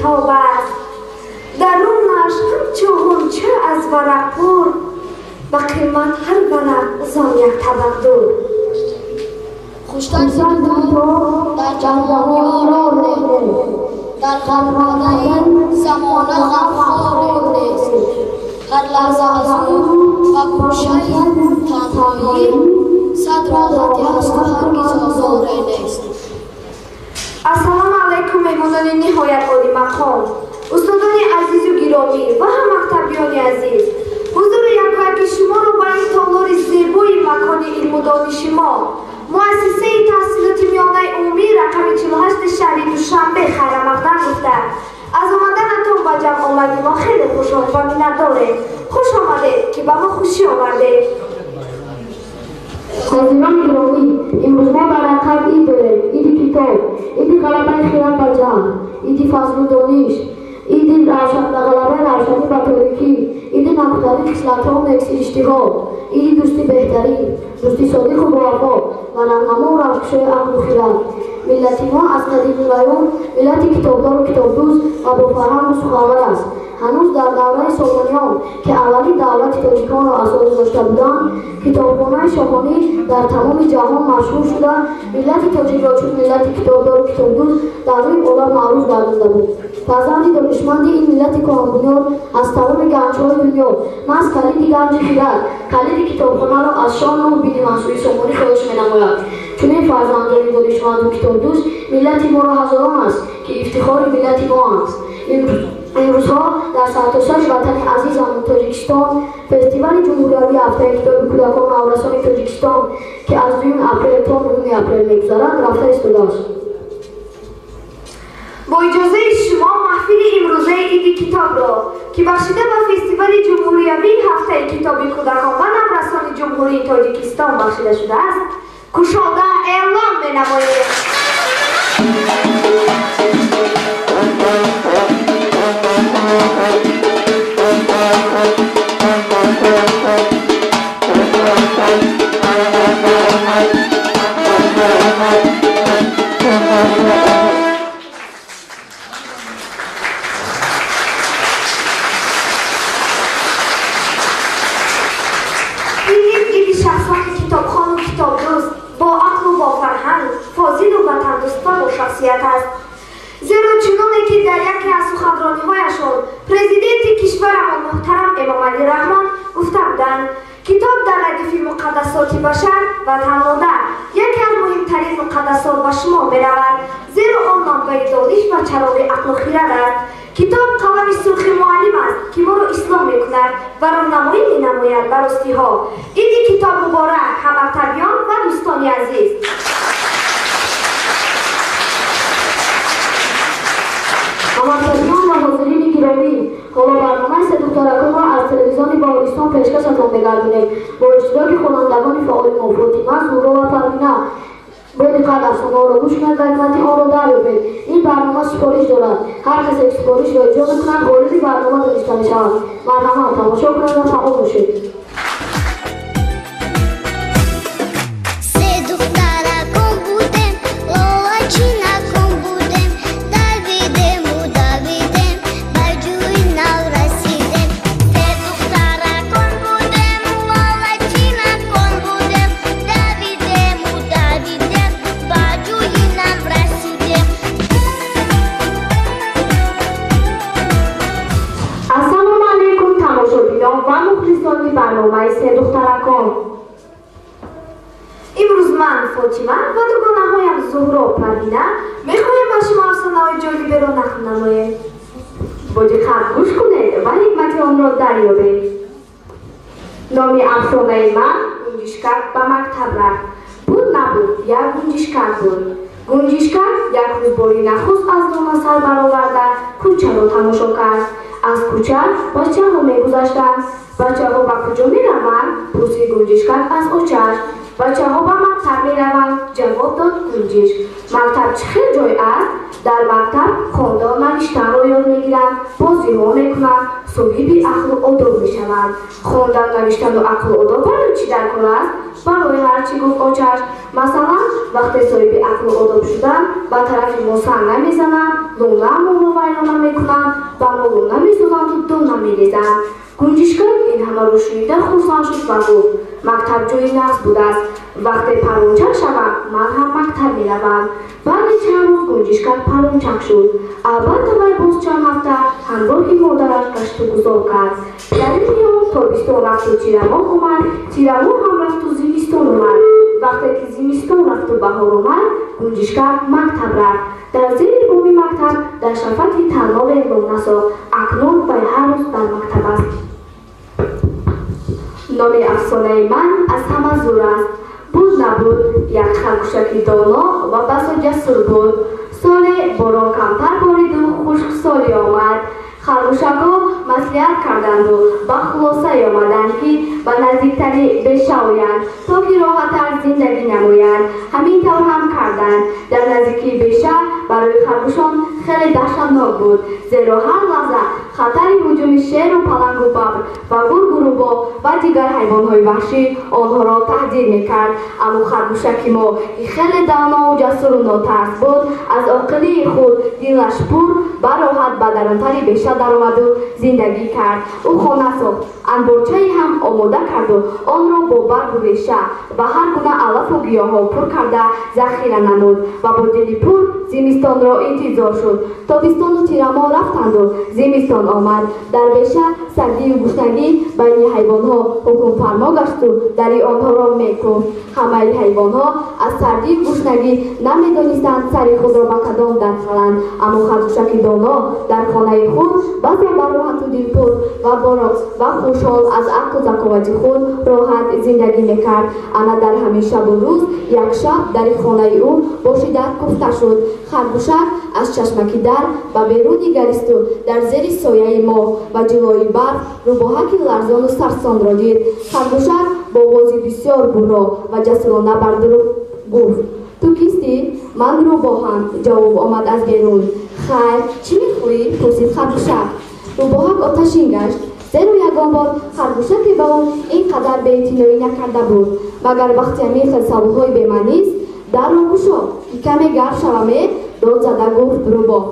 بی‌تاب است. درونش همچو غنچه از ورق پر، به قیمت هر ورق زان یک طبق دور. خوشتر تو در جهان یاران نیست، در غمخانه زمانه غمخوار نیست. هر لحظه از او و گوشه تنهایی صد راحتی است و هرگز آزاری نیست. السلام علیکم مهمانان نهایت عالی مقام، استادان عزیز و گرامی و هم مکتبیان عزیز، حضور یکایک شما را به این تالار زیبای مکان علم و دانش ما، مؤسسه تحصیلات میانه عمومی رقم 48 شهر دوشنبه خیر مقدم گفته از آمدنتان به جمع آمدی ما خیلی خوشحال و منتداریم. خوش آمده که به ما خوشی آورده. حاضران گرامی، امروز ما در عقب عید داریم، عید کتاب، عید غلبه خیال بر جهان، عید فضل و دانش، عید غلبه روشنی بر تاریکی، عید نمودن خصلت‌ها و نکس اشتغال، عید دوستی بهترین، دوستی صادق و باوفا و راهنما و راهکشای عقل و خرد. ملت ما از قدیم الایام ملت کتابدار و کتابدوست و با فرهنگ و سخنور است. هنوز در دوره سلطانیان که اولی دولت تاجیکان را اساس گذاشته بودند، کتابخانه شاهانی در تمام جهان مشهور شده. ملت تاجیک را چون ملت کتابدار و کتابدوست در روی عالم معروف گردانده بود. فرزند دانشمند این ملت کهن‌بنیاد از تمام گنج‌های دنیا محض کلید گنج خرد، کلید کتابخانه را از شاه نام بین منصور سامانی خواهش می‌نماید. چنین فرزندان دانشمند و کتابدوست ملت ما را هزاران است که افتخار ملت ما است. امروزها در سرتاسر وطن عزیزم تاجیکستان فستیوال جمهوری هفته کتاب کودکان و نوجوانان تاجیکستان که از 2 اپریل تا 9 اپریل می‌گذرد رفته ایستاده است. با اجازه شما محفل امروزه عید کتاب را که بخشیده به فستیوال جمهوری هفته کتاب کودکان و نوجوانان جمهوری تاجیکستان بخشیده شده است گشاده اعلام می‌نماییم. است. زیرا چنانه که در یکی از سخنرانی‌هایشان پرزیدنت کشورمان محترم امام علی رحمان گفته بودند کتاب در ردیف مقدسات بشر وطن مادر یکی از مهمترین مقدسات به شما می‌رود، زیرا آن منبع دانش و چراغ عقل و خرد است. کتاب قلم سرخ معلم است که ما را اصلاح می‌کند و راهنمایی می‌نماید به راستی‌ها. عید کتاب مبارک هموطنیان و دوستان عزیز. هموطنان و حاضرین گرامی، حالا برنامه سه دخترکان را از تلویزیون بهارستان پیشکشتان می‌گردانیم با اشتراک خوانندگان فعال ما فاطمه، زهرا و پروینه. با دقت افسانه‌ها را گوش کنید و حکمت آن را دریابید. این برنامه سفارش دارد، هر کسی که سفارش را اجرا می‌کند وارد برنامه دانسته می‌شود. مرحمت تماشا کنید و تمام باشید. برنامه سه دخترکان. امروز من فاطمه و دوگانه‌هایم زهرا و پروینه میخوایم به شما افسانه‌های جالب را نقل نماییم. با دقت گوش کنید و حکمت آن را دریابید. نام افسانه من گنجشکک به مکتب رفت. بود نبود یک گنجشکک بود. گنجشکک یک روز باری نخست از دام سر برآورده کوچه را تماشا کرد. از کوچه بچه‌ها می‌گذشتند. بچه‌ها به کجا می‌روند؟ پرسید گنجشکک از آچش. بچه‌ها به مکتب می‌روند. جواب داد گنجش. مکتب چه جای است؟ در مکتب خواندن و نوشتن را یاد می‌گیرند، بازی‌ها می‌کنند، صاحب عقل و آداب می‌شوند. خواندن، نوشتن و عقل و آداب برای چی در کار است؟ برای هر چی گفت آچش. مثلا وقتی صاحب عقل و آداب شدند ба тарафи мо санг намезананд, лӯнаамонро вайрон намекунанд ва моло намесозанду дон намерезанд. Гунҷишка ин ҳамаро шунида хурсанд шуд ва гуфт: мактаб ҷои нағз будааст. Вақте парвончак шавам, ман ҳам мактаб меравам. Баъди чанд рӯз Гунҷишка парвончак шуд. Албатта вай боз чанд ҳафта ҳамроҳи модараш гашту гузор кард. Дар ин миён тобистон рафту тирамоҳ омад, тирамоҳ ҳам рафту зимистон омад. Вақте ки зимистон рафту баҳор омад, Гунҷишка мактаб рафт. Дар зери боми мактаб дар шафати талмове лона сохт. Акнун вай ҳар рӯз дар мактаб аст. номи афсонаи ман аз ҳама зур аст. Буд набуд, як харгӯшаки доно ва басо ҷасур буд. Соле борон камтар бориду хушксолӣ омад. Харгӯшакҳо маслиҳат карданду ба хулосае омаданд ки ба наздиктарӣ беша оянд, то ки роҳаттар зиндагӣ намоянд. Ҳамин тавр ҳам карданд. Дар наздикии беша барои харгӯшон хеле даҳшатнок буд, зеро ҳар лаҳза хатари ҳуҷуми шеру палангу бабр ва гургу рӯбо ва дигар ҳайвонҳои ваҳшӣ онҳоро таҳдид мекард. Аммо харгӯшаки мо, ки хеле давнову ҷасуру нотарс буд, аз оқилии худ дилаш пур ба роҳат ба дарунтари беша даромаду зиндагӣ кард. Ӯ хона сохт, анборчае ҳам омода карду онро бо баргу реша ва ҳар гуна алафу гиёҳҳо пур карда захира намуд ва бо дили пур зимистонро интизор шуд. Тобистону тирамоҳ рафтанду зимистон омад. Дар беша сардию гушнагӣ байни ҳайвонҳо ҳукмфармо гашту дари онҳоро мекуфт. Ҳамаи ҳайвонҳо аз сардию гушнагӣ намедонистанд сари худро ба кадом дархаланд. Аммо харгӯшаки доно дар хонаи худ баъзе ба роҳату дилпур ва борок ва хушҳол аз ақлу заковати худ роҳат зиндагӣ мекард. Ана дар ҳамин шабу рӯз як шаб дари хонаи ӯ бо шиддат куфта шуд. Харгӯшак аз чашмаки дар ба берун нигаристу дар зери сояи моҳ ва ҷилои барф рӯбоҳаки ларзону сарсонро дид. Харгӯшак бо овози бисёр бурро ва ҷасурона бардуруд гуфт: ту кистӣ? Ман рӯбоҳам, ҷавоб омад аз берун. Хайр, чӣ мехоҳӣ? пурсид харгӯшак. Рӯбоҳак оташин гашт, зеро ягон бор харгӯшаке ба ӯ ин қадар беэътиноӣ накарда буд. Магар вақти ҳамин хел саволҳои бемаънист? Дарро гушо, ки каме гарм шаваме? Дод зада гуфт рӯбоҳ.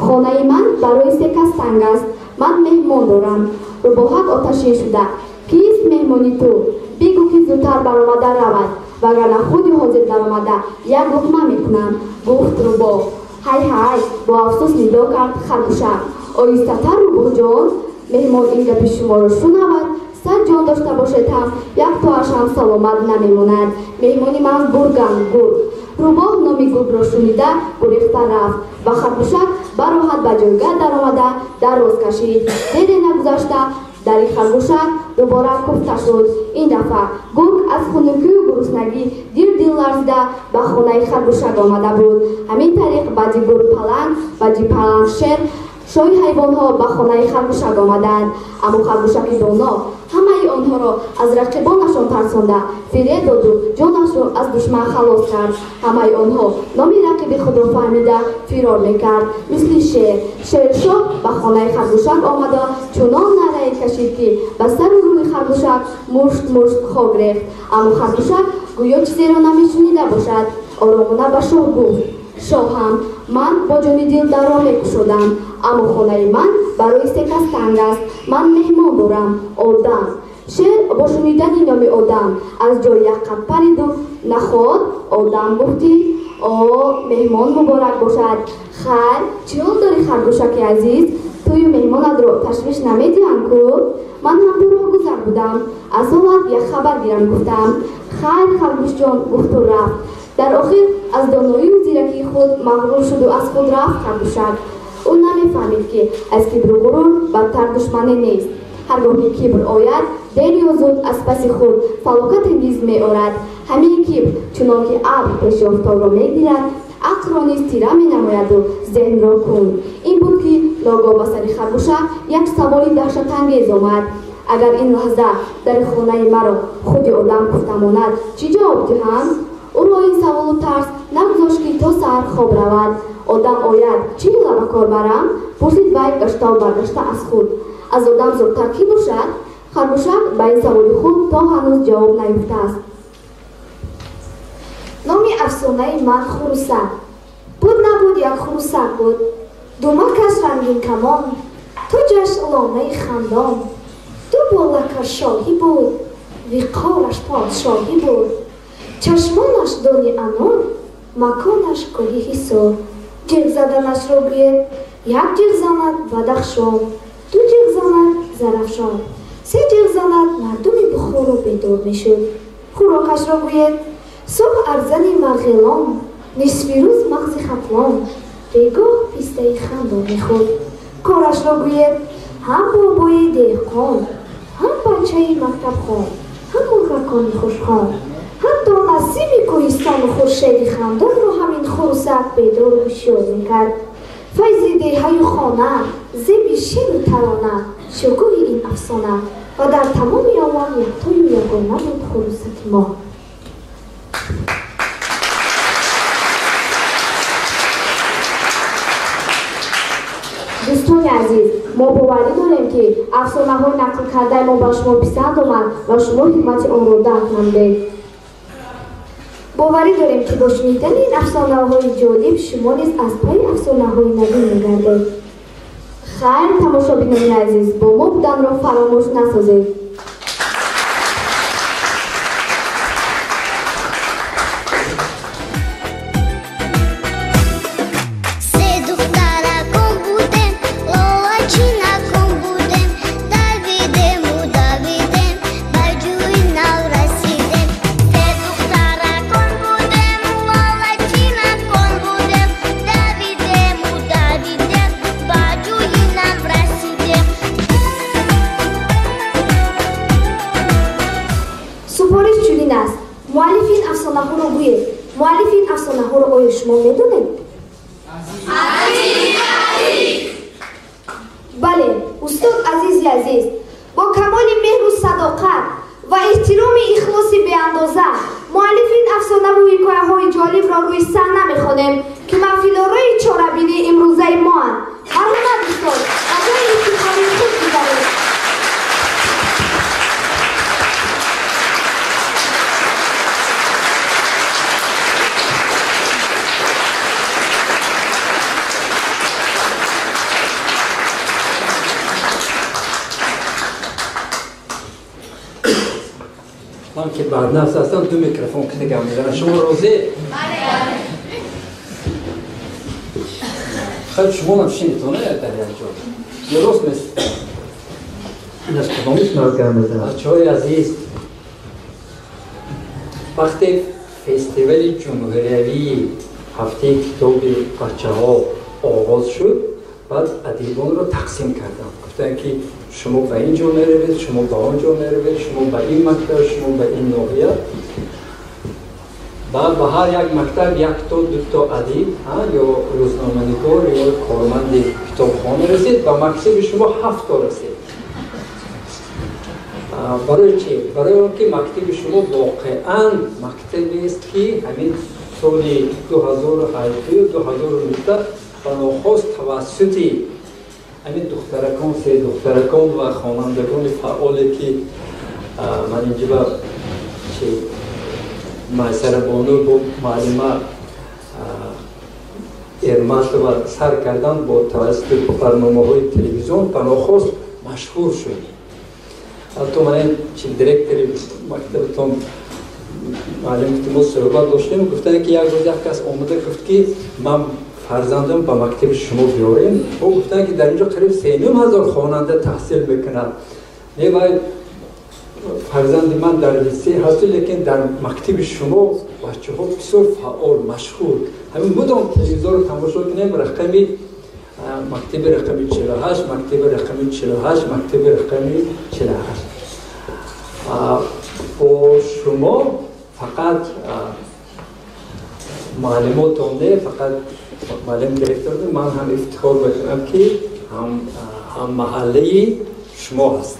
Хонаи ман барои се кас танг аст. Ман меҳмон дорам. Рӯбоҳак оташин шуда: кист меҳмони ту? Бигӯ ки зудтар баромада равад, вагарна худи ҳозир даромада як луқма мекунам, гуфт рӯбоҳ. Ҳай, бо афсӯс нидо кард харгӯшак. Оҳистатар рӯбоҳҷон, меҳмон ин гапи шуморо шунавад, сад ҷон дошта бошед ҳам як тоашам саломат намемонад. Меҳмони ман гурганд, гург. Рӯбоҳ номи гургро шунида гурехта рафт ва харгӯшак ба роҳат ба ҷойгоҳ даромада дароз кашид. Дере нагузашта дари харгӯшак дубора куфта шуд. Ин дафъа гург аз хунукию гуруснагӣ дил ларзида ба хонаи харгӯшак омада буд. Ҳамин тариқ баъди гург паланг, баъди паланг шер, шоҳи ҳайвонҳо ба хонаи харгӯшак омаданд. Аммо харгӯшаки доно ҳамаи онҳоро аз рақибонашон тарсонда фиреб доду ҷонашро аз душман халос кард. Ҳамаи онҳо номи рақиби худро фаҳмида фирор мекард. Мисли шер. Шершоҳ ба хонаи харгӯшак омада чунон нарае кашид ки ба сару рӯи харгӯшак мушт хок рехт. Аммо харгӯшак гӯё чизеро намешунида бошад. Оромона ба шоҳ гуфт: шоҳам, ман бо ҷони дил дарро мекушодам, аммо хонаи ман барои се кас танг аст. Ман меҳмон дорам, одам. Шер бо шунидани номи одам аз ҷой як қад париду наход. Одам гуфти: о, меҳмон муборак бошад. Хайр, чӣ ҳол дорӣ харгӯшаки азиз? тӯю меҳмонатро ташвиш намедиҳанд ку? Ман ҳам бу роҳ гузар будам, аз ҳолат як хабар гирам гуфтам. Хайр харгӯшҷон, гуфту рафт. Дар охир аз доноию зиракии худ мағрур шуду аз худ рафт харгӯшак. ӯ намефаҳмид ки аз кибру ғурур бадтар душмане нест. ҳар гоҳ ки кибр ояд, дер ё зуд аз паси худ фалокате низ меорад. ҳамин кибр чунон ки абр пеши офтобро мегирад, ақлро низ тира менамояду зеҳнро кун. ин буд ки ногоҳ ба сари харгӯшак як саволи даҳшатангез омад. агар ин лаҳза дари хонаи маро худи одам гуфта монад, чӣ ҷавоб диҳам? ӯро ин саволу тарс нагузошт ки то саҳар хоб равад. одам ояд, чӣ ҳила ба кор барам? пурсид вай гаштау баргашта аз худ. аз одам зудтар кӣ бошад? харгӯшак ба ин саволи худ то ҳанӯз ҷавоб наёфтааст. номи афсонаи ман хурусад. буд як хурусак буд. Думакаш рангин камон, тоҷаш лонаи хандон. Ду болакаш шоҳӣ буд, виқораш подшоҳӣ буд. Чашмонаш дони анор, маконаш коҳи ҳисор. Ҷиғ заданашро гӯед, як ҷиғ занад бадахшон, ду ҷиғ занад зарафшон, се ҷиғ занад мардуми Бухоро бедор мешуд. Хӯрокашро гӯед, субҳ арзани марғелон, нисфирӯз мағзи хатлон, бегоҳ пистаи хандон мехӯрд. Корашро гӯед, ҳам бобои деҳқон, ҳам бачаи мактабхон, ҳам мурғакони хушхон. ҳатто насиби кӯҳистону хуршеди хандонро ҳамин хурусак бедору ҳушёр мекард. файзи деҳаю хона, зеби шеъру тарона, шугӯҳи ин афсона ва дар тамоми олам яктою ягона буд хурусаки мо. дӯстони азиз, мо боварӣ дорем ки афсонаҳои нақл кардаи мо ба шумо писанд омад ва шумо хидмати онро дарк намудед. боварӣ дорем ки бо шунидани ин афсонаҳои ҷолиб шумо низ аз паи афсонаҳои навин мегардед. хайр, тамошобинони азиз, бо мо буданро фаромӯш насозед. муаллифи ин афсонаҳоро гӯед. муаллифи ин афсонаҳоро оё шумо медонед? бале, устод азизи азиз, бо камоли меҳру садоқат ва эҳтироми ихлоси беандоза муаллифи ин афсонаву ҳикояҳои ҷолибро рӯи саҳна мехонем ки маҳфилдорои чорабини имрӯзаи моанд. марҳамат устод, аз ҷои ифтихори худ гузаред. من که بعد نفس هستم دو میکروفون که نگم میزنم. شما روزی؟ خیلی شما نفشینتونه در یک جا درست نیست. این از کدامیش نرگم میزنم. بچه های عزیز، وقتی فستیوال جمهوریوی هفته کتاب بچه ها آغاز شد، بعد ادیبان رو تقسیم کردم. گفتن که شما به اینجا میروید، شما به آنجا میروید، شما به این مکتب، شما به این ناحیه. بعد به هر یک مکتب یک تا دو تا ادیب یا روزنامه‌نگار یا کارمند کتابخانه رسید. به مکتب شما 7 تا رسید. برای چی؟ برای اینکه مکتب شما واقعاً مکتبی است که همین سال 2018 و 2019 بناخواست توسطی همین دخترکان، سه دخترکان و خوانندگان فعالی که من اینجا با میسر بانو با معلمه ارمت و سر کردن با توسط برنامه‌های تلویزیون بناخواست مشهور شد. حتی من دیرکتر مکتبتون معلم که صحبت داشتیم، گفتن که یک روز یک کس آمده گفت که من فرزندم به مکتب شما بیاریم. او گفتن که در اینجا قریب 3,500 خواننده تحصیل میکنه. می‌باید فرزند من در لیسه هست، لیکن در مکتب شما بچه‌ها بسیار فعال، مشهور. همین مدام تلویزیون رو تماشا کنیم، رقمی مکتب رقمی 48، مکتب رقمی 48، مکتب رقمی 48. با شما فقط معلماتون نه، فقط معلم دیرکتور نه، من هم افتخار میکنم که هم محله شما هستم.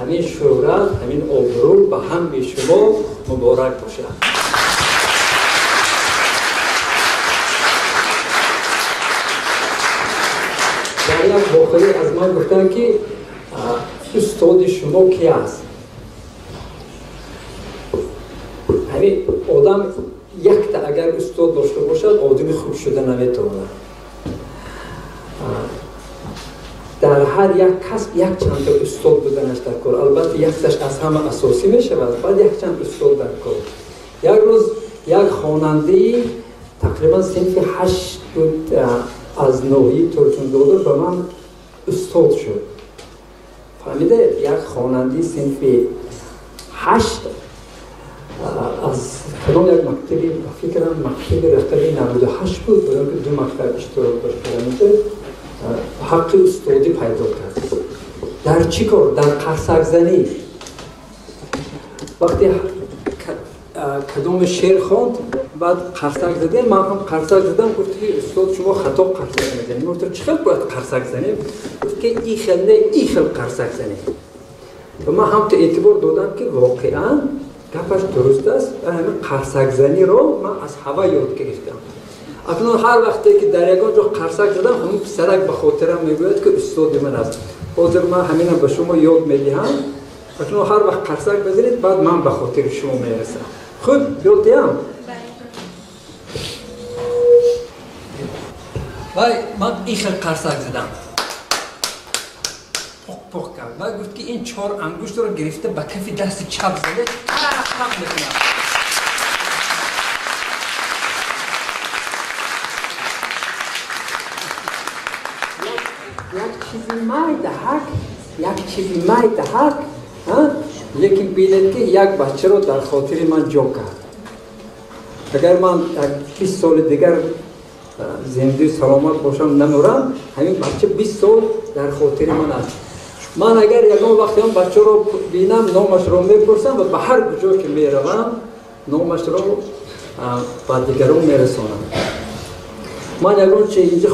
همین شهرت، همین آبرو به هم به شما مبارک باشه. در یک واقعه از من گفتن که استاد شما کی است؟ همین آدم یک تا اگر استاد داشته باشه نباشد آدمی خوب شده نمیتونه. در هر یک کسب یک چند تا استاد بودنش در کار، البته یکش از همه اساسی میشود، بعد یک چند استاد در کار. یک روز یک خواننده تقریبا صنف 8 بود از نوعی ترکمندادر به من استاد شد. فهمیده؟ یک خواننده صنف 8 از کدام یک مکتبی، فکر کنم مکتب رقمی 98 بود، برای که 2 مکتب اشتراک داشت، حق استادی پیدا کرد. در چی کار؟ در قرصک زنی. وقتی کدام شعر خواند بعد قرصک زده، من هم قرصک زدم، گفت که استاد شما خطا قرصک میزنید. گفتم چقدر باید قرصک زنیم؟ گفت که این خیل نه، این خیل قرصک زنیم. و من هم تو اعتبار دادم که واقعا گپش درست است و همین قرصک زنی رو من از هوا یاد گرفتم. اکنون هر وقتی که در یگان جا قرصک زدم، همون پسرک به خاطرم میگوید که استاد من است. حاضر من همینم به شما یاد میدهم. اکنون هر وقت قرصک بزنید بعد من به خاطر شما میرسم. خوب یاد دیم؟ وای من این خیلی قرصک زدم. پخ کرد. و گفت که این 4 انگشت رو گرفته به کف دست چپ زده، پخ میکنم. یک چیزی مای دهک، لیکن بیدید که یک بچه رو در خاطر من جا کرد. اگر من 20 سال دیگر زنده سلامت باشم نمورم، همین بچه 20 سال در خاطر من است. من اگر یکم وقتی هم بچه رو بینم نامش رو میپرسم و به هر کجا که میروم نامش رو به دیگران میرسانم. من یکم چه اینجا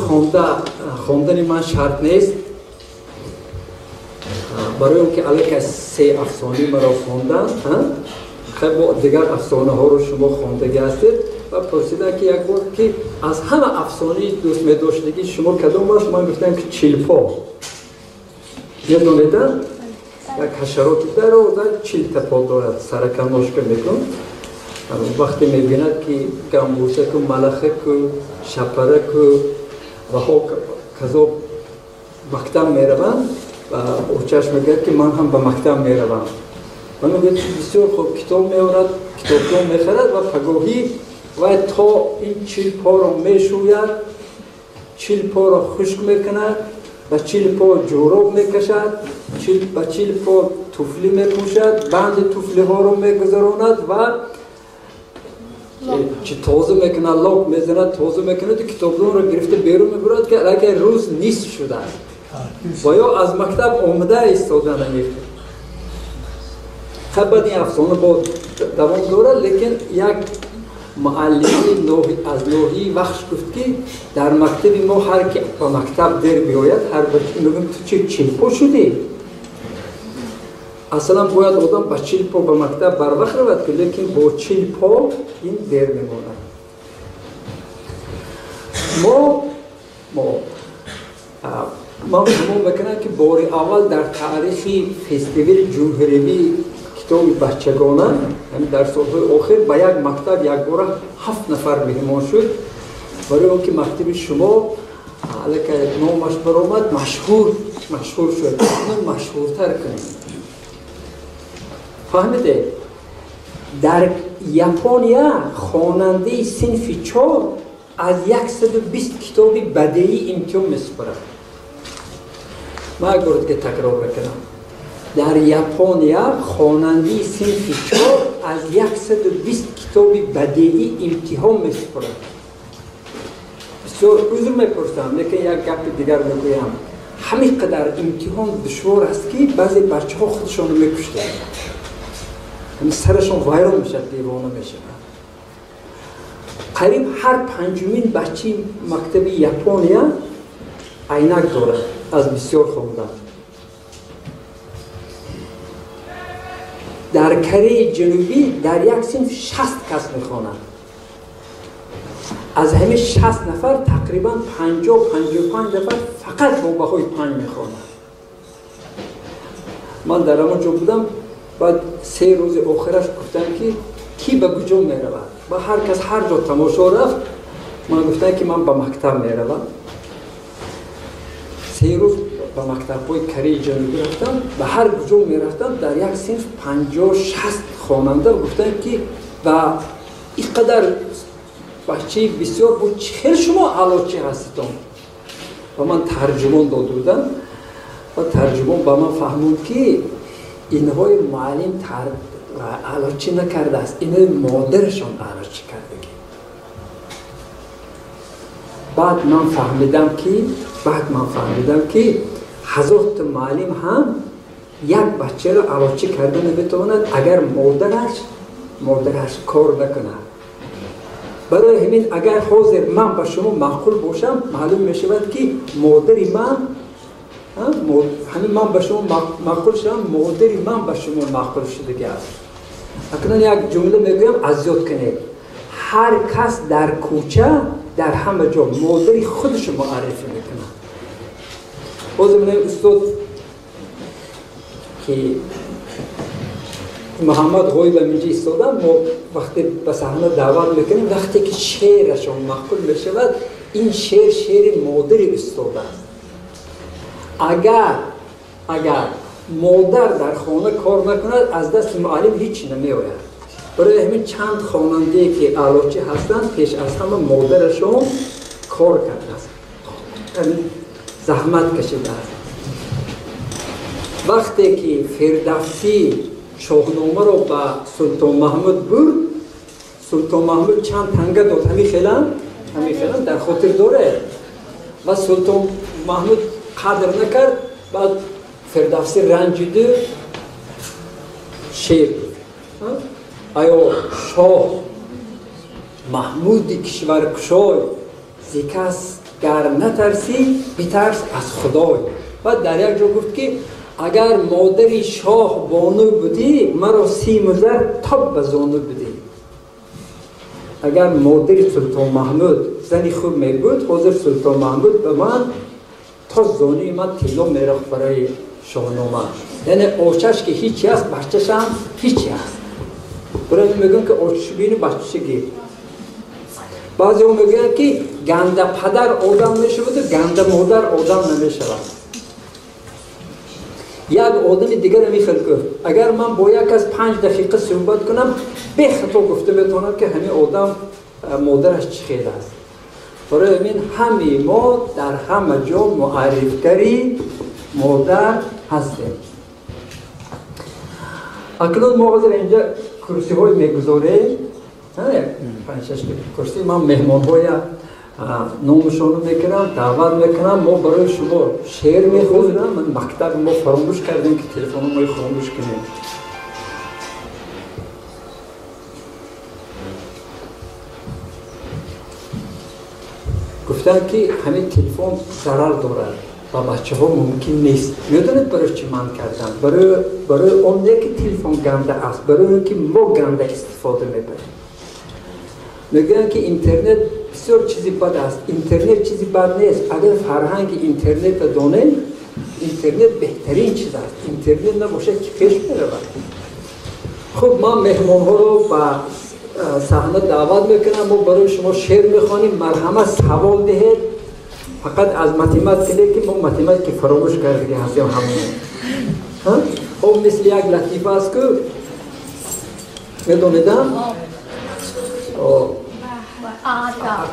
خواندن من شرط نیست، برای اون که علیک 3 افسانه مرا خواندن، خیلی با دیگر افسانه ها رو شما خوندگی هستید و پرسیدن که یک بار که از همه افسانه دوست می داشتگی شما کدام است؟ من گفتم که چیلپا. میدونیدن؟ یک حشراتی در آوردن چیل پا دارد، سرکم ناشکه میکن. وقتی میبیند که گمبوسک و ملخک و شپرک و ها کذا مکتب میروند و او چشم میگه که من هم به مکتب میروم. من میگه بسیار خوب کتاب میآورد، کتابخوان میخرد و پگاهی و تا این 40 پا رو میشوید، 40 پا رو خشک میکند، به 40 پا جوراب میکشد، به 40 پا توفلی میپوشد، بند توفلی ها رو میگذراند و چه تازه میکنه، لاک میزند، تازه میکنه، کتابخوان رو گرفته بیرون میبرد که اگر روز نیست شده و یا از مکتب آمده ایستاده نمیفته. خب بعد این افسانه با دوام داره، لیکن یک معلمی از نوحی وقت گفت که در مکتب ما هر که به مکتب در بیاید هر بچه میگم تو چه 40 پا شدی؟ اصلا باید آدم با 40 پا به مکتب بر وقت رود که لیکن با 40 پا این در میماند. ما شما بکنم که بار اول در تاریخ فستیوال جمهوری کتاب بچگانه در سالهای آخر به یک مکتب یک بار 7 نفر مهمان شد، برای اون که مکتب شما علیکه نامش برآمد مشهور شد. اون مشهورتر کنیم. فهمیده؟ در ژاپنیا خواننده صنف 4 از 120 کتاب بدیعی امتحان میسپارد. من اگر که تکرار بکنم، در ژاپنیا خواننده صنف 4 از 120 کتاب بدیعی امتحان میسپارد. بسیار عذر میپرسم، لیکن یک گپ دیگر میگویم، همین قدر امتحان دشوار است که بعضی بچه ها خودشان رو میکشتند، همین سرشان ویران میشد، دیوانه میشد. قریب هر 5مین بچه مکتب ژاپنیا عینک دارد از بسیار خوندن. در کره جنوبی در یک صنف 60 کس میخوانند. از همه 60 نفر تقریبا 50-55 نفر فقط با بهای 5 میخوانند. من در همونجا بودم، بعد 3 روز آخرش گفتم که کی به کجا میرود و هر کس هر جا تماشا رفت من گفتم که من به مکتب میروم 3 روز به مکتب‌های کره جنوبی رفتم به هر کجا میرفتم در یک صنف 50-60 خواننده گفتن که و اینقدر بچه بسیار بود چهر شما علاچی هستید و من ترجمان داده بودم و ترجمان با من فهمود که اینهای معلم علاچی نکرده است اینهای مادرشان علاچی کرده. بعد من فهمیدم که حضرت معلم هم یک بچه را علاچی کرده نمیتواند اگر مادرش کار نکنه. برای همین اگر حاضر من با شما معقول باشم معلوم می شود که مادری من همین من با شما معقول شدم مادری من با شما معقول شده است. اکنون یک جمله میگویم اذیت کنید هر کس در کوچه در همه جا مادری خودش معرفی میکنه. باز من استاد که محمد غوی و منجی استادم ما وقتی به صحنه دعوت میکنیم وقتی که شعرشون معقول بشود این شعر مادری استاد است. اگر مادر در خانه کار نکند از دست معلم هیچ نمیآید. برای همین چند خواننده که علاچی هستند پیش از همه مادرشون کار کرده است زحمت کشیده است. وقتی که فردوسی شاهنامه رو به سلطان محمود برد سلطان محمود چند تنگه داد همین خیلن در خاطر داره و سلطان محمود قدر نکرد. بعد فردوسی رنجیده شعر آیا شاه محمودی کشور کشای زی کس گر نترسی بترس از خدای. و در یک جا گفت که اگر مادری شاه بانو بودی مرا 30 زر تاب به زانو بودی. اگر مادری سلطان محمود زنی خوب می بود حاضر سلطان محمود به من تا زانوی من طلا میرخت برای شاهنامه. یعنی آچش که هیچی هست بچه‌ش هم هیچی هست. برای میگن که آچش بینی بچه گیر. بعضی هم میگن که گنده پدر آدم میشود و گنده مادر آدم نمیشود. یک آدم دیگر میخواد گفت اگر من با یک از 5 دقیقه صحبت کنم به خطا گفته میتونم که همین آدم مادرش چه خیلی است. برای همین همه ما در همه جا معرفگری مادر هستیم. اکنون ما حاضر اینجا کرسی های میگذاریم 5-6 کرسی من مهمان های نامشون رو میکنم دعوت میکنم ما برای شما شعر میخونم. من مکتب ما فراموش کردیم که تلفن ما خاموش کنیم. گفتن که همین تلفن ضرر دارد و بچه ها ممکن نیست. میدونید برای چی من کردم؟ برای اون که تلفن گنده است، برای اون که ما گنده استفاده میبریم. میگن که اینترنت بسیار چیزی بد است. اینترنت چیزی بد نیست. اگر فرهنگ اینترنت دانه اینترنت بهترین چیز است. اینترنت نباشه که پیش میرود. خب من مهمان ها رو با صحنه دعوت میکنم. ما برای شما شعر میخوانیم. مرحمت سوال دهید. فقط از متیمت کنید که ما متیمت که فراموش کرده هستیم همون. خب مثل یک لطیفه است که میدونیدم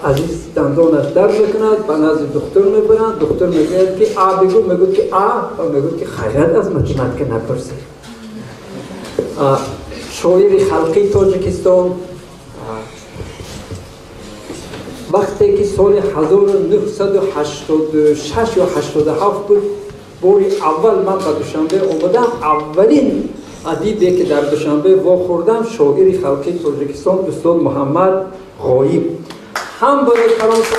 عزیز دندانش درد میکند به نزد دکتر میبرند. دکتر میگوید که بگو میگوید که و میگوید که خیرت از متیمت که نپرسی. شاعر خلقی تاجیکستان وقتی که سال 1986 یا 87 بود باری اول من به دوشنبه اومدم. اولین ادیبی که در دوشنبه واخوردم شاعر خلقی تاجیکستان استاد محمد غایب. هم برای فرانسه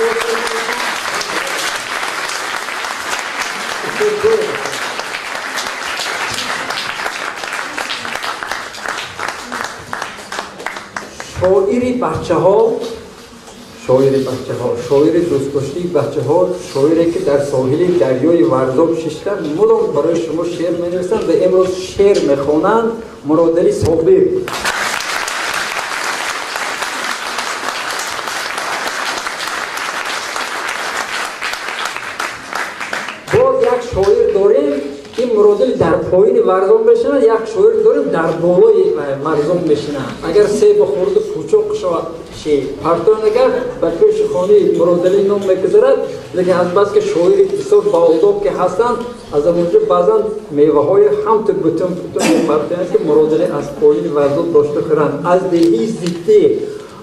شاعر دوست‌داشتی بچه ها، شاعری که در ساحل دریای ورزاب ششتر مدام برای شما شعر می‌نویسند و امروز شعر می‌خوانند. مرادعلی صابر پایین ورزون بشنن یک شاعر داریم در بالای مرزون بشنن اگر سه بخورد پوچوق شی پرتون اگر به پیش خانه مرادلی نام میگذارد لیکن از بس که شاعری بسیار بااداب که هستند از اونجا بعضا میوه های هم تو بتون پرتون که مرادلی از پایین ورزون داشته خورند از دهی زیده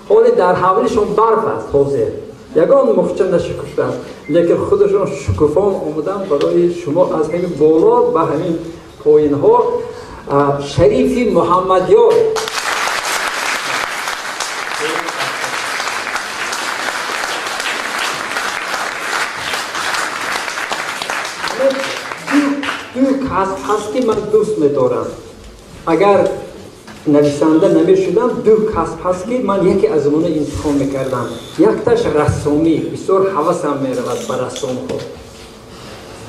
حالی در حوالشون برف است حاضر یگان مخچه نشکفته است لیکن خودشون شکفان آمدن برای شما از همین بالا و همین پایین ها شریفی محمدیار دو کسب هست که من دوست می‌دارم اگر نویسنده نمی‌شدم دو کسب هست که من یکی از اونها انتخاب می‌کردم یکتاش رسامی بسیار حواسم می‌رود به رسام ها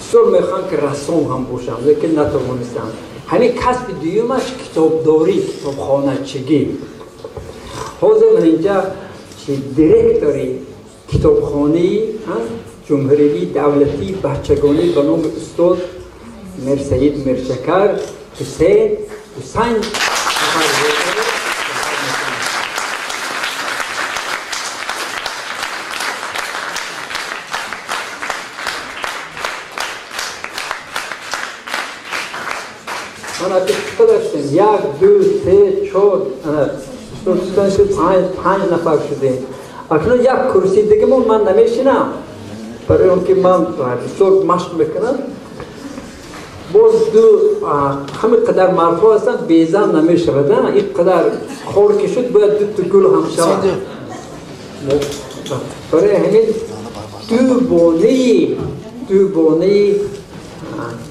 بسیار می‌خوام که رسام هم باشم لیکن نتوانستم همین کسب دیومش کتابداری کتابخانه‌چگی حاضر من اینجا دیرکتوری کتابخانه جمهوری دولتی بچگانی به نام استاد مرسید مرشکر حسین من اکتر داشتیم یک دو سه چهار پنج نفر شدیم اکنون یک کرسی دیگه من نمیشینم برای اون که من بسیار مشق میکنم باز دو همین قدر مردها هستن بیزن نمیشود این قدر خور که شد باید دو گل هم شود برای همین دو بانه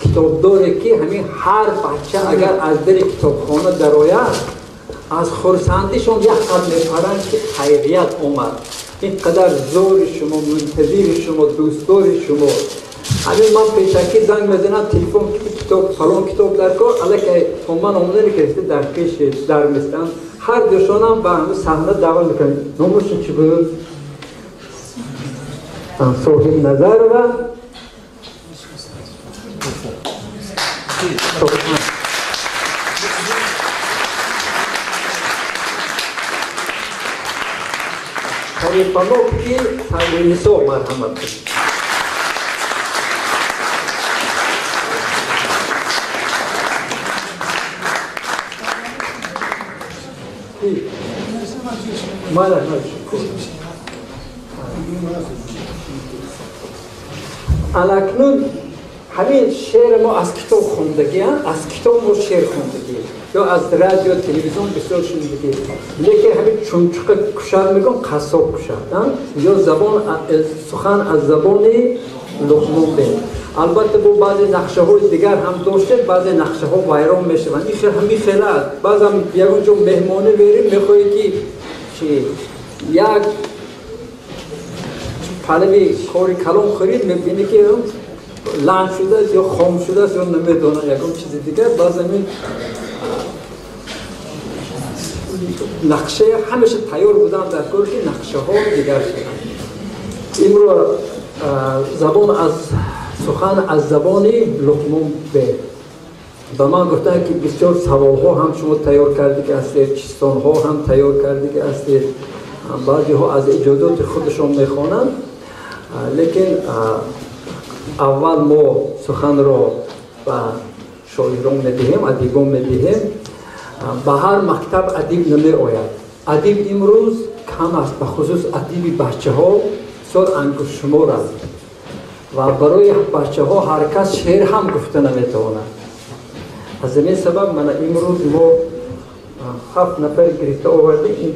کتابداری که همین هر بچه اگر از در کتابخانه در آید از خورسندیشون یک قدر میپرند که خیریت اومد این قدر زور شما منتظر شما دوستدار شما همین من پیشکی زنگ میزنم تلفن کتاب فلان کتاب در کار علیکه من آمدن که در پیش در میستم هر دوشانم به همه صحنه دعوت میکنم نامشون چی بود؟ صاحب نظر و طریقانو که تنگیسو مرحمت اکنون همین شعر ما از کتاب خوندگی از کتاب و شعر خوندگی یا از رادیو تلویزیون بسیار شنیدگی لیکن همین چونچقه کشر میگم قصاب کشر یا زبان سخن از زبان لقمان بین البته با بعضی نقشه های دیگر هم داشته بعضی نقشه ها ویران میشه و این همین خیلت بعض هم یک جا مهمانه بریم میخوایی که یک پلوی کاری کلام خرید میبینی که لعنت شده است یا خام شده است یا نمیدونه یکم چیز دیگر باز همین نقشه همیشه تیار بودن در کار که نقشه ها دیگر شدن امرو زبان از سخن از زبان لقمان به من گفتن که بسیار سوال ها هم شما تیار کردی که هستید چیستان ها هم تیار کردی که هستید بعضی ها از ایجادات خودشون میخوانند لیکن اول ما سخن را به شاعران میدهیم ادیبان میدهیم به هر مکتب ادیب نمی آید ادیب امروز کم است به خصوص ادیب بچه ها بسیار انگشت شمار است و برای بچه ها هر کس شعر هم گفته نمیتواند از این سبب من امروز ما 7 نفر گرفته آوردیم این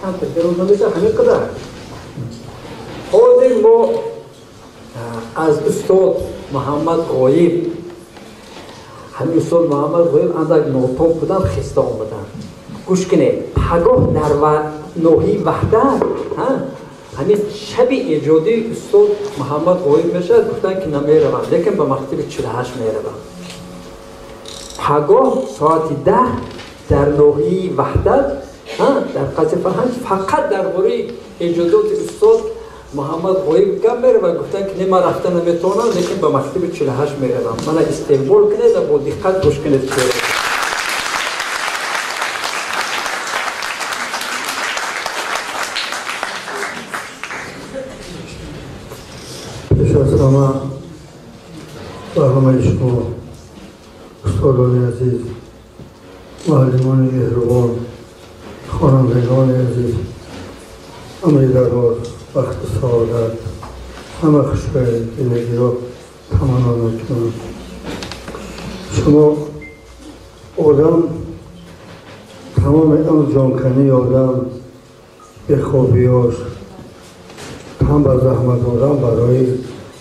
کم تجربه نمیشه همین قدر حاضر ما از استاد محمد غایب همین استاد محمد غایب اندک نوتاب بودن خسته آمدن گوش کنه پگاه در نوحی وحدت همین شب ایجادی استاد محمد غایب میشه گفتن که نمیروم لیکن به مکتب 48 میروم پگاه ساعت 10 در نوحی وحدت در قصه فرهنگ فقط درباره ایجادات استاد محمد غویب گم میره و گفتن که نه من رفتن نمیتونم لیکن به مکتب 48 میروم من استنبول کنید و با دقت گوش کنید که پیش از همه و همه شما استادان عزیز معلمان مهربان خوانندگان عزیز امری دراز وقت سعادت همه خوشبه زندگی را تمنا میکنم شما آدم تمام این جانکنی آدم به خوابیاش هم با زحمت آدم برای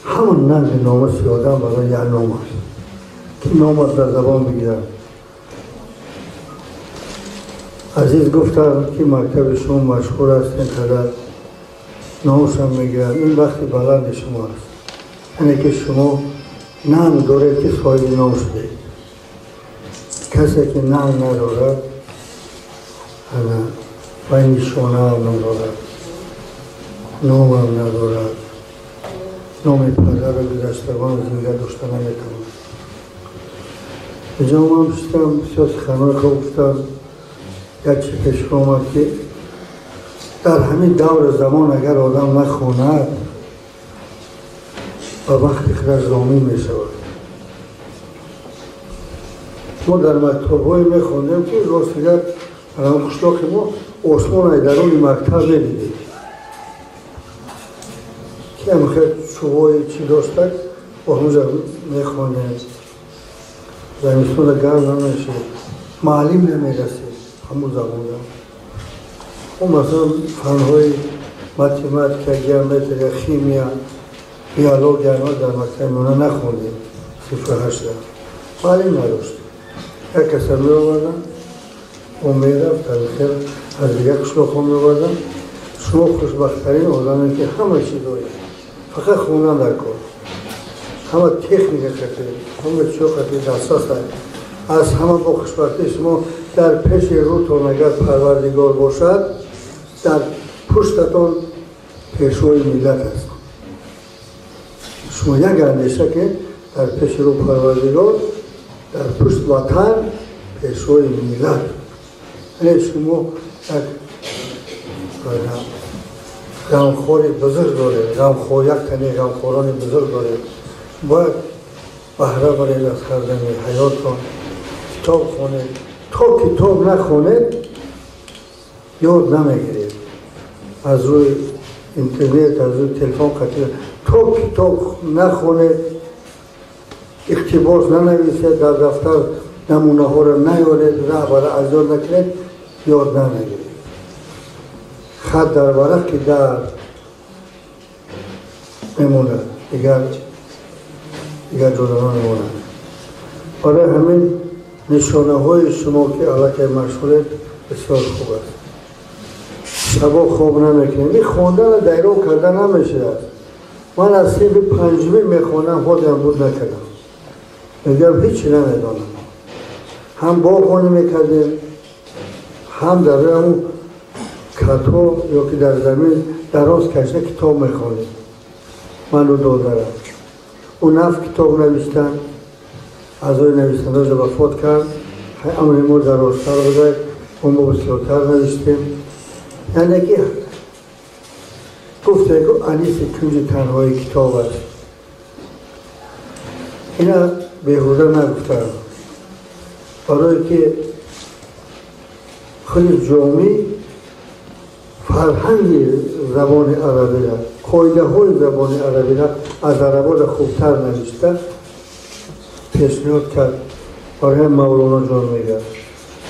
همون ننگ ناموسی آدم برای یک نام است که نام در زبان بگیرم عزیز گفتم که مکتب شما مشهور است اینقدر نامش هم میگیرم این وقتی بلند شما است اینه که شما نام داره که صاحب نام شده کسی که نام ندارد و این نشانه هم ندارد نام هم ندارد نام پدر و گذشتگان زنده داشته نمیتواند اینجا هم شدم بسیار سخنان گفتم یک چی پیش آمد که در همین دور زمان اگر آدم نخواند و وقتی خودش زامی می شود ما در مکتب‌های می‌خواندیم که روز دیگر در قشلاق ما آسمان درون مکتب می‌دیدیم که همخیلی چوبای چی داشتن و همونجا می‌خواندیم زمستان گرم نمیشه معلم نمی‌رسید همون زمان اون مثلا فن‌های متماتیک گیومتری شیمیا بیولوژی اینا در مکتب ما نخوندیم 08 معلم نداشت یک کس می‌آوردن و می‌رفت خیر از یک قشلاق می‌آوردن شما خوشبخت‌ترین آدمی که همه چیز دارید فقط خوندن در کار همه تکنیک خطری همه چیز خطری دسترس از همه با خوشبختی شما در پیش روتون اگر پروردگار باشد در پشتتان پیشوی ملت است شما یک اندیشه که در پیش رو پروردگار در پشت وطن پیشوی ملت یعنی شما یک غمخوری بزرگ داره غمخور یک تنی غمخوران بزرگ داره باید بهره برید از کردن حیاتان کتاب خونید تا کتاب نخونید یاد نمیگیرید از روی اینترنت از روی تلفن قطعی تا کتاب نخونید اقتباس ننویسید در دفتر نمونه ها را نیارید راه برای از یاد نکنید یاد نمیگیرید خط در ورق که در میموند دیگر جدا نمیموند برای همین نشانه های شما که علاقه مشغولید بسیار خوب است شبا خواب نمیکنید این خواندن دیرو کردن نمیشه من از صنف پنجمی میخوانم خودم بود نکردم میگم هیچی نمیدانم هم باغبانی میکردیم هم در اون کتاب یا که در زمین دراز کشته کتاب میخوانیم من رو دادرم اون نفت کتاب نوشتن از اوی نویسنده وفات کرد امر ما درازتر بوده اون ما بسیارتر نوشتیم یعنی که گفته که انیس کنج تنهای کتاب است اینا بیهوده نگفتم برای که خیلی جامعی فرهنگ زبان عربی را قاعده های زبان عربی را از عربان خوبتر نوشته پیشنهاد کرد برای مولانا جان میگه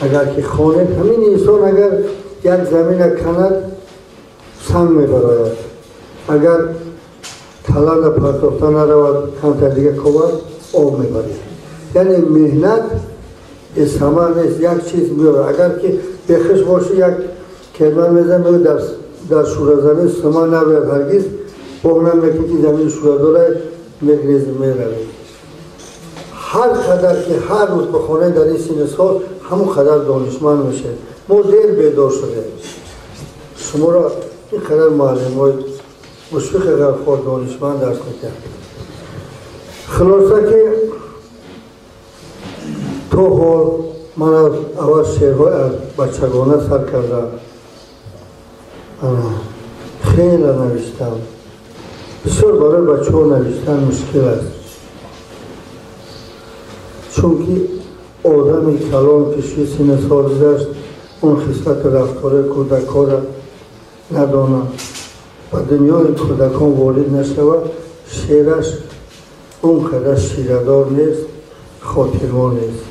اگر که خوانید همین انسان اگر یک زمین کند سنگ میبراید اگر تلند پرتافته نرود کمتر دیگه کند آب میبرید یعنی مهنت ثمر نیست یک چیز میاره اگر که بخش باشه یک کلمه میزنه در شوره زمین سمان نباید هرگز بغنم میکنی زمین شوره داره میگریز میروید هر قدر که هر روز بخونه در این سین سال همون قدر دانشمند میشه ما دیر بیدار شده شما را این قدر معلم های مشفق غرخور دانشمند درس میکرد. خلاصه که تو حال من از اول شعرهای از بچگانه سر کردم، خیلی نوشتم. بسیار برای بچه ها نوشتن مشکل است، چون که آدم کلان که 6 سال گذشت اون خصلت رفتار کودکان را ندانم و دنیای کودکان وارد نشود، شعرش اون قدر شیره‌دار نیست، خاطرمند نیست.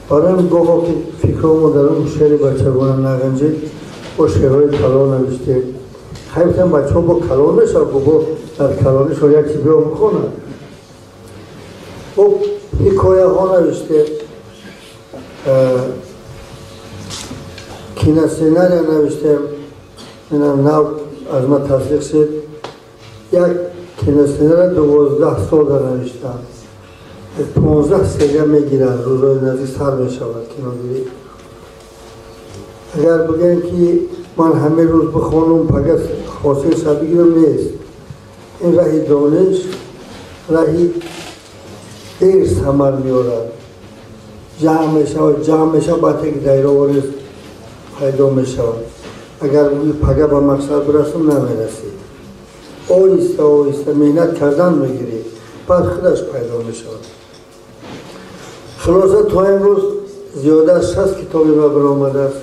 برای گاهی که فکرامو در اون شعر بچگانه نگنجید با شعرهای کلان نوشته. خیلی‌تان بچه ها با کلان نشد، با در کلانش رو یک چیزی رو میخونن. او حکایه ها نوشته، کینه سینری نوشته، نو از ما تصدیق شد. یک کینه سینر 12 سال در نوشتم، 15 سریه میگیرن، روزای نزدیک سر میشود کینه‌گیری. اگر بگن که من همه روز بخوانم پگه حاصل سر بگیرم، نیست. این راهی دانش، راهی دیر ثمر میارد، جمع میشود بعد یک دایره وارد پیدا میشود. اگر پگه به مقصد برسم نمیرسید. آهسته آهسته محنت کردن میگیری، بعد خودش پیدا میشود. خلاصه تا امروز زیاده از 60 کتابی ما برآمده است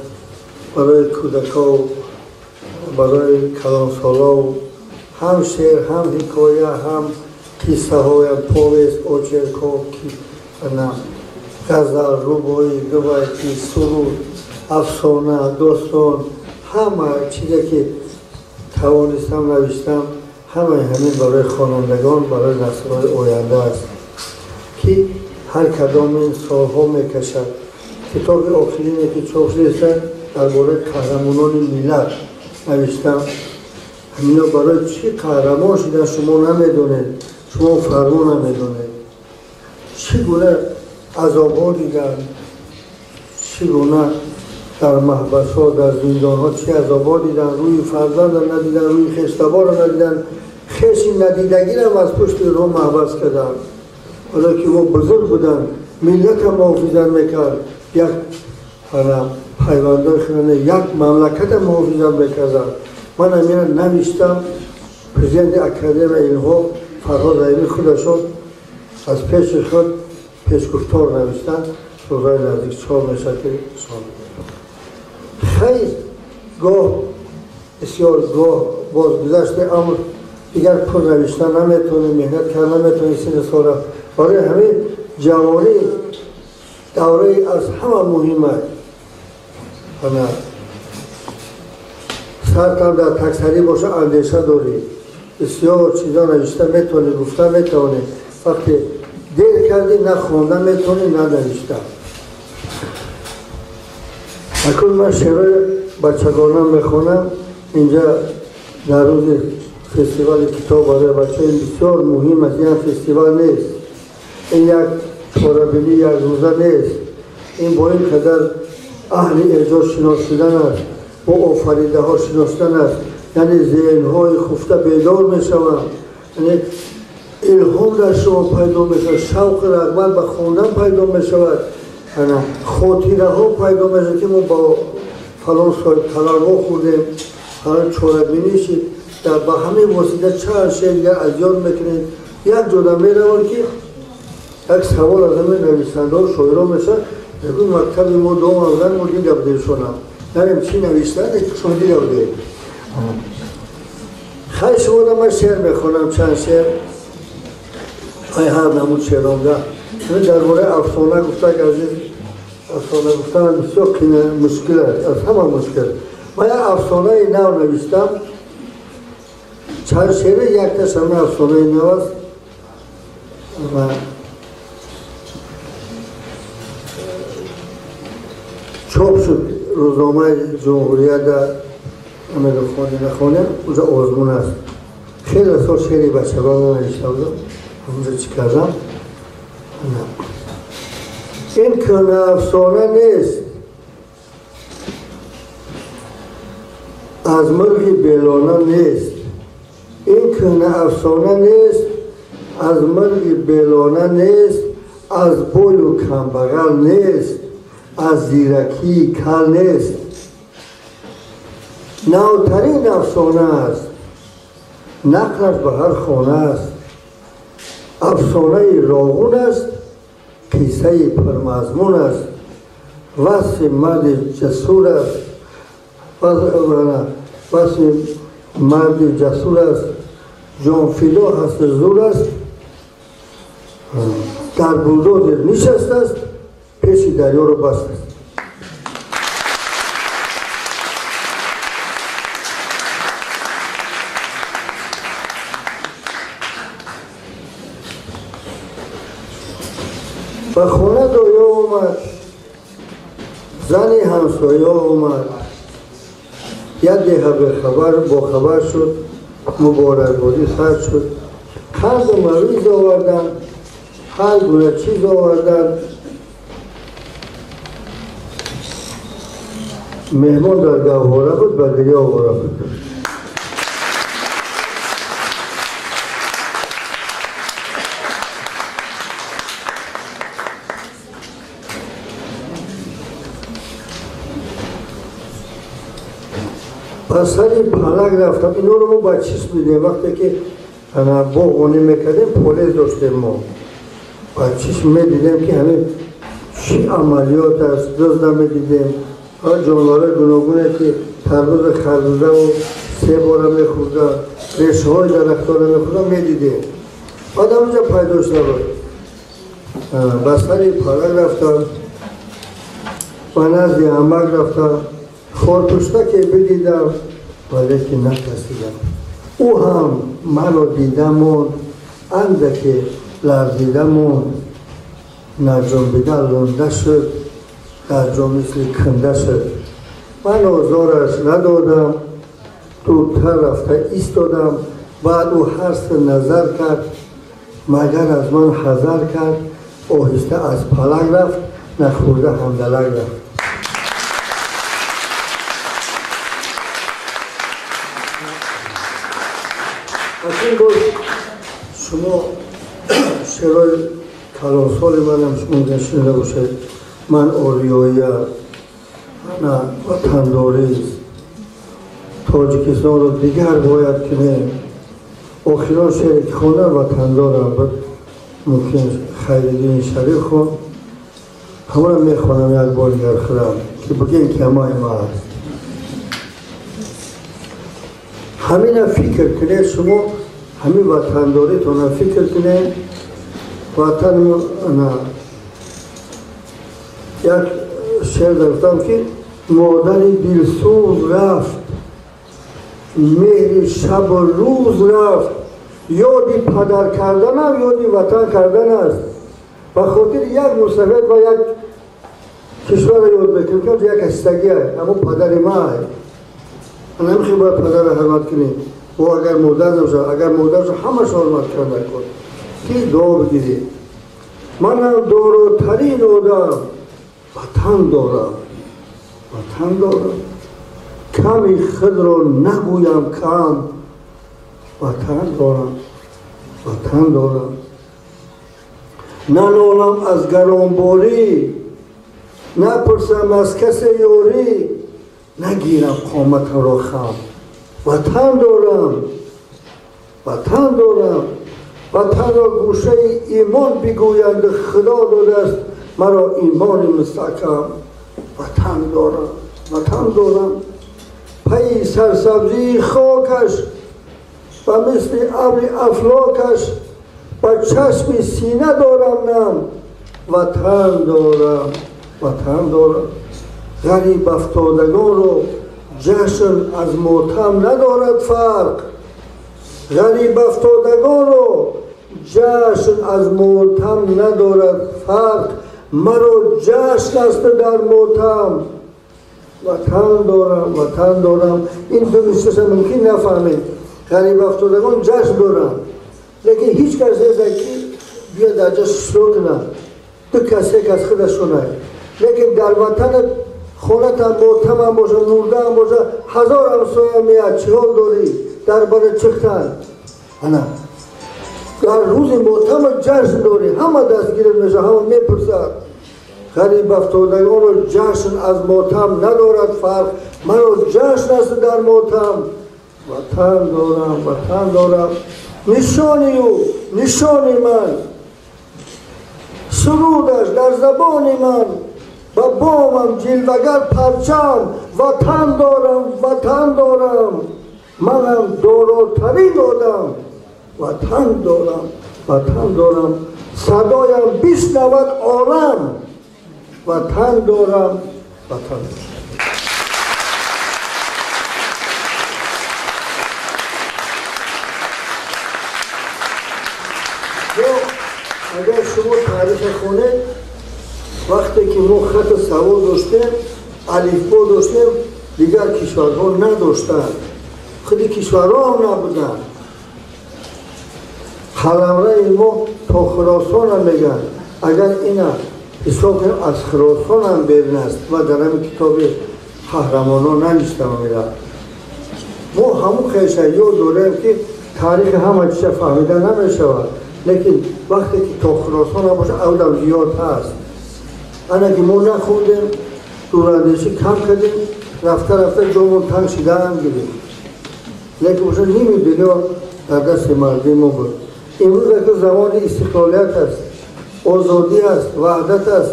برای کودکان و برای کلانسالا، هم شعر، هم حکایه، هم قصه های، پویست، اوچرکو، غزل، رباعی، روایتی، سرود، افسانه، داستان، همه چیزی که توانستم نوشتم، همین برای خوانندگان، برای نسل‌های آینده است که هر کدام این سالها میکشد. کتاب آخرینی که چاپ شده درباره قهرمانان ملت نوشتم. همینا برای چی قهرمان شدن شما نمیدونید، شما فرمان نمیدونید. چگونه عذاب‌ها دیدن، چگونه در محبس‌ها، در زندان‌ها چه عذاب‌ها دیدن، روی فرزند ندیدن، روی خشتبار ندیدن، خشی ندیدگی هم از پشت رو محبس کردن. حالا که ما بزرگ بودن، ملت هم محافظت میکرد، یک حیواندار خیلی یک مملکت هم محافظت میکردن. من همین نوشتم، پرزیدنت اکادمی علم‌ها فرهاد رحیمی خودشون از پیش خود پیشگفتار نوشتن، روزای نزدیک 4 میشه که سال خیلی گاه بسیار گاه بازگذشته، اما دیگر پر نوشتن نمیتونه، محنت کردن نمیتونه. سن سال برای همین جوانی دوره از همه مهمه. سرتم در تکثری باشه، اندیشه داری، بسیار چیزا نوشته میتونی، گفته میتونی. وقتی دیر کردی نخونده میتونی، ننوشته. اکنون من شعرهای بچگانه میخونم. اینجا در روز فستیوال کتاب برای بچه این بسیار مهم است. این فستیوال نیست، این یک چهاره‌بینی، یک روزه نیست. این با این قدر اهل اعجاز شناس شدن است، با آفریده ها شناختن است. یعنی ذهن‌های خفته بیدار میشوند، یعنی الهام در شما پیدا میشود، شوق رغبت به خواندن پیدا میشود، خاطره ها پیدا میشود که ما با فلان سال تلرها خوردیم، فلان چهاره‌بینی شد. در به همین واسطه چند شعر دیگر از یاد میکنید. یک جدا میروند که یک سوال از همین نویسنده ها شاعرها میشه، یکون مکتب ما دوم آمدن ما دیگه بودیشونم نمیم چی نوشتن یکشون دیگه بودید. خیلی شما من شعر میخونم، چند شعر های هر نمود شعرام ده. درباره افسانه گفتن که عزیز، افسانه گفتن بسیار مشکل است، از همه مشکل. من یک افسانه نو نوشتم، چند شعر، یک تاش همه افسانه نو است. چاپ شد روزنامه جمهوریت در امید خانه، اونجا آزمون است. خیلی سال شعری بچگانه نوشته بودم، اونجا چی کردم؟ این کنه افسانه نیست، از مرغی بیلانه نیست. کهنه افسانه نیست، از مرگ بیلانه نیست، از بوی و کمبغل نیست، از زیرکی کل نیست. نوترین افسانه است، نقلش به هر خانه است. افسانه راغون است، قصه پرمضمون است. وصف مرد جسور است، وصف مرد جسور است، جانفدا هست زور است. در بلدوزر نشست است، پیش دریا رو بست است. به خانه دایا اومد، زنی همسایه اومد، یک دقیقه با خبر شد، مبارکبادی خرج شد، قند و مویز آوردن، هر گونه چیز آوردن. مهمان در گوهره بود، به دریا آواره بود. پس سری پلک رفتم، اینا رو ما بچیس میدیم. وقتی که باغبانی میکردیم پولیس داشتیم، ما بچیس میدیدیم که همین چی عملیات است، دزد میدیدیم. جانوره گوناگونه که تربوز خربوزه و سیب را میخوردن، ریشه های درختان را میخوردن میدیدیم. آدم اونجا پیداش نبود. بس سری پلک رفتم و نزد عمک رفتم، خورپشته که بدیدم ولی که نکسیدم. او هم منو دیدمون، اندکی لرزیدمون، نجنبیده لنده شد، در جا مثل کنده شد. من آزارش ندادم، دورتر رفته ایستادم. بعد او حرص نظر کرد، مگر از من حذر کرد، آهسته از پلنگ رفت، نخورده همدلنگ رفت. اصلا گفت شما شعرهای کلانسال منم شما شنیده باشید. من آریایی نه وطنداری تاجیکستان رو دیگر باید کنیم. آخران شعری که خوندم وطندارم بود، ممکن خیلی شریف خون همه رو میخوانم یک بار دیگر خودم که بگیم که همه ما هست. همین فکر کنید، شما همین وطنداریتون فکر کنید. وطن یک شعر دارم که مادر دلسوز رفت، مهر شب و روز رفت، یادی پدر کردن هم یادی وطن کردن است. به خاطر یک مسافر با یک کشور یاد بکنیم که یک هستگی است، اما پدر ما است. نمیخوای باید پدر را حرمت کنیم. و اگر مادر نمیشه، اگر مادر شو همه شو حرمت کرده کن که دعا بگیرید. من داراترین آدم وطن دارم، وطن دارم، کمی خود را نگویم کم. وطن دارم، وطن دارم. ننالم از گرانباری، نپرسم از کسی یاری، نگیرم قامت را خم. وطن دارم، وطن دارم. وطن را گوشه ایمان بگویند خدا داده است مرا ایمان مستحکم. وطن دارم، وطن دارم. پی سرسبزی خاکش و مثل ابر افلاکش و چشم سینه دارم نم. وطن دارم، وطن دارم. غریب افتادگان رو جشن از ماتم ندارد فرق. غریب افتادگان رو جشن از ماتم ندارد فرق. مرا جشن است در ماتم. وطن دارم، وطن دارم. این دو میشتش ممکن نفهمید. غریب افتادگان جشن دارم، لیکن هیچ کس نیست که بیا در جشن شروع کنه. دو کسی که از خودشونه، لیکن در وطن خونت هم ماتم هم باشه، مرده هم باشه، هزار همسایه میاد چه حال داری در باره چختن. انا در روز ماتم جشن داری، همه دستگیر میشه، همه میپرسد غریب افتادگان رو جشن از ماتم ندارد فرق، من رو جشن است در ماتم. وطن دارم، وطن دارم، نشانی او، نشانی من، سرودش در زبان من، با بامم جلوگر پرچم. وطن دارم، وطن دارم، منم داراترین آدم. وطن دارم، وطن دارم، صدایم بشنود عالم. وطن دارم، وطن دارم. اگر شما تاریخ خونه وقتی که ما خط سواد داشتیم، الفبا داشتیم، دیگر کشورها نداشتن، خیلی کشورها هم نبودن. قلمرو ما تا خراسان هم میگن، اگر اینا حساب کنیم از خراسان هم بیرون است و در همین کتاب قهرمانان ننوشته میره. ما همون خیشه یاد داریم که تاریخ همه چیز فهمیده نمیشود، لیکن وقتی که تا خراسان هم باشه اولم زیاد هست. انا که ما نخوندیم، دوراندیشی کم کردیم، رفته رفته جامون تنگ شده هم گیریم، لیکن باشه نیمی دنیا در دست مردم ما بود. امروز که زمان استقلالیت است، آزادی است، وحدت است،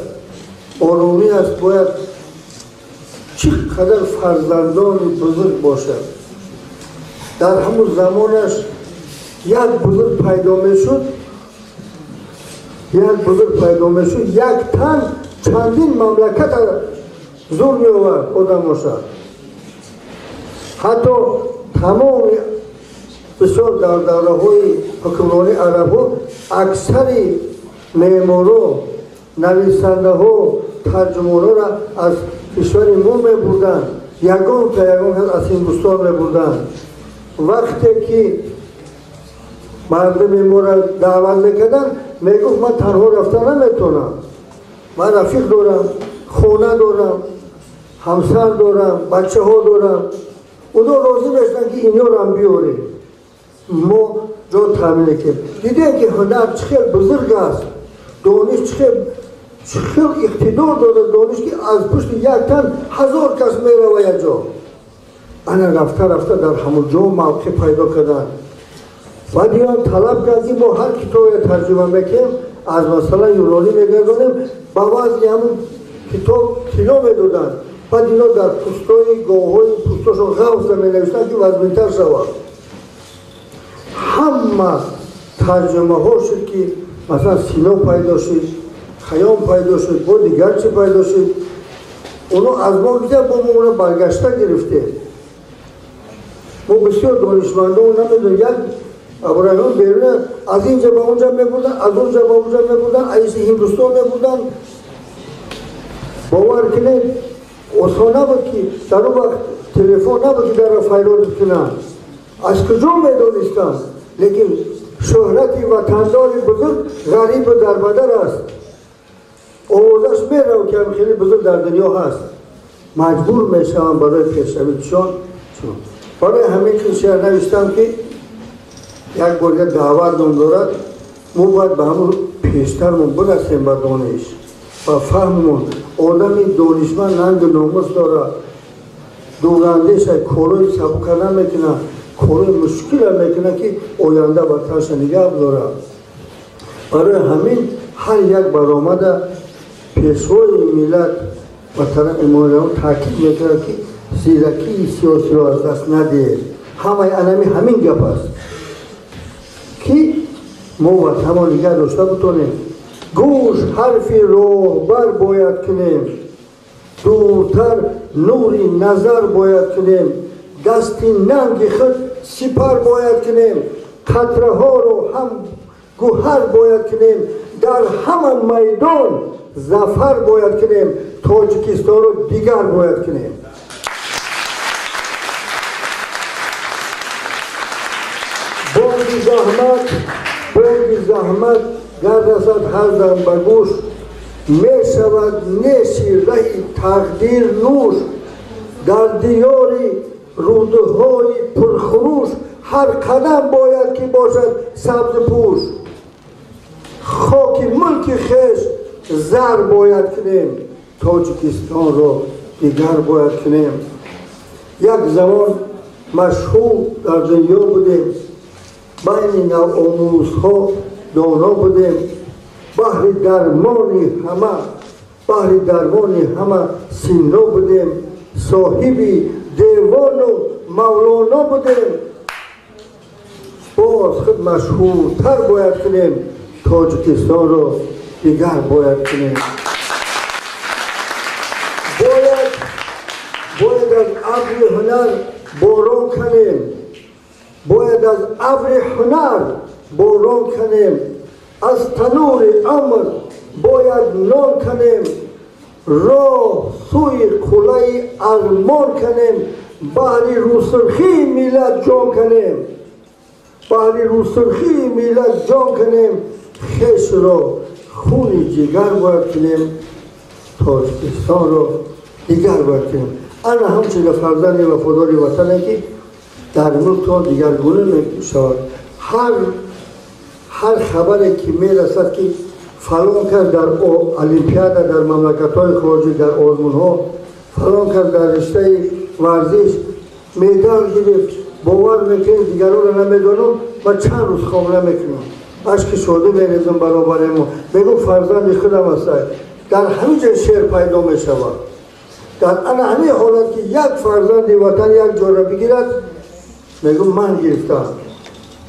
آرامی است، باید چقدر فرزندان بزرگ باشد. در همون زمانش یک بزرگ پیدا میشد، یک تن چندین مملکت زور می آورد آدم باشد. حتی تمام بسیار در دوره های حکمرانی عرب ها اکثری معمارا، نویسنده ها، ترجمان ها را از کشور ما می بردن، یگان تا یگان از هندوستان می بردن. وقتی که مردم ما را دعوت میکردن میگفت من تنها رفتن نمیتونم، من رفیق دارم، خونه دارم، همسر دارم، بچه ها دارم. اونا راضی میشدن که اینا را هم بیاریم. ما جا تامین کردیم، دیدیم که هنر چقدر بزرگ است، دانش چقدر اقتدار داره، دانش که از پشت یک تن 1000 کس میره و یک جا. انا رفته در همون جا موقع پیدا کردن. بعد اینا طلب کرد که ما هر کتاب ترجمه میکنیم از مثلا یونانی میگردانیم، با وضعی همون کتاب طلا میدادن. بعد اینا در پوستای گاوهای پوستاشون غوث مینوشتن که وزن‌تر شود. همه ترجمه ها شد که مثلا سینا پیدا شد، خیام پیدا شد، با دیگر چی پیدا شد. اونا از ما بیشتر با ما اونا برگشته گرفته. ما بسیار دانشمنده اون نمیدون، یک ابراهیم بیرونه از اینجا به اونجا میبودن، از اونجا به اونجا میبودن، ایس هندوستان میبودن. باور کنید اصلا نبود که در اون وقت تلفن نبود که در فیلات کنن، از کجا میدانستن. لیکن شهرت وطندار بزرگ غریب و دربدر است، آوازش میره که خیلی بزرگ در دنیا هست. مجبور میشم برای پیشرویشان. برای همین که شعر نوشتم که یک بار دعوت دارد، ما باید به همون پیشترمون برسیم به دانش و فهممون. آدمی دانشمند ننگ ناموس داره، دورندهش کارای سبک نمیکنه، کارای مشکل میکنه که آینده وطنش نگه داره. برای همین هر یک برآمده پیشوای ملت و طرف امام تاکید میکنه که زیرکی سیاسی را از دست ندهید. همین گپ است که ما وطن نگه داشته بتونیم. گوش حرفی راهبر باید کنیم، دورتر نوری نظر باید کنیم، دستی ننگ خود سپر باید کنیم، قطره ها رو هم گوهر باید کنیم، در همه میدان ظفر باید کنیم، تاجیکستان رو دیگر باید کنیم. بانگ زحمت گر رسد هر دم به گوش، می شود نیشی رهی تقدیر نوش، در دیاری روده های پرخروش هر قدم باید که باشد سبز پوش. خاک ملک خیش زر باید کنیم، تاجیکستان رو دیگر باید کنیم. یک زمان مشهور در دنیا بودیم، بین نوآموزها دانا بودیم، بحر درمانی همه سینا بودیم، صاحبی دیوان و مولانا بودیم. باز خود مشهورتر باید کنیم، تاجیکستان رو دیگر باید کنیم. باید از ابر هنر باران کنیم، باید از ابر هنر باران کنیم، از تنور امر باید نان کنیم، راه سوی قلعه ارمان کنیم، بحر روسرخی ملت جان کنیم، بحر روسرخی ملت جان کنیم، خیش را خون جگر باید کنیم، تاجیکستان را دیگر باید کنیم. انا همچنین فرزند وفادار وطنه که در ملک تا دیگر گونه شود. هر خبری که میرسد که فلان کرد در المپیاد، در مملکت‌های خارجی، در آزمون‌ها فلان کرد، در رشته ورزش میدان گرفت، باور میکنید دیگران رو نمیدانم و چند روز خواب نمیکنم، اشک شده میریزم برابر ما، میگم فرزند خودم است. در همین جای شعر پیدا میشود. در همین حالت که یک فرزند وطن یک جا را بگیرد، میگم من گرفتم،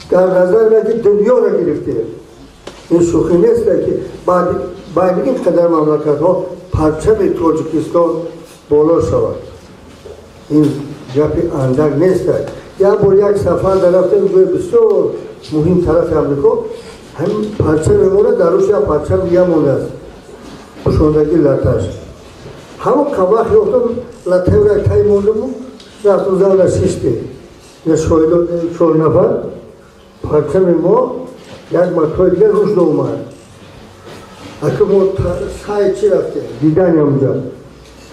در نظر میاد که دنیا را گرفته. این شوخی نیست که بعد این قدر مملکت ها پرچم تاجیکستان بالا شود. این گپ اندک نیست. یک بار یک سفر در رفتم جای بسیار مهم طرف امریکا، همین پرچم میمونه، در روش یک پرچم دیگه مونده است، پوشاندگی لطش. همون کبخ یافتم لطه را تایی مونده بود، رفتم زن شیشته یا شاید 4 نفر پرچم ما یک مطمئن دیگر روش اومد. اگه ما سعی چی رفته دیدن همونجا،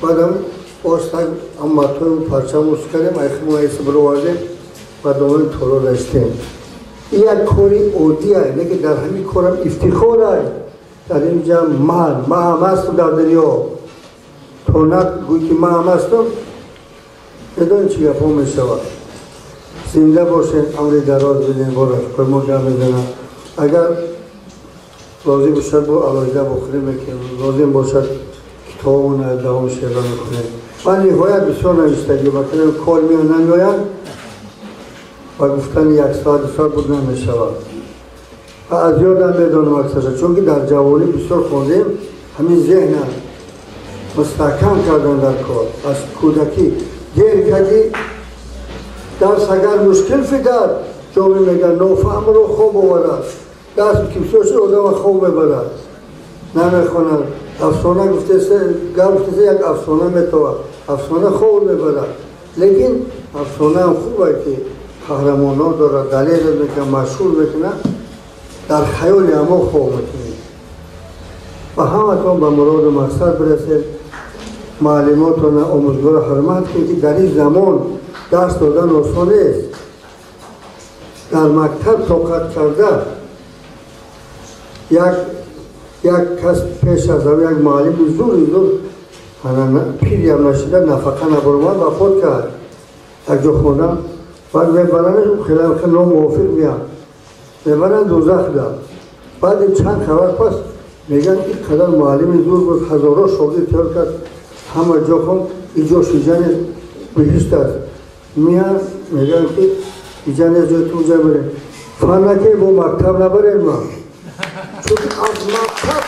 بعدم باستن هم مطمئن پرچم روش کردیم، ایخی ما ایسی برواردیم و دومین طولا رشتیم. این یک کاری عادی است، لیکن در همین کارم افتخار است. در اینجا من هم هستم در دنیا، تو نگوی که من هم هستم، بدون چی گفت می شود. زنده باشین، عمری دراز بدین، باید فرمو جمع میزنم. اگر لازم باشد با علاجه بخوریم، لازم باشد کتابون دوام شعران کنیم. من نهایت بسیار نوشتگی بکنم، کار میان نمیاین و گفتن 1 ساعت 2 ساعت بود نمیشود. و از یادم میدانم اکثر، چون که در جوانی بسیار خوندیم، همین ذهن مستحکم کردن در کار. از کودکی گیر کردی درس اگر مشکل فکر جامعه میگن نوفهم رو خوب آورد، درس کمسوش آدم خوب میبرد، نمیخوند. افسانه گفته یک افسانه میتوه، افسانه خوب میبرد، لیکن افسانه هم خوبه که قهرمان ها داره، دلیل میکنه، مشهور میکنه، در خیال اما خوب میکنه و همتون به مراد مقصد برسید. معلماتون آموزگار حرمت کنید که در این زمان درس دادن آسان نیست. در مکتب طاقت کرده یک کس پیش از یک معلم زور پیری هم نشده، نفقه نبرمان و خود کرد. یک جا خوندم بعد میبرنش خیلی ناموافق میام، میبرن دوزخ دار. بعد چند خبر پس میگن این قدر معلم زور بود، هزاران شاگرد تیار کرد، همه جا خون اینجا شیجن بهشت است. میان میگن که اینجا نیست جای تو جا بریم، فنکه با مکتب نبریم ما، چون از مکتب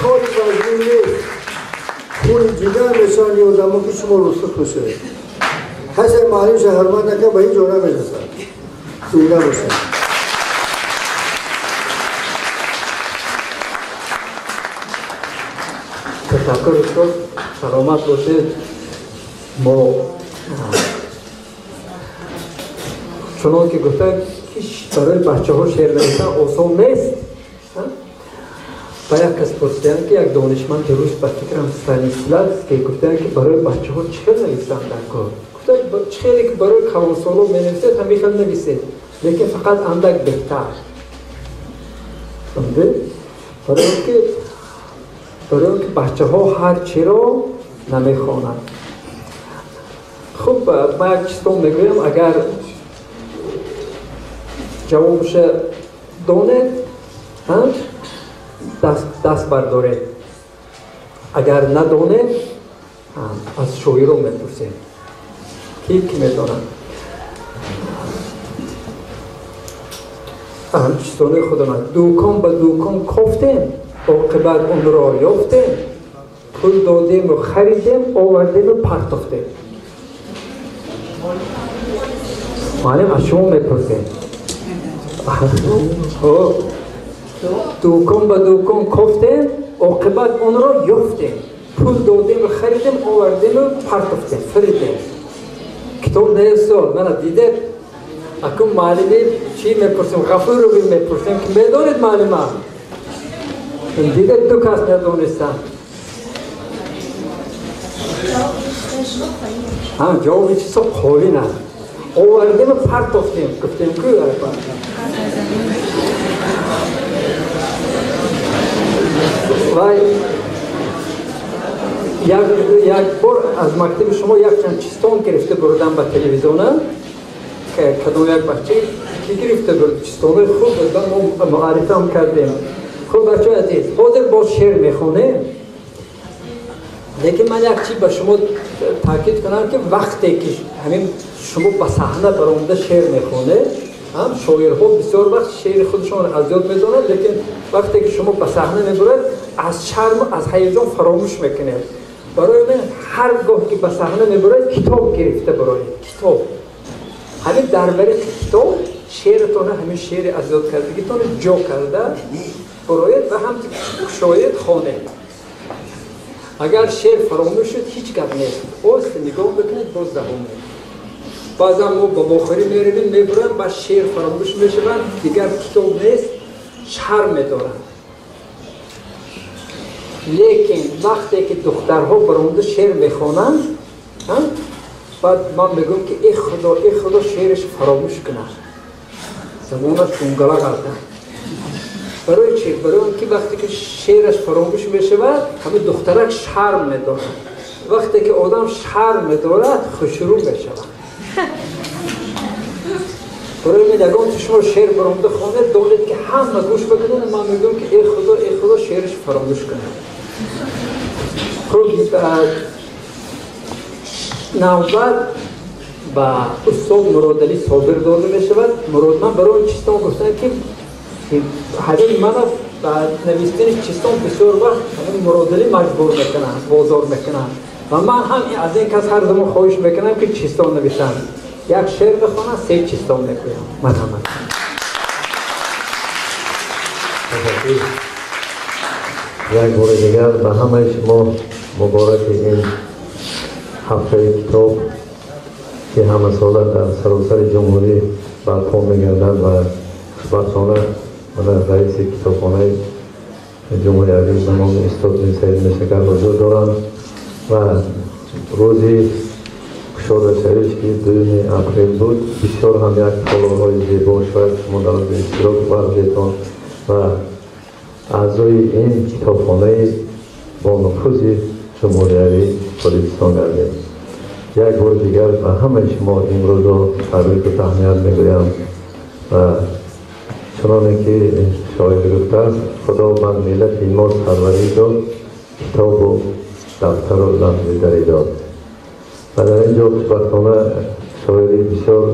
کاری وزنی نیست. خون جگر نشانی و دمو که شما رسط بشه، کسی معلم شهرمند نکه به این جا نمیرسد. زنده باشه. تشکر استاد، سلامت باشید. ما چنان که گفتن که برای بچه ها شعر نوشتن آسان نیست. و یک کس پرسیدن که یک دانشمند که روش به فکرم سلیسل است که گفتن که برای بچه ها چه نویسن در کار. گفتم خیلی که برای کاوسولو می‌نویسید همین خیلی نویسید لیکن فقط اندک بهتر فهمیده؟ برای اینکه بچه ها هر چی رو نمیخوانند. خب من یک چیز رو میگویم اگر جوابش دانید دست بردارید، اگر ندانید از شوی رو میپرسید کی میدانند. چیزانی خدا من دوکان به دوکان کفتیم عاقبت اون را یافتیم، پول دادیم و خریدیم آوردیم و پرداختیم. معلم از شما میپرسیم دوکان به دوکان کفتیم عاقبت اون را یافتیم، پول دادیم و خریدیم آوردیم و پرداختیم خریدیم. کتاب نیستاد من دیده اکنون معلمی چی میپرسیم غفور رو میپرسیم که میدانید معلم دیگه دو کس ندانستن جوابی چیز خواهی نه آوردیم و پرداختیم گفتیم که و یک بار از مکتب شما یک چند چیستان گرفته بردم به تلویزیون که کدوم یک بچه که گرفته برد چیستانه خوب بود ما معرفی هم کردیم. خب بچه عزیز حاضر با شعر میخونه، لیکن من یک چیز به شما تاکید کنم که وقتی که همین شما به صحنه برآمده شعر میخونه هم شاعرها بسیار وقت شعر خودشان از یاد میدونند، لیکن وقتی که شما به صحنه میبرید از شرم از هیجان فراموش میکنید. برای من هر گاه که به صحنه میبرید کتاب گرفته برای کتاب همین درباره کتاب شعرتون همین شعر از یاد کردگیتون جا کرده برایت و هم شاید خانه. اگر شعر فراموش شد هیچ گپ نیست، اوست نگاه بکنید باز دهم بعضا ما با ماخری میرویم میبرن و شعر فراموش میشوند دیگر کتاب نیست شرم میدارن. لیکن وقتی که دخترها برامده شعر میخوانند بعد من میگم که ای خدا شعرش فراموش کنه زمانش کنگلا کردن. برای چی؟ برای اینکه وقتی که شعرش فراموش میشود همه دخترک شرم میدارد. وقتی که آدم شرم میدارد خوشرو میشود. برای میدگان که شما شعر برامده خانه دارید که همه گوش بکنن من میگم که ای خدا شعرش فراموش کنه. خب نوبت با استاد مرادعلی صابر داده می شود. مراد من برای چیستان گفتن که همین من با نویستن چیستان بسیار وقت همین مرادعلی مجبور میکنن بازار میکنن و من هم از این کس هر زمان خواهش میکنم که چیستان نویسن یک شعر بخونم 3 چیستان میکنم. من هم یک بار دیگر به همه شما مبارک این هفته کتاب که همه ساله در سراسر جمهوری برپا میگردد و خوشبختانه من رئیس کتابخانه جمهوری عزیز نام استاد سید میرشکر حضور دارم و روزی گشاد شریف که 2 اپریل بود بسیار هم یک کالاهای زیبا شاید شما در اشتراک ورزیدان و اعضای این کتابخانه با نفوذ جمهوری عزیز پاکستان گردید. یک بار دیگر به همه شما امروز را تبریک و تهنیت میگویم و چنانه که شاعر گفته است خدا بر ملت ما سروری داد کتاب و دفتر و لفظی داد و در اینجا خوشبختانه شاعری بسیار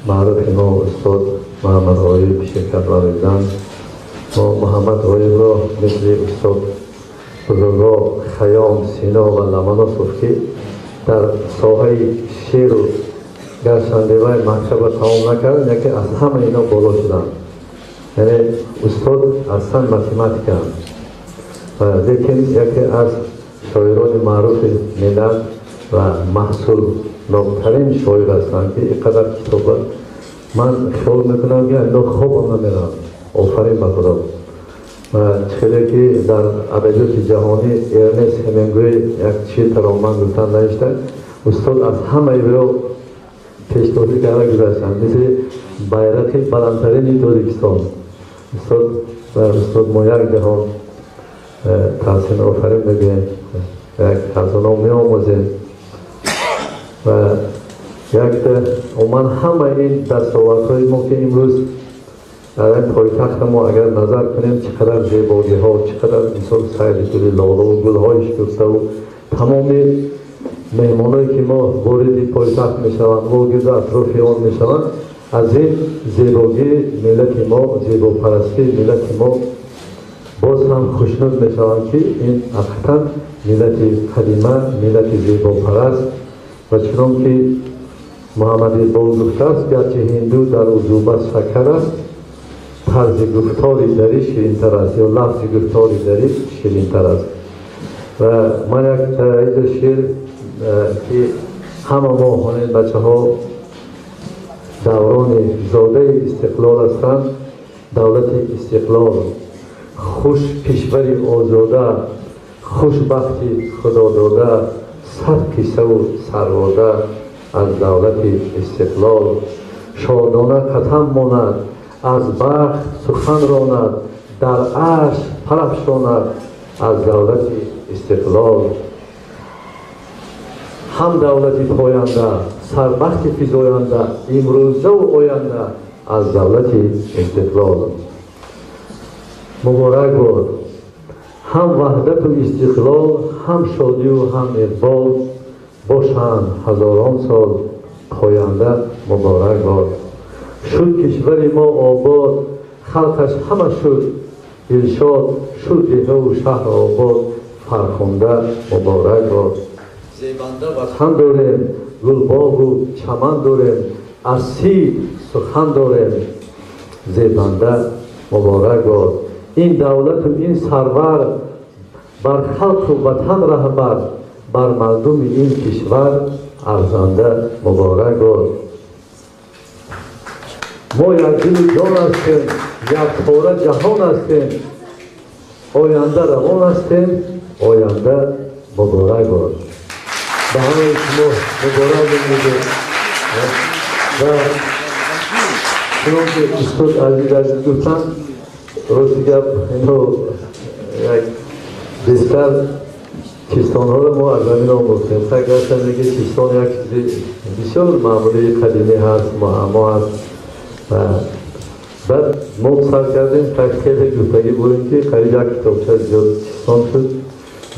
معروف ما استاد محمد غایب شرکت ورزیدن ما محمد غایب را مثل استاد بزرگا خیام سینا و لمنا صفکی در ساحه شعر و گرشندگی مکتب تمام نکردن یکی از همه اینا بالا شدن. یعنی استاد اصلا متمتیک و لیکن یکی از شاعران معروف ملت و محصول نامترین شاعر هستند که اینقدر کتاب من خیال میکنم که اینا خوب هم نمیرم. آفرین به خدا. و خیلی که در ادبیات جهانی ارنست همینگوی یک چیز ترامن گفتن نوشته استاد از همه رو پیشتازی کرده گذاشتن مثل bayrak بلندترین تاجیکستان استاد و استاد ما یک جهان تحسین آفرین بگیم یک خزانه می آموزیم و یک عموما همه این دستاوردهای ما که امروز در این پایتخت ما اگر نظر کنیم چقدر زیبایی ها چقدر مثال سیر گل لاله و گل های شکفته و تمام مهمانایی که ما وارد پایتخت می شوند واگرد اطراف آن می شوند از این زیبایی ملت ما زیباپرستی ملت ما باز هم خوشنود می شوند که این حقیقتا ملت قدیمه ملت زیباپرست و چنان که محمد اقبال گفته است گرچه هندو در عذوبت شکر است طرز گفتاری داری شیرین‌تر است یا لفظ گفتاری داری شیرین‌تر است و من یک شعر که همه ما همین بچه ها دوران زاده استقلال هستند دولت استقلال خوش کشوری آزاده خوشبختی خدا داده صد کیسه و سرواده از دولت استقلال شادانه قدم ماند از بخت سخن راند در عرش پرافشاند از دولت استقلال هم دولت پاینده سربخت فزاینده امروزه و آینده از دولت استقلال مبارک باد هم وحدت و استقلال هم شادی و هم اقبال باشند هزاران سال پاینده مبارک باد شد کشور ما آباد خلقش همه شد ارشاد شد دیه و شهر آباد فرخنده مبارک باد زیبنده وطن داریم گلباغ و چمن داریم از سیب سخن داریم زیبنده مبارک باد این دولت و این سرور بر خلق و وطن رهبر بر مردم این کشور ارزنده مبارک باد ما یک دل جان هستیم یک پاره جهان هستیم آینده روان هستیم آینده مبارک باد به همه شما مبارک میگیم و چون که استاد عزیز گفتن راستی گپ اینو یک بیشتر چیستان ها رو ما از زمین آموختیم گفتن میگه چیستان یک چیز بسیار معمولی قدیمی هست معما هست و بعد ما سر کردیم خیلی گفتگی بودیم که قریب یک کتابچه زیاد چیستان شد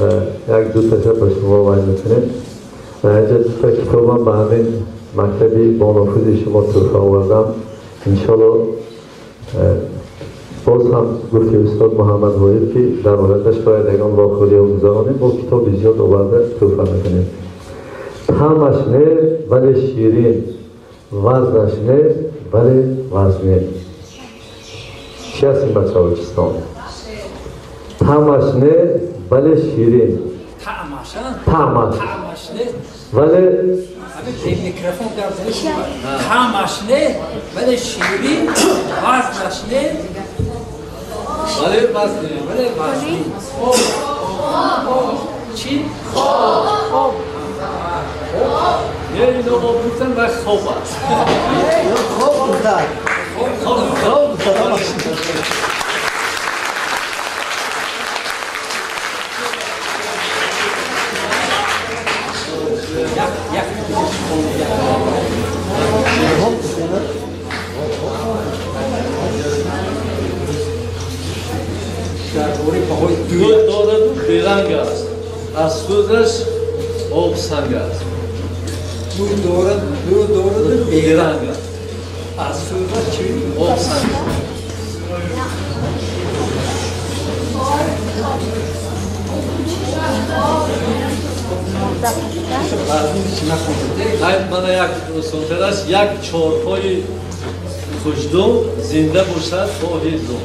و یک دو تشه با شما وای میکنیم و اینجا دو تا کتابم به همین مکتبی بانافوز شما توفه آوردم انشالله باز هم گفتی استاد محمد وحید که در موردش باید یکان واخوری و گذارانیم با کتاب زیاد آورده توفه میکنیم طعمش نه ولی شیرین وزنش نه ولی وزنه چی هست این بچه ها بچستان طعمش نه ولی شیرین طعمش نه ولی میکروفون طعمش نه ولی شیرین وزنش نه ولی وزنه چی؟ خوب یه اینو بودن و خوب است خوب بودن خوب بودن گل دارد و بیرنگ است از سوزش آب سنگ است دو دارد و بیرنگ است از سوزش چی؟ آب سنگ من یک سنترش یک چهارپای خوشدم زنده باشد با هیزم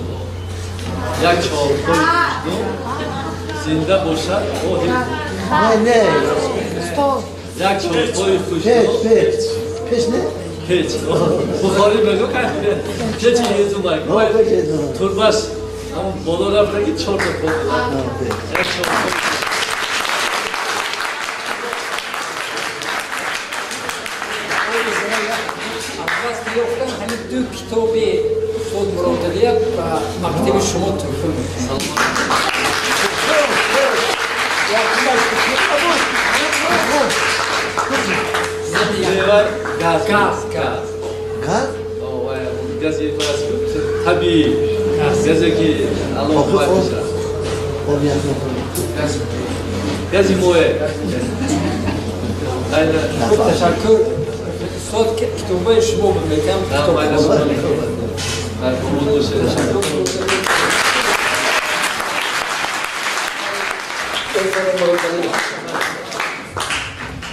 یک چهارپای خوشدم زنده باشد با هیزم نه یک چهارپای خوشدم پیش نه پیچ بخاری بگو کنه پیچ هیزم باید تربش همون بالا رفت که چهار تا پا یک چهارپای دو کتاب خود مراتبیت و مکتب شما تحفه میکنم. گاز گاز یک باز طبیعی گازی که الان باید گازی موه خوب تشکر. صد کتابای شما بمیتم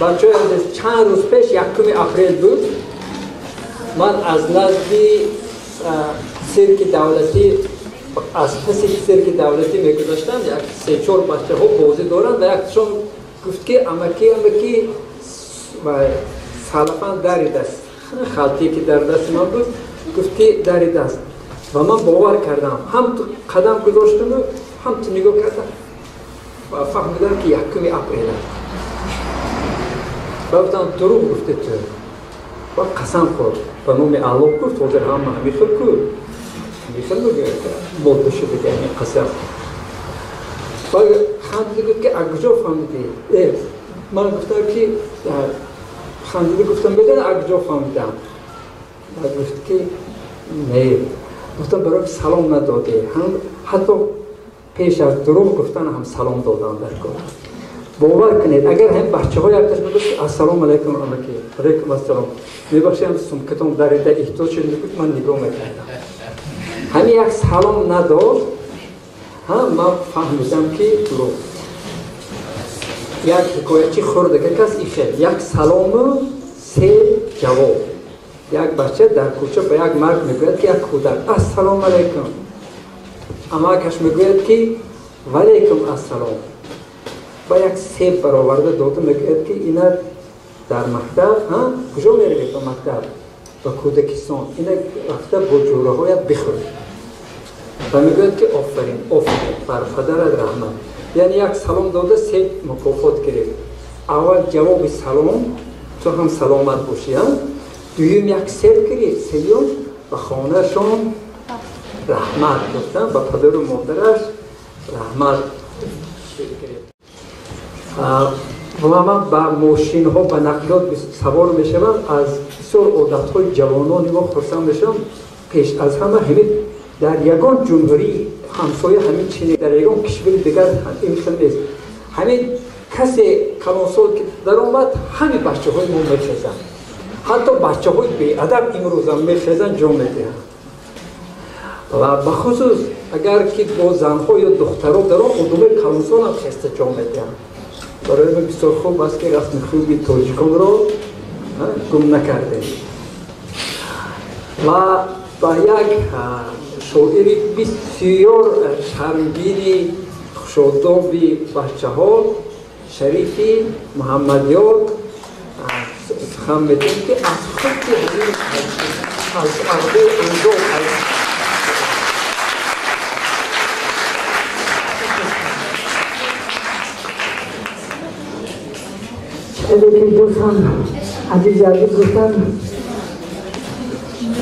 بچه چند روز پیش 1 اپریل بود. من از نزدی سیرک دولتی از پس سیرک دولتی میگذاشتم. یک 3-4 بچه ها بازی دارن و یکشون گفت که امکی و سالفان داری دست خالتی که در دست من بود گفت که داری دست و من باور کردم. هم تو قدم گذاشتم و هم تو نگاه کردم و فهمیدم که 1 اپریل و گفتم دروغ گفته تو و قسم خورد و نام الله گفت حاضر هم همیخل کرد همیخل بگه بوده شده که همین قسم و خانده گفت که اگجا فهمیدی من گفتم که خانده گفتم بدن اگجا فهمیدم و گفت که نه گفتم برای سلام نداده هم حتی پیش از دروغ گفتن هم سلام دادم در کار. باور کنید اگر هم بچه های اکتش بگوید السلام علیکم علیکم السلام میبخشی هم سمکتون داریده احتاج شد میگوید من نگاه میکردم همین یک سلام نداد هم من فهمیدم که دروغ. یک حکایتی خورده که کس ایخه یک سلام 3 جواب. یک بچه در کوچه به یک مرد میگوید که یک کودک السلام علیکم اما کش میگوید که وعلیکم السلام با یک سیب برآورده داده میگوید که اینا در مکتب کجا میروید به مکتب و کودکستان اینا رفته با جوره های بخورید و میگوید که آفرین بر پدرت رحمت. یعنی یک سلام داده 3 مکافات گرفت. اول جواب سلام تو هم سلامت باشی دویم یک سیب گرفت سیوم و خانه شان رحمت گفتن و پدر و مادرش رحمت گرفت. و من با ماشین ها و نقلات سوار میشم از بسیار عادت های جوانان ما خرسند میشم. پیش از همه همین در یگان جمهوری همسایه همین چینه در یگان کشور دیگر این خیلی نیست. همین کسی کلانسال که در آمد همین بچه های ما میخیزن حتی بچه های بیادب امروز هم میخیزن جا میدهن و بخصوص اگر که با زنها یا دخترها در آن ادومه کلانسال هم خسته جا میدهن. برای من بسیار خوب است که رسم خوبی تاجیکان را گم نکرده و با یک شاعری بسیار شرمگینی شادابی بچه ها شریفی محمدیار سخن میدیم که از خود که از عرضه انجام که دوستان عزیز گفتن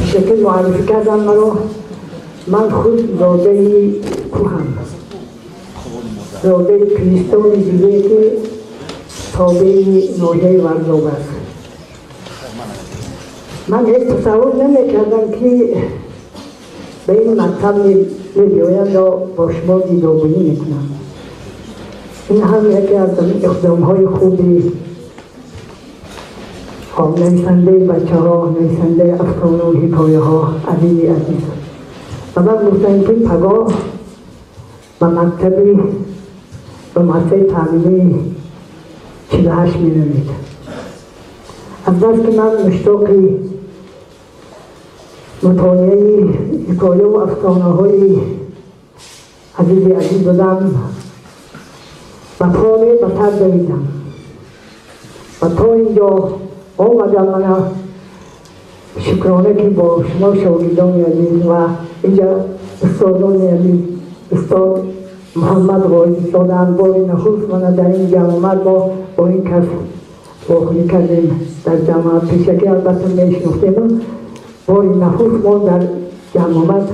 شکل معرفی کردن مرا. من خود زاده کوهم زاده کریستان دیگه که تابع ناحیه ورزاب است. من هیچ تصور نمیکردم که به این مکتب می‌آیم و با شما دیدارگویی میکنم. این هم یکی از اقدام‌های خوبی نویسنده بچه ها، نویسنده افسانه و حکایه ها عزیز و من گفتم که پگاه و مکتبی و مدرسه تعلیمی 48 می‌نوید. از بس که من مشتاق مطالعه حکایه و افسانه های عزیز بودم و پاره به سر دویدم و تا اینجا آمدم. من شکرانه که با شما شاگردان عزیز و اینجا استادان عزیز استاد محمد غایی استاد انبار نخست من در این جماعت با این کس داخلی کردیم در جماعت پیشکی البته میشنفتیم باری نخست ما در جمع آمد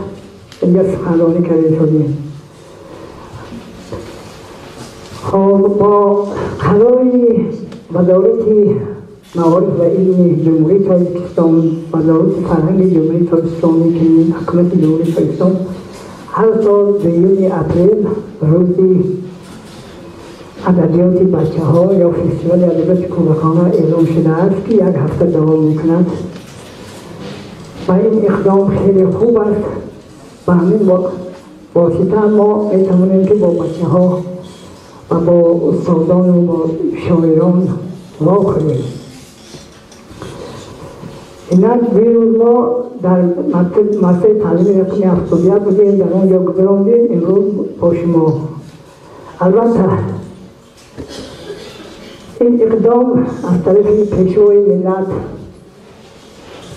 اینجا سخنرانی کرده شدیم. خب با قراری وزارت معارف و علم جمهوری تاجیکستان، وزارت فرهنگ جمهوری تاجیکستان که حکومت جمهوری تاجیکستان هر سال دوم اپریل روزی ادبیات بچه ها یا فستیوال ادبیات کودکانه اعلام شده است که یک هفته دوام میکند و این اقدام خیلی خوب است. و همین واسطه ما میتوانیم که با بچه ها و با استادان و با شاعران راه کنیم. اینک بیروز ما در مدرسه تعلیم رقم 71 بودیم، در آنجا گذراندیم. امروز با شما البته این اقدام از طرف پیشوای ملت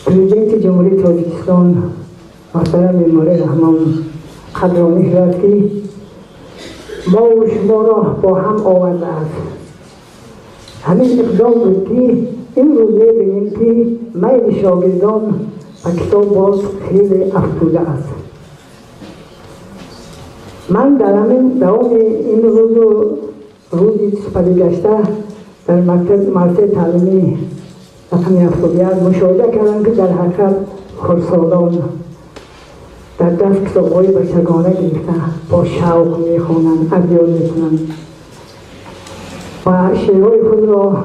پرزیدنت جمهوری تاجیکستان محترم معمار رحمان قدرانی شد که ما و شما را با هم آورده است. همین اقدام بود که این روز می‌بینیم که میل شاگردان به کتاب باز خیلی افزوده است. من در همین دوام این روزی سپری گشته در مدرسه تعلیمی رقم 71 مشاهده کردم که در حقیقت خردسالان در دست کتاب‌های بچگانه گرفته با شوق می‌خوانند، ادیان می‌کنند و شعرهای خود را،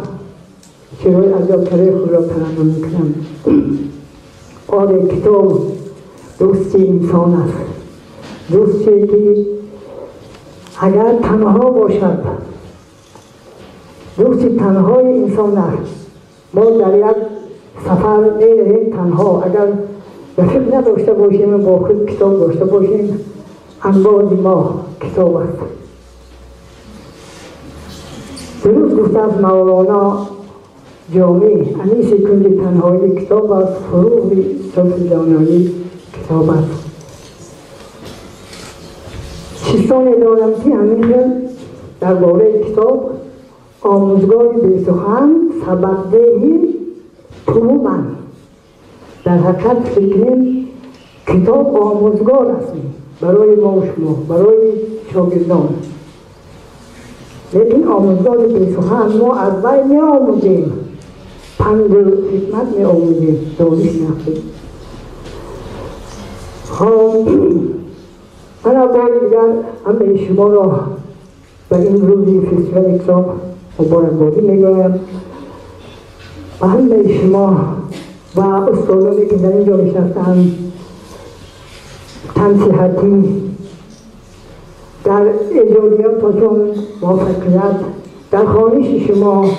شعرهای ادیان‌کده خود را ترنم می‌کنند. آره، کتاب دوستی انسان است، دوستی که اگر تنها باشد، دوستی تنهای انسان است. ما در یک سفر می‌رویم تنها، اگر رفیق نداشته باشیم با خود کتاب داشته باشیم، انبار ما کتاب است. درست گفته از مولانا جامی، انیس کنج تنهایی کتاب است، فروغ صبح دانایی کتاب است. چیستان دارم که همین درباره کتاب آموزگاری به سخن سبق دهی تو من. در حقیقت فکریم کتاب آموزگار است برای ما و شما، برای شاگردان. لیکن آموزگار به سخن ما از وی می آموزیم، پند و حکمت می آموزیم، دانش نخواهیم. خب من بار دیگر همه شما را به این روزی فستیوال کتاب مبارکبادی میگویم و همه شما و استادانی که در اینجا نشستند تنصیحاتی در ایجادیاتتون موفقیت، در خوانش شما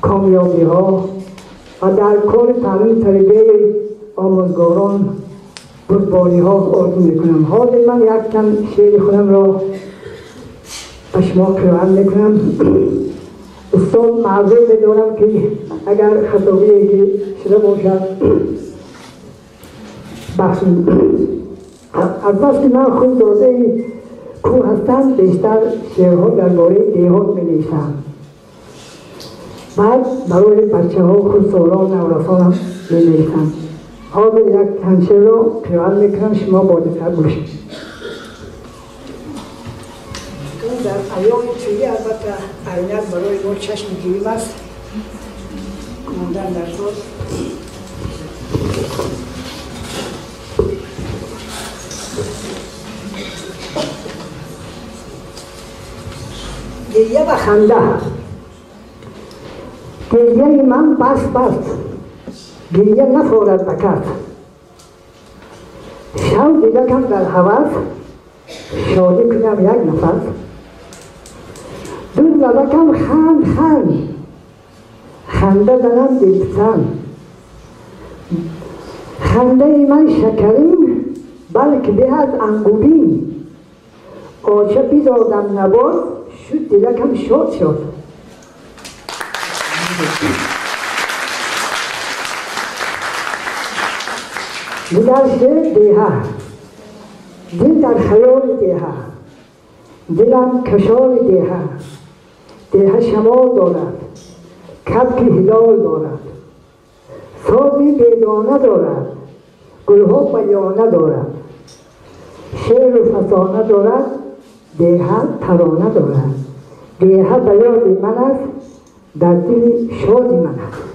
کامیابی ها و در کار تعلیم تربیت آموزگاران بردباری ها آرزو میکنم. حاضر من یک کم شعر خودم را به شما قرائت میکنم. استاد معذور بدارم که اگر خطابی شده باشد بخشید. از بس که من خود داده کوه هستم، بیشتر شعرها درباره دیهات می‌نویسم. بعد برای بچه ها خود سالان نورسان هم می‌نویسم. حاضر یک تنشعر را قرائت میکنم، شما بادتر باشید. در ایام چویی البته عینک برای ما چشم گیریم است. کماندن در صورت گریه و خنده، گریه من بست گریه نفارد بکرد، شو دیگه کم در هوس شادی کنم یک نفس، دو لبکم خند خنده زنم دلپسند، خنده من شکرین بلکه به از انگورین، عاشقی دادم نبات شد دلکم شاد شد. گذشت دیها دل در خیال دیها، دلم کشال دیها شمال دارد، کبک هلال دارد، سازی بیگانه دارد، گلها بیانه دارد شعر و فسانه دارد دیه ترانه دارد دیه به یاد من است در دل شاد من است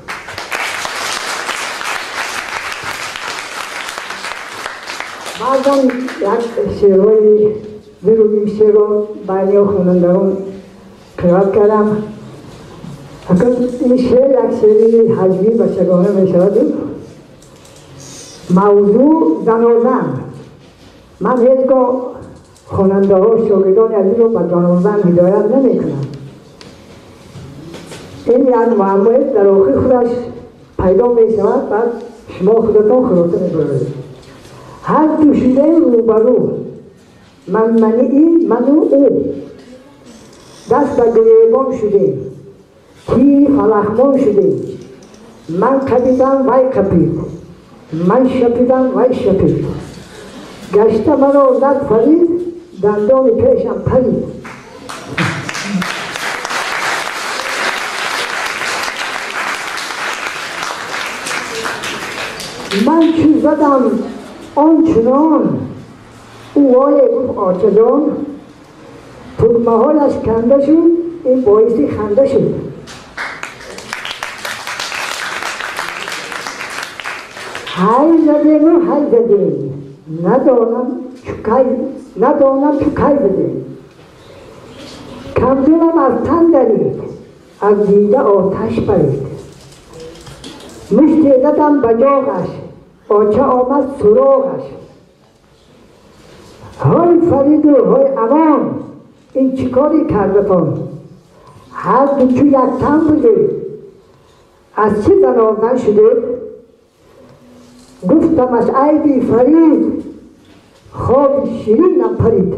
بعضا یک شعرهای بیرونی شعر را بین خوانندگان قرائت کردم اگر این شعر یک شعری حجمی بچگانه می شود موضوع زن و زن من هیچگاه خواننده ها شاگردان عزیز رو به زن و زن هدایت نمی کنم این یک معمای در آخر خودش پیدا می شود بعد شما خودتان خلاصه می برید هر دو شده روبرو منی من و او دست به گریبان شده تیر فلخمان شده من کپیدم وی کپید من شپیدم وی شپید گشته مرا زد فرید دندان پیشم پرید من چی زدم آنچنان او وای گفت آچدان تو محالش کنده شد این باعثی خنده شد های زدیم و های زدیم ندانم چو کی بدیم کمزونم از تن درید از دیده آتش برید مشتی زدم به جاغش آچه آمد سراغش های فرید و های امان این چیکاری کردتان هر دو چو یک تن بوده از چه زنازن شده گفتمش ای بی فرید خواب شیرینم پرید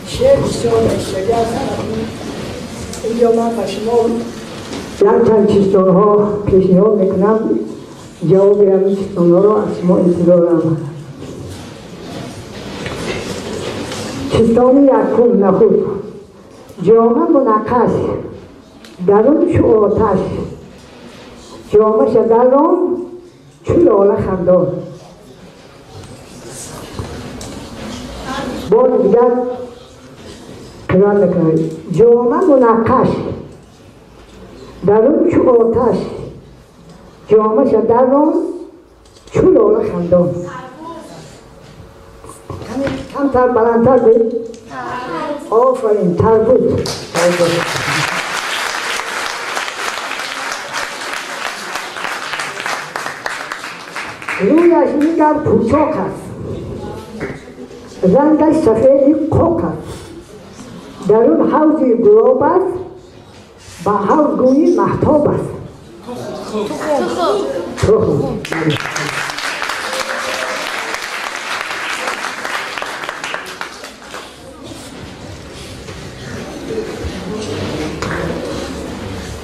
شعر بسیار اشتری هستم اینجا من به شما یک چند چیستان ها پیشنهاد میکنم جواب همین چیستان ها را از شما انتظار دارم چیستان یکم نخود جامه منقش درون چو آتش جامه شدران چو لاله خندان بار دیگر قرار میکنم جامه منقش درون چو آتش جامه شدران چو لاله خندان کمتر بلندتر بید آفرین تربوت رویش میگر پوچاک است رنگش سفیدی کوک است درون حوضی گلاب است با حوض گویی محتاب است تخم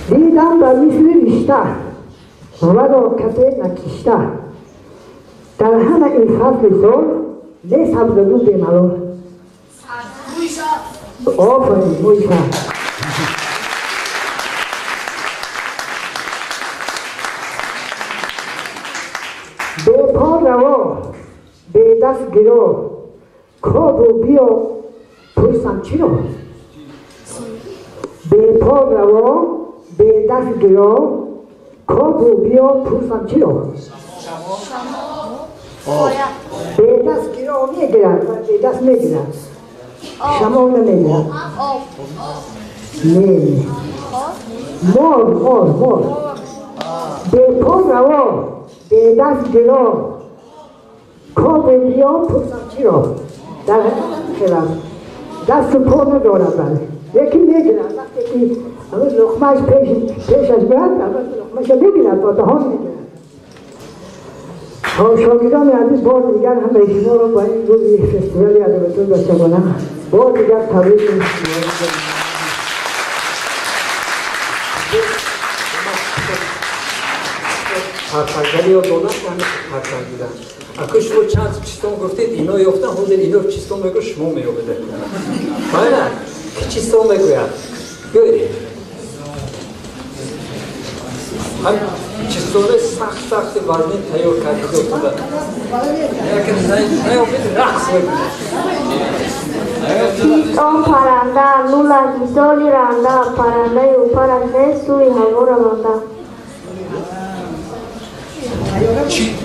دیدم بر مثل رشته ولو کسی نکشته در همه این فصل سال نه سبزدو بیمالال آفرین مویشا به پا روا به دست گرا کاب و بیا پرسم چی رو به پا روا به دست گرا کاب و بیا پرسم چی رو به دست گرا میگیرد به دست میگیرد شما نمیگیرد نه مار به پا روا به دست گرا کاب و بیا پرسم چی رو در خلاف دست و پا ندارد بله یکی میگیرد وقتی که لقمهش پیشش برد لقمهش بگیرد با دهان میگیرد شاگردان عزیز بار دیگر همه شما رو با این روی فستیوالی ادبیات بچگانه بار دیگر تبریک میگویم پرپنگلی یا دولت همه پرپنگیدن اگه شما چند چیستان گفتید اینا یافتن حاضر اینا چیستان میگو شما میابده بله چیستون بگوید گوید هم چیستونه سخت وزنی تیار کرده دوتا لیکن نیابید رقص بگوید چیستون پرنده نولش مثالی رنده پرنده او پرنده سوی هوا رونده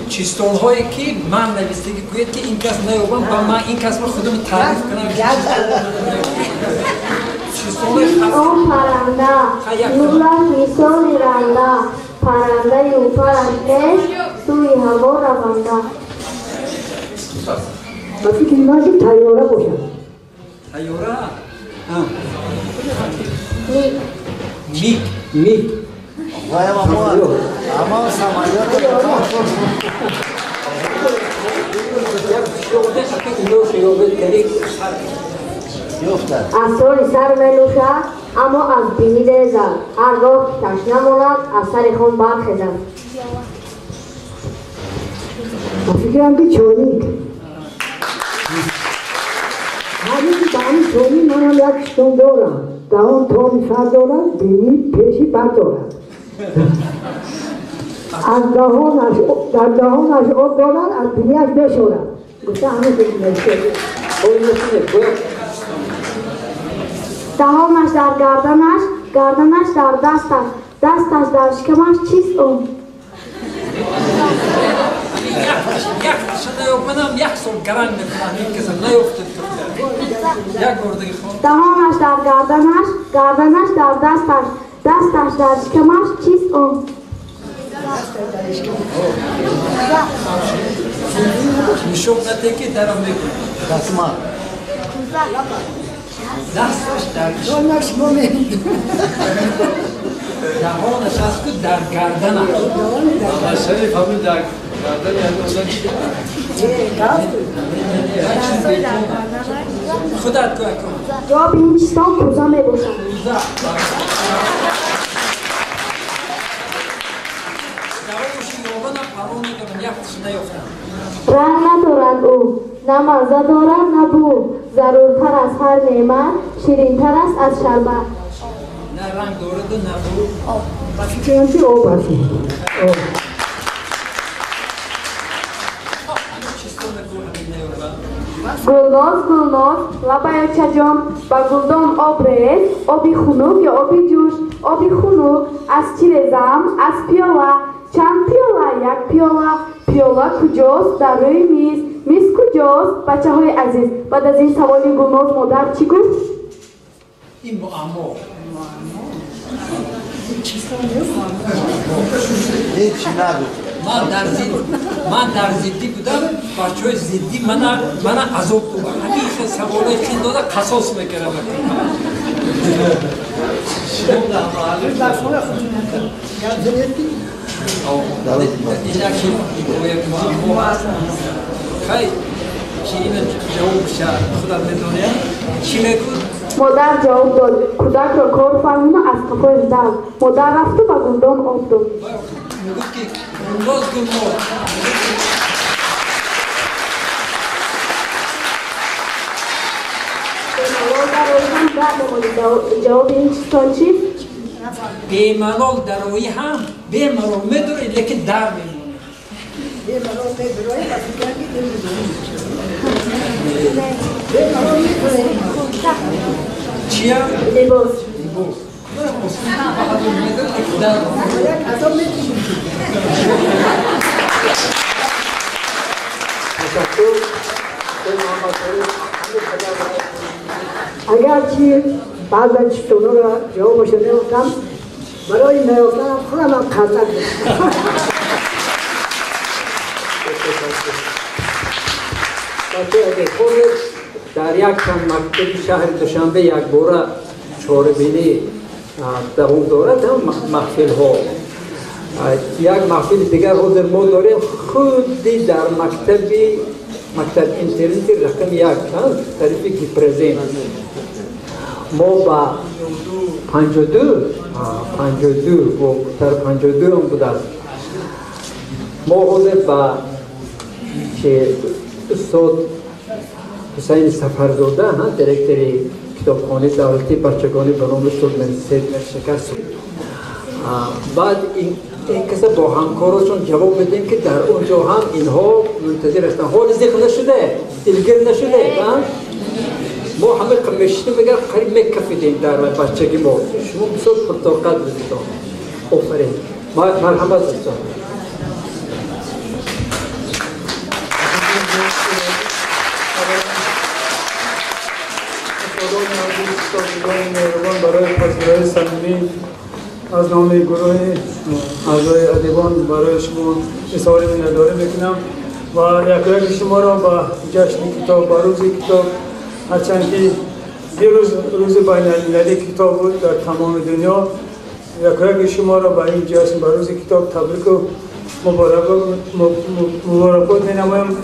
چیستون هایی که من نویستگی گوید که این کس نیابم و من این کس رو خودم تعریف کنم چیستون پرنده نولش مثالی رنده پرنده او پرنده سوی هوا رونده من فکر می‌کنم که طیاره باشد طیاره میگ میگ اسرار سر ملوشد اما از بینی درزد هرگاه تشنه ماند از سر خون برخیزد من فکرم که چونی همین که دهانی چونی من هم یک شتون دارم دهان تامی سر دارم بینی پیشی بد دارم از در دهانش آب دارد از بینیش بشورد گفته همه فکر نشده دهانش در گردنش گردنش در دستش دستش در شکمش چیست اون منم یک سال گرنگ میکنم این کسا نیفتد یک بار دیگه خون دهانش در گردنش گردنش در دستش دستش در شکمش چیست اون نشون نده که درم میکنم دستش در دهانش هست که در گردن هست شریف همین در گردن خودت کوه کن جواب این چیستان کوزا میباشد رنگ ندارد او نه مزه دارد نه بو ضرورتر از هر نعمت شیرینتر است از شربت نه رنگ دارد و نه بو من فکرم که آب هستی گلناز لبایچه جان با گلدان آب ریز آبی خنک یا آبی جوش آبی خنک از چی ریزم از پیاله چند پیاله یک پیاله کجاست در روی میز کجاست بچه های عزیز بعد از این سوالی گلناز مادر چی گفت؟ این معما هیچ نگفت من در زدی بودم بچه های زدی من عذاب بودم همیشه سوالای چین داده قصاص میکردم خیلی که این جواب شد خودم میدونیم چی میگود؟ مادر جواب داد کودک را کار فرمونه از کفایش داد مادر رفت و با گلدان آب داد میگود که گلناز جواب این چیستان چی؟ بیملال دروی هم بیملال میدونه لیکن در میمونه چیه؟ لباس اگرچه بعض از چیزها را جوابش نمی‌دم برای نیافتنم خودم هم خطر دارم اگه خودت در یک مکتب شهر دوشنبه یک باره چهاربینی دوام دارد هم محفل ها یک محفل دیگر حاضر ما داریم خودی در مکتب اینترنتی رقم یک طریف گیپرزین ما با 52 و در 52 هم بود است ما حاضر با استاد حسین سفرزاده دیرکتر کتابخانه دولتی برچگانی به نام سودمنسید شکست. بعد این کسا با همکارشون جواب بدیم که در اونجا هم اینها منتظر هستن. حال ذکر نشده، دلگیر نشده. ما همه قمشتیم بگر قریب میکفیدیم در بچگی ما. شما بسیار پرطاقت بودید. آفرین. مرحمت هستم. برای پذیرایی صمیمی از نام گروه اعضای ادیبان برای شما اظهار میnnتداری میکنم و یک شما را با جشن کتاب با روز کتاب، هرچند که روز بین المللی کتاب بود در تمام دنیا، یک شما را با این جشن با روز کتاب تبریک و مبارکات مینمایم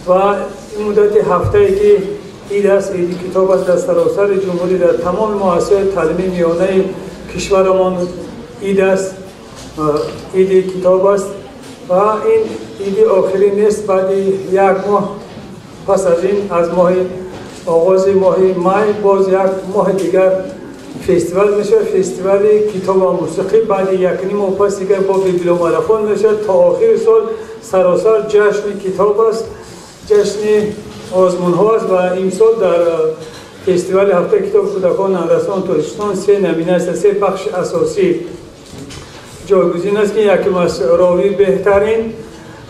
و این مدت هفته‌ای که عید است، عید کتاب است، در سراسر جمهوری در تمام مؤسسات تعلیمی میانه کشورمان عید است، عید کتاب است و این عید آخری نیست. بعد یک ماه پس از این از ماه آغاز ماه مای باز یک ماه دیگر فستیوال میشه، فستیوال کتاب و موسیقی. بعد یک نیم ماه پس دیگر با بیبلو ماراتون میشه تا آخر سال سراسر جشن کتاب است، جشن آزمون ها است و امسال در فستیوال هفته کتاب کودکان نوجوان تاجیکستان سه نمونه است، سه بخش اساسی جایگزین است که یکم از راوی بهترین،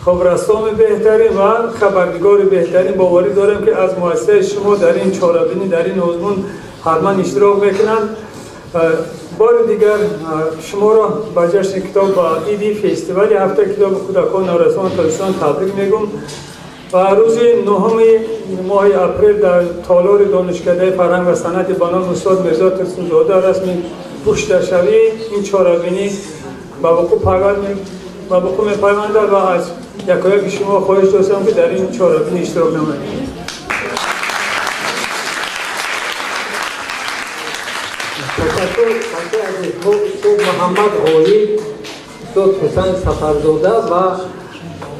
خبررسان بهترین و خبرنگار بهترین. باوری دارم که از مؤسسه شما در این چهاربینی در این آزمون حتما اشتراک میکنند. بار دیگر شما را با جشن کتاب با عید فستیوال هفته کتاب کودکان نوجوان تاجیکستان تبریک میگم و روز 9 ماه اپریل در تالار دانشکده فرهنگ و صنعت بنام استاد میرزا ترسونزاده رسمی پشت شوی این چهاربینی با وقوع میپیوندد و از یکایک شما خواهش داشتم که در این چهاربینی اشتراک نمایید. تشکر از محمد غالب، دکتر حسین سفرزاده و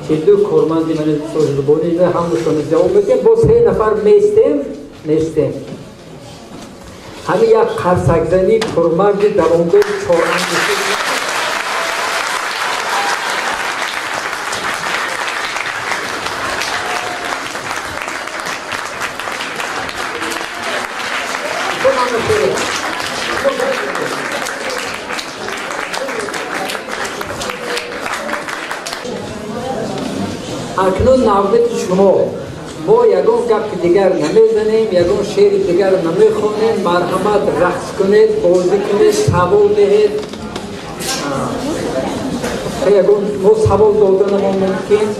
42 کارمند من سوژلبانی نه همشون جواب میدیم. با 3 نفر میستیم. همین یک قرصکزنی پرمرد دوامدار 4 اکنون نوبت شما. ما یگان گپ دیگر نمیزنیم، یگان شعر دیگر نمیخوانیم. مرحمت رقص کنید، بازی کنید، سوال دهید. یگان ما سوال دادن ما ممکن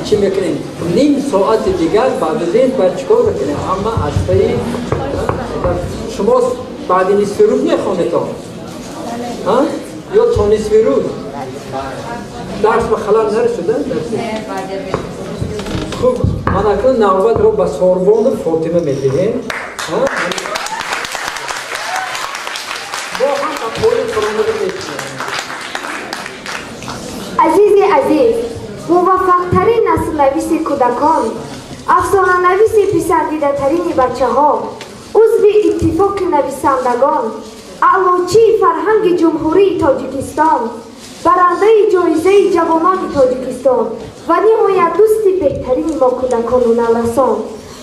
چی میکنیم؟ نیم ساعت دیگر بعد از این باید چیکار بکنیم؟ اما از طریق شما بعد نصف روز میخوانید یا تا نصف روز درس به خلال نرسیده؟ خوب، من اکنون نوبت رو به ساربان فاطمه میدهیم. با هم اقوال فرامده میکنیم. عزیز موفق‌ترین نسل نویس کودکان، افسانه نویس پسندیده ترین بچه ها، عضو اتفاق نویسندگان، اعلاچی فرهنگ جمهوری تاجیکستان، برنده جایزه جوانان تاجیکستان و نهایت دوست بهترین ما کودکان و نورسان،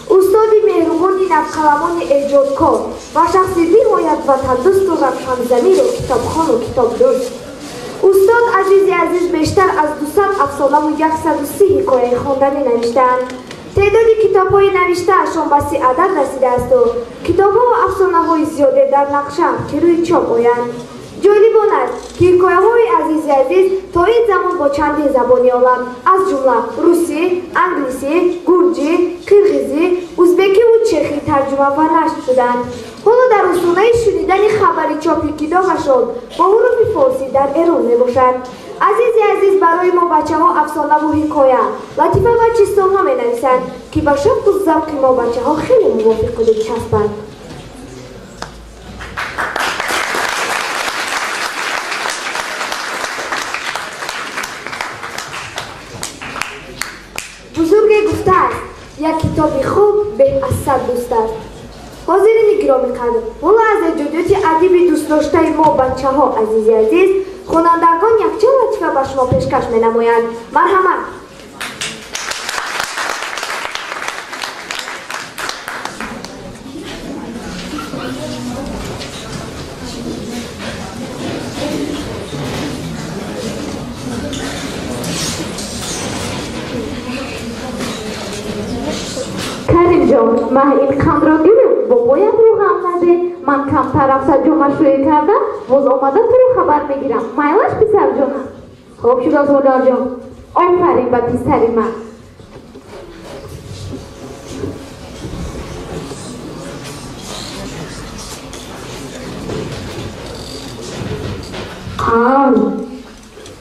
استاد مهربان نوقلمان ایجادکار و شخص نهایت وطن دوست و روشن‌ضمیر و کتابخوان و کتاب دوست، استاد عزیز بیشتر از 200 افسانه و 130 حکایه خواندنی نوشتند. تعداد کتاب‌های نوشته‌شان به 30 عدد رسیده است و کتاب‌ها و افسانه‌های زیاده در نقشه‌اند که روی چاپ آیند. جالب آن است که حکایه‌های عزیز تا این زمان با چندین زبانی عالم از جمله روسی، انگلیسی، گرجی، قرغیزی، ازبکی و چخی ترجمه و نشر شدند. حالا در آستانه شنیدن خبر چاپی کتابشان با حروف فارسی در ایران میباشد. عزیز برای ما بچه ها افسانه و حکایه، لطیفه و چستان‌ها می‌نویسند که به شوق و ذوق ما بچه ها خیلی موافق و دلچسبند. بزرگ گفته است یک کتاب خوب به از 100 دوست است. حاضرین گرامی قدر والا از جدیت ادبی دوست داشته ما بچه ها عزیز خوانندگان یک چند لطفه به شما پیشکش می نمایند. مرحمت. کریم جان من این خند را گیرم با باید رو هم نده من کم طرف سجامه شوی کردم باز آمده تو رو خبر میگیرم مایلش پسر جانم خوب شد از مادر جان آفرین به پسری من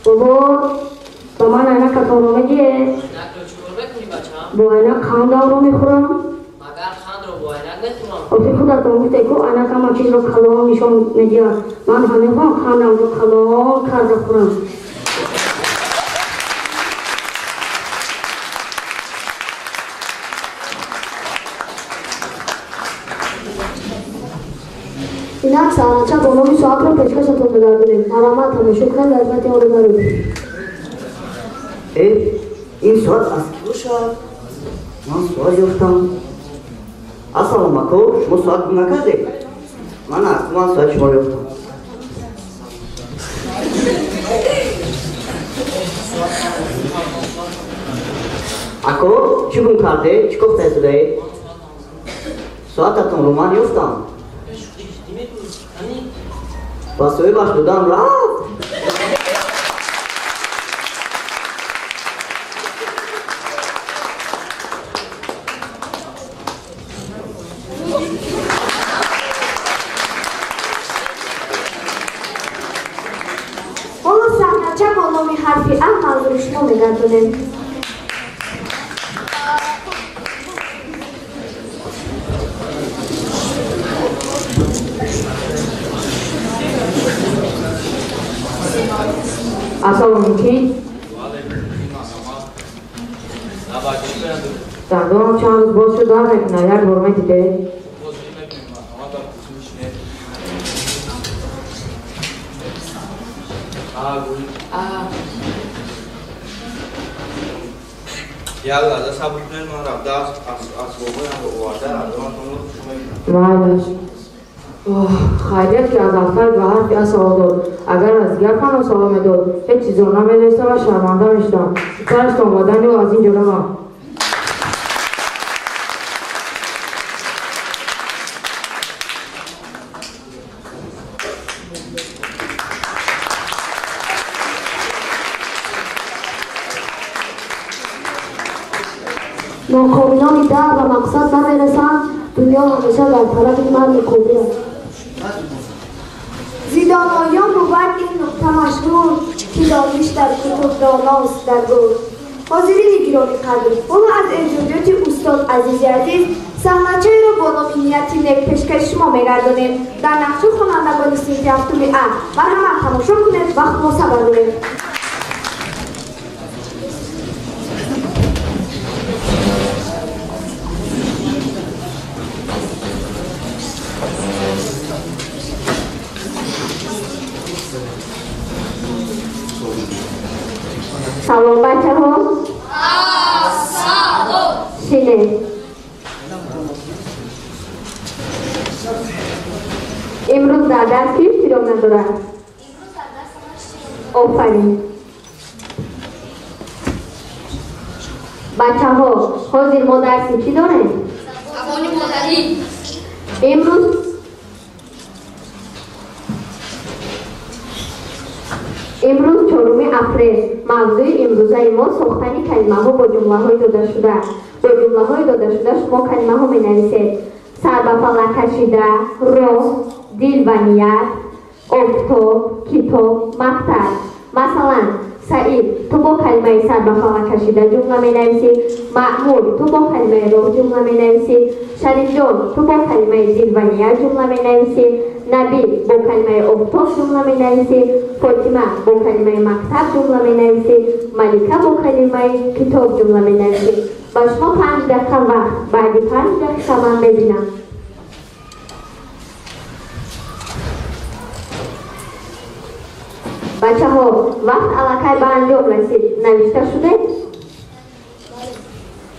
بابا با من اینک کتانو میگیه با اینک خند رو میخورم مگر خند رو با اینک آفی نخورم خودت آموزده که اینک همه چیز رو کلام میشون میگیرد من همه ها خندم رو کلام کرده خورم اینک سالانچه با نومی ساعت رو پیشکشتون بگردونیم مرامت همه شکرم لازمتی آن رو داریم این ساعت از کی باشد؟ من ساعت یافتم السلام علیکم شما ساعت گم نکرده؟ من ساعت شما یافتم اکو چی گم کرده؟ چی گفته شده؟ ساعتتون رو من یافتم پس توی باش بودم رفت حرفی ام منظور شما میگردونه السلام علیکم در دوران چند روز باز شد دارم یک نظر برمه دیده یالا دست بود نه من رفت دست از بابا وارد مایلش خیلیت که از اول به حرف یا سوال داد اگر از دیگر پناه سوال میداد هیچ چیز رو نمیدونسته و شرمنده میشدم کارش آمدنی و از این جلو من ناکامینان در و مقصد نمیرسند دنیا همیشه در طرف مرد خوبی است زیدانایان بود این نقطه مشهور که دانش در کتب داناست در گفت حاضرین گرامی قدر والا از ارجاعات استاد عزیز صحنه‌چه را با نامینیتی نیک پیشکش شما میگردانیم در نقش خوانندگان صنف هفتم ا مرحمت تماشا کنید وقت ما صبر داریم سلام بچه ها شینه امروز در درس کی اشتراک ندارد آفرین بچه ها حاضر ما درسی چی داریم؟ زبان مادری امروز 4 اپریل موضوع امروزه ما ساختن کلمه ها با جمله های داده شده با جمله های داده شده شما کلمه ها می نویسید سر به فلک کشیده راه دل و نیت آفتاب کتاب مقطع مثلا سعید تو با کلمه سر به فلک کشیده جمله می نویسی معمول تو با کلمه راه جمله می نویسی شریف جان تو با کلمه دل و نیت جمله می نویسی نبی با کلمه آفتاب جمله می نویسی فاطمه با کلمه مکتب جمله می نویسی ملیکه با کلمه کتاب جمله می نویسی با شما 5 دقیقه وقت بعد 5 دقیقه من ببینم بچه‌ها وقت علاقه به انجام رسید نوشته شده؟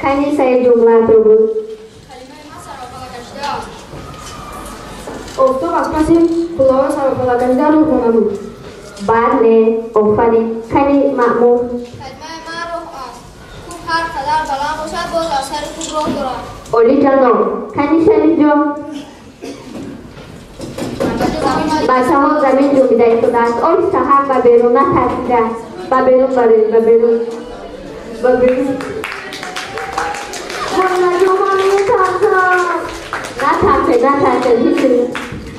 کنی سه جمله رو بود. افتاب از پس پلاو سراپالاگنده رو کنم. بله آفرین. کنی مأمور. کلمه معروف است. خوب هر قدر بلند باشد باز اثر خوب راه دارد. عالی جناب. کنی شریف جان. بچه‌ها زمین رو بیدایی شده است. آهسته هم به بیرون نترسیده. به بیرون برید به بیرون. به بیرون. خانه جان من میترسم. نترسه هیچی.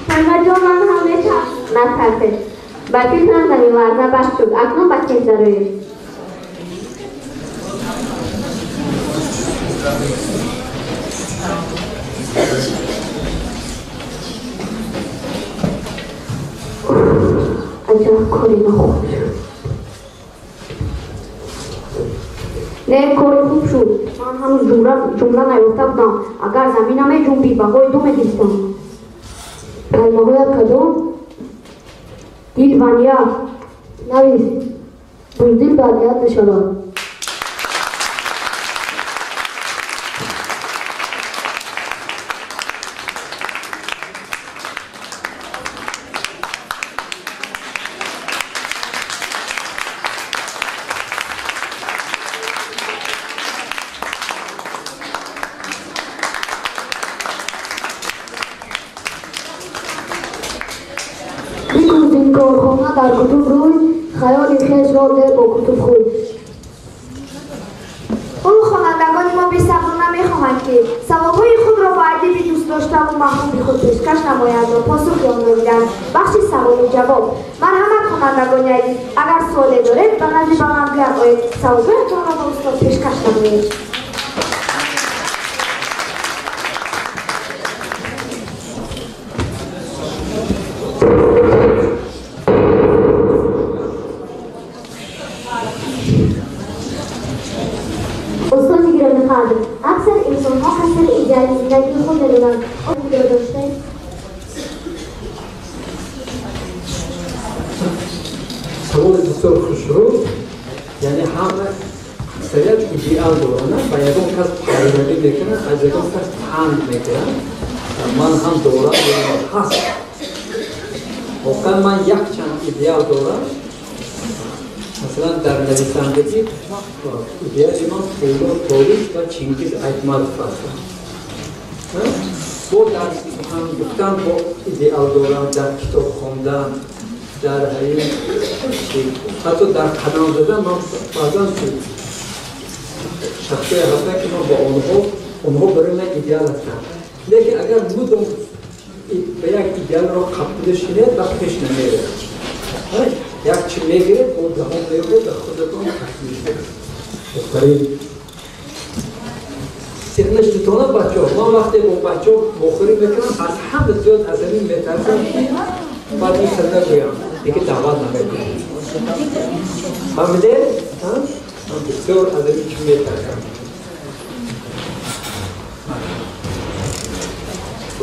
خانه جان من هم میترسم. نترسه. بچه کنم زمین ورزه بس شد. اکنون بچه جروی. عجب کاری نخوب شد. نه کاری خوب شد. من هنوز جمله نیفته بودم. اگر زمینم جنبی بهای دو میگیستم. کلمه های کدوم؟ دیل ونیا نویس. بزدیل باید نشود. کارخانه در کتب روی خیال خیش را ده با کتب خود. او خوانندگان ما بی صبرانه میخواهند که ثوابهای خود را با ادیبی دوست داشته و محبوب خود پیشکش نمایند و پاسخ آن را میدهند. بخش سوال و جواب. مرحمت خوانندگان ادیب، اگر سوالی دارید به نزد به من بیاید. ثوابهایتان را به استاد پیشکش نمایید. اکثر انسان ها خسر ایجاد زندگی خود ندارند. آن که داشته سوال بسیار خوشرو. یعنی همه اکثریت ایدئال دارند و یکم کس پیروی میکنند از یکم کس پند میکنند. من هم دارم هست. واقعا من یک چند ایدئال دارم. مثلا در نویسندگی ایدئال من پولو تولیش و چینگیز ایتماد هستم. با در سخن گفتن با ایدئال دارم، در کتاب خوندن، در حتی در قدم زدن من بعضا شخصی هستم که من با اونها برای من ایدئال هستم. لیکن اگر مدام به یک ایدئال را قبولش کنید وقت پیش نمیره. یک چی میگیرید و دهان میگیرید به خودتون تکمیل کنید. سرنش تونه بچه ها. من وقتی با بچه ها مخوری میکنم از همه زیاد از این میترسم که بعد این سرده گویم دیگه دعوت نمیکنم. فهمیده؟ من بسیار از این چی میترسم.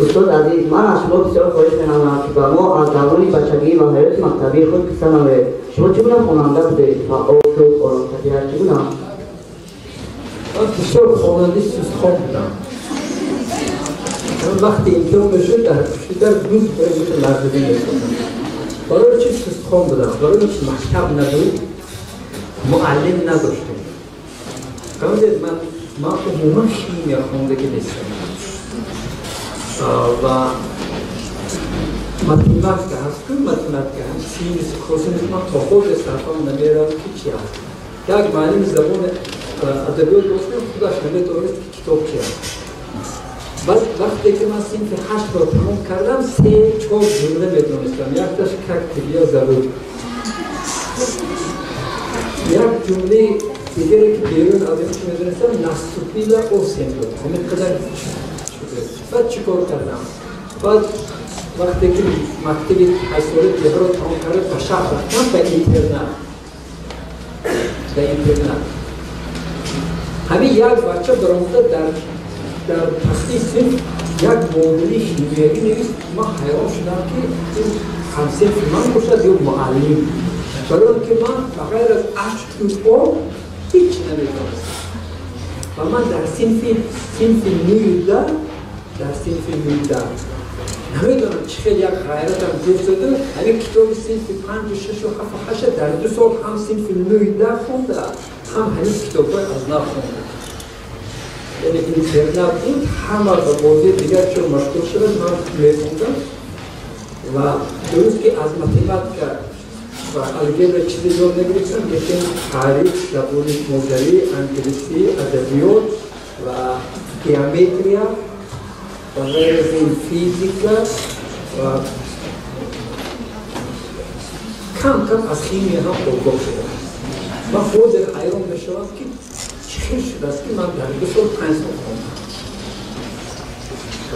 استاد عزیز، من از شما بسیار خواهش می‌کنم که به ما از دوران بچگی و حیات مکتبی خود قصه نگویید. شما چگونه خواننده بودید؟ فعال و آرام طبیعت چگونه؟ من بسیار خواننده سوزخوان بودم. من وقتی امتحان میشد در پشتیدر دوست برای لرزیدن می‌کردم. برای چی سوزخوان بودم؟ برای چی مکتب نبود؟ معلم نداشتم. فهمیدید من عموما شیمی خواندگی نیستم. و متمت که هست که متمت که هست سینیس کورسینیس ما تا خود استفان نمیرم که چی هست یک معلم زبان ادبیات دوستم خودش نمیدونست که کتاب چی هست بعد وقتی که من سینف 8 را تمام کردم 3-4 جمله میدونستم یکتاش ککتبیا ضرور یک جمله دیگری که بیرون از این که میدونستم نستوپیلا او سیمپل همین قدر بعد چی کار کردم؟ بعد وقتی که مکتبی حسوری دیگر رو تمام کرد به شهر رفتم به اینترنت همین یک بچه برامده در تختی صرف یک مدلی شیمیایی نیست ما حیران شدم که این هم صرف من باشد یا معلم و برای اینکه من بغیر از اشک و آب هیچ نمی‌دانستم و من در صنف 19 نمیدونم چه خیلی یک غیرتم گفت زده همین کتاب صنف 5 و 6 و 7 و 8 در 2 سال هم صنف 19 خونده هم همین کتاب‌های از نو خونده یعنی اینترنت بود همه با موضوع دیگر چون مشغول شدن من میخوندم و درست که از متمتیک و الگبر چیزی یاد نگرفتم لیکن تاریخ، زبان مادری، انگلیسی، ادبیات و گیومتریا و غیر از این فیزیکا و کم از خیمی هم آگاه شدم و خود حیران میشوم که چه شده است که من در 2 سال 5 سال خوندم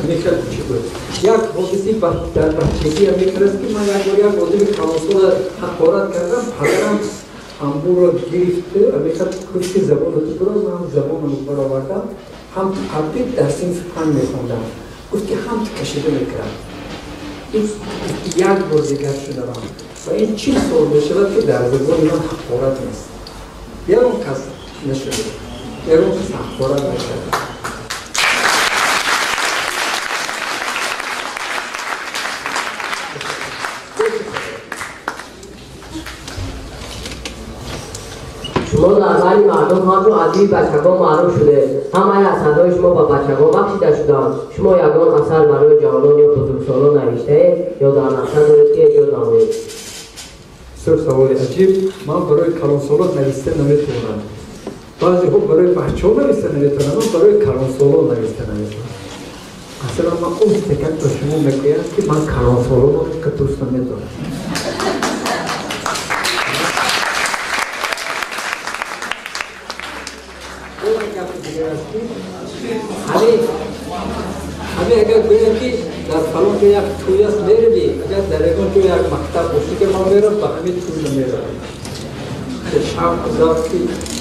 میکرد چی بود یک حادثی در بچگی هم میکرد که من یک آدم کلانسول حقارت کردم پدرم انبور را گرفته و میکرد کسی که زبان رو برای من زبان رو برآوردم هم قبلی در صنف 5 میخوندم گفت که هم کشیده میکرد یک بار دیگر شدم و این چی سال میشود که در زبان من حقارت نیست یارم کس نشده یارم کس حقارت نشده شما در بین مردم ها رو از این بچه‌ها معروف شده همه از صدای شما با بچه‌ها بخشیده شدند شما یگان اثر برای جوانان یا بزرگسالان نوشته یا در نقشه دارید که اجازه نمایید سوال عجیب من برای کلانسالان نوشته نمیتونم بعضی ها برای بچه‌ها نوشته نمیتونم من برای کلانسالان نوشته نمیتونم اصلا من اون فکر به شما میگویم که من کلانسالان رو که دوست نمیتونم همه اگر بگم که در فلان جو یک توی است میروی اگر در اگان جو یک مکتب باشی که من میرم به همین توی نمیرم شام ازاد که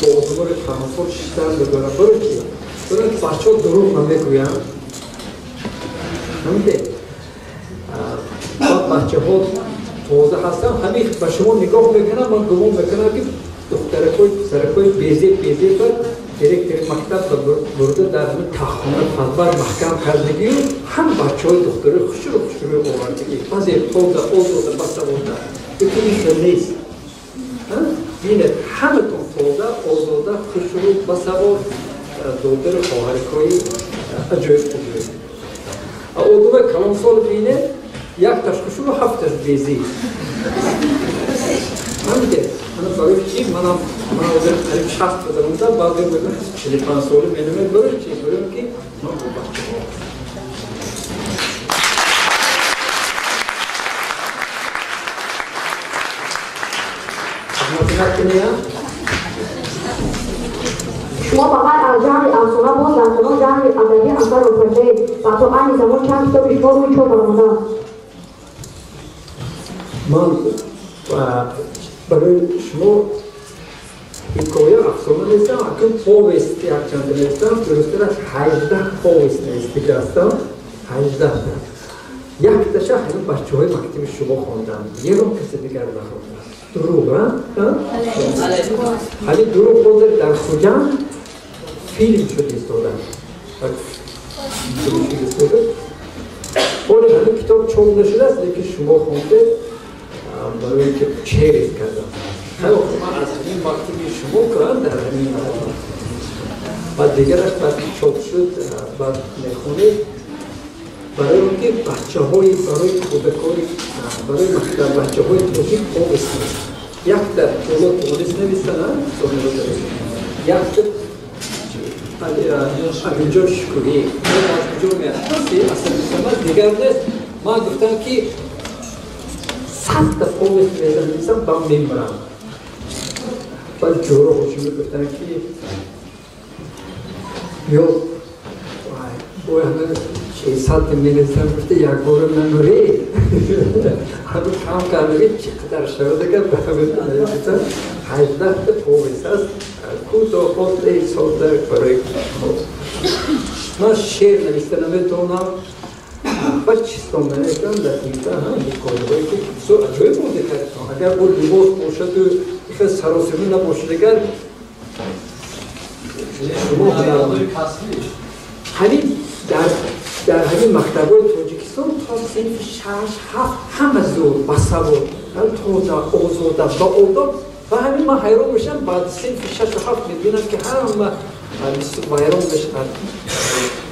با ادوار کلانسال شیطان بگویم برای چی؟ برای که بچه ها دروغ نمیگویم همینه بچه ها تازه هستم همین به شما نگاه میکنم من گمان میکنم که دخترکوی پسرکوی بیزه بر direkt مکتب برده در تخمه فضبر محکم کردگی هم بچه های دختره خوشرو آوردگی بعضی توده آزاده بسته بوده بکنیش نیست بینه همه توده آزاده خوشرو بسته بود دختر خواهرکایی عجایب خوبه آدوه کلانسال بینه یک تشکشو 7 بیزی همینه من برای چی من آدم قریب 60 بودم بعد بودم 45 سال منم برای چی برای که من با بچه‌ها شما فقط از جمع افسانه باز همچنان جمع ادبی اثر آفریده و تا این زمان چند کتاب شما روی چاپ آمده من برای شما حکایه افسانه نیستم اکنون پاوست یک چند نیستم درسته از 18 پاوست نیستی هستم 18 یک تشه همین بچه های مکتب شما خواندم یه رو کسی دیگر نخوندم دروغ همین دروغ خونده در خوجم فیلم شد ایستادن اون همین کتاب چون نشده است لیکن شما خونده برای اینکه چهرز کردم خیلی من از همین مکتبی شما کردم در همین و دیگرش بعد چاپ شد بعد میخونه برای اینکه بچه های برای کودکانی برای مکتب بچه های توضیح پاوست نیست یک در جلو پاوست نویستن یک اینجا شکری از اینجا میرسی اصلا دیگر نیست من گفتم که 100 تا پاوست میزنیستم با میمرم بعد جورو خوشی گفتن که یا باید همه 600 میلیزم گفته یک بار ننوری همه کام کرده چقدر شده که به همه نویستم 18 تا پاوست است کوتا خود سال در برای خود من شعر نویسته نمیتونم بس چیستان نمیکنم در اینجا هم میکنه که سو اجای بوده کرد اگر با لباس باشد و خیلی سراسری نباشد اگر شما همین در همین مکتب‌های تاجیکستان تا صنف 6 7 همه زور با سواد تازه آزاده با آداب و همین من حیران میشم بعد صنف 6 و 7 میبینم که همه حیران میشن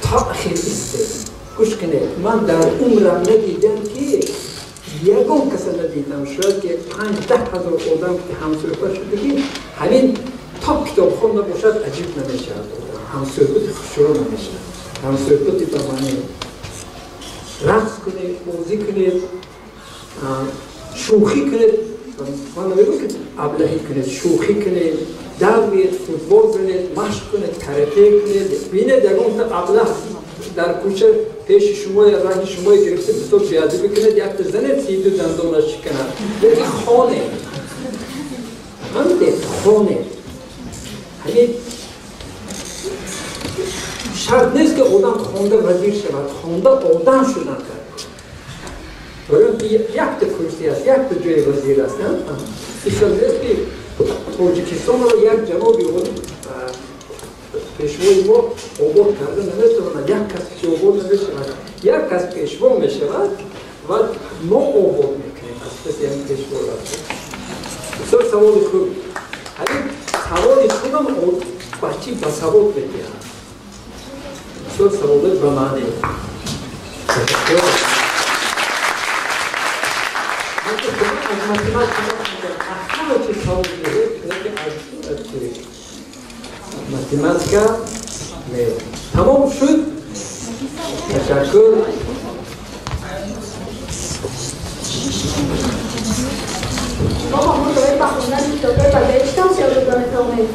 تا خیلی است گوش کنید من در عمرم ندیدم که یگان کس ندیدم شاید که 5-10 هزار آدم که همسایه شدگی همین تا کتاب خون نباشد عجیب نمیشه همسایه شروع نمیشه همسایه به معنی رقص کنید موزیک کنید شوخی کنید من نمیگم که ابلهی کنید شوخی کنید دوید فوتبال کنید مشق کنید کاراته کنید بینید یگان تا ابله در کوچه پیش شما یا راه شما گرفته بسیار بیادبی کنید یک زن سیدو دندانش شکند لیکن خانه همین خانه همین شرط نیست که آدم خونده وزیر شود خونده آدم شدن کرد برای که یک تا کرسی است یک تا جای وزیر است ایشان نیست که تاجیکستان رو یک جنابی پیشوای ما عبور کرده نمیتونه یک کس که عبور نمیشود یک کس پیشوا میشود و ما عبور میکنیم از کسی هم پیشوا رفته بسیار سوال خوب همین سوال خوبم بچی با سوال بگیرم بسیار سوال به معنی از متیماتیک همه چی سوال بگیرم ماتematika tamam شد تشکر بابا ما داریم با خوندن کتابه و بهشتان شروع کنیم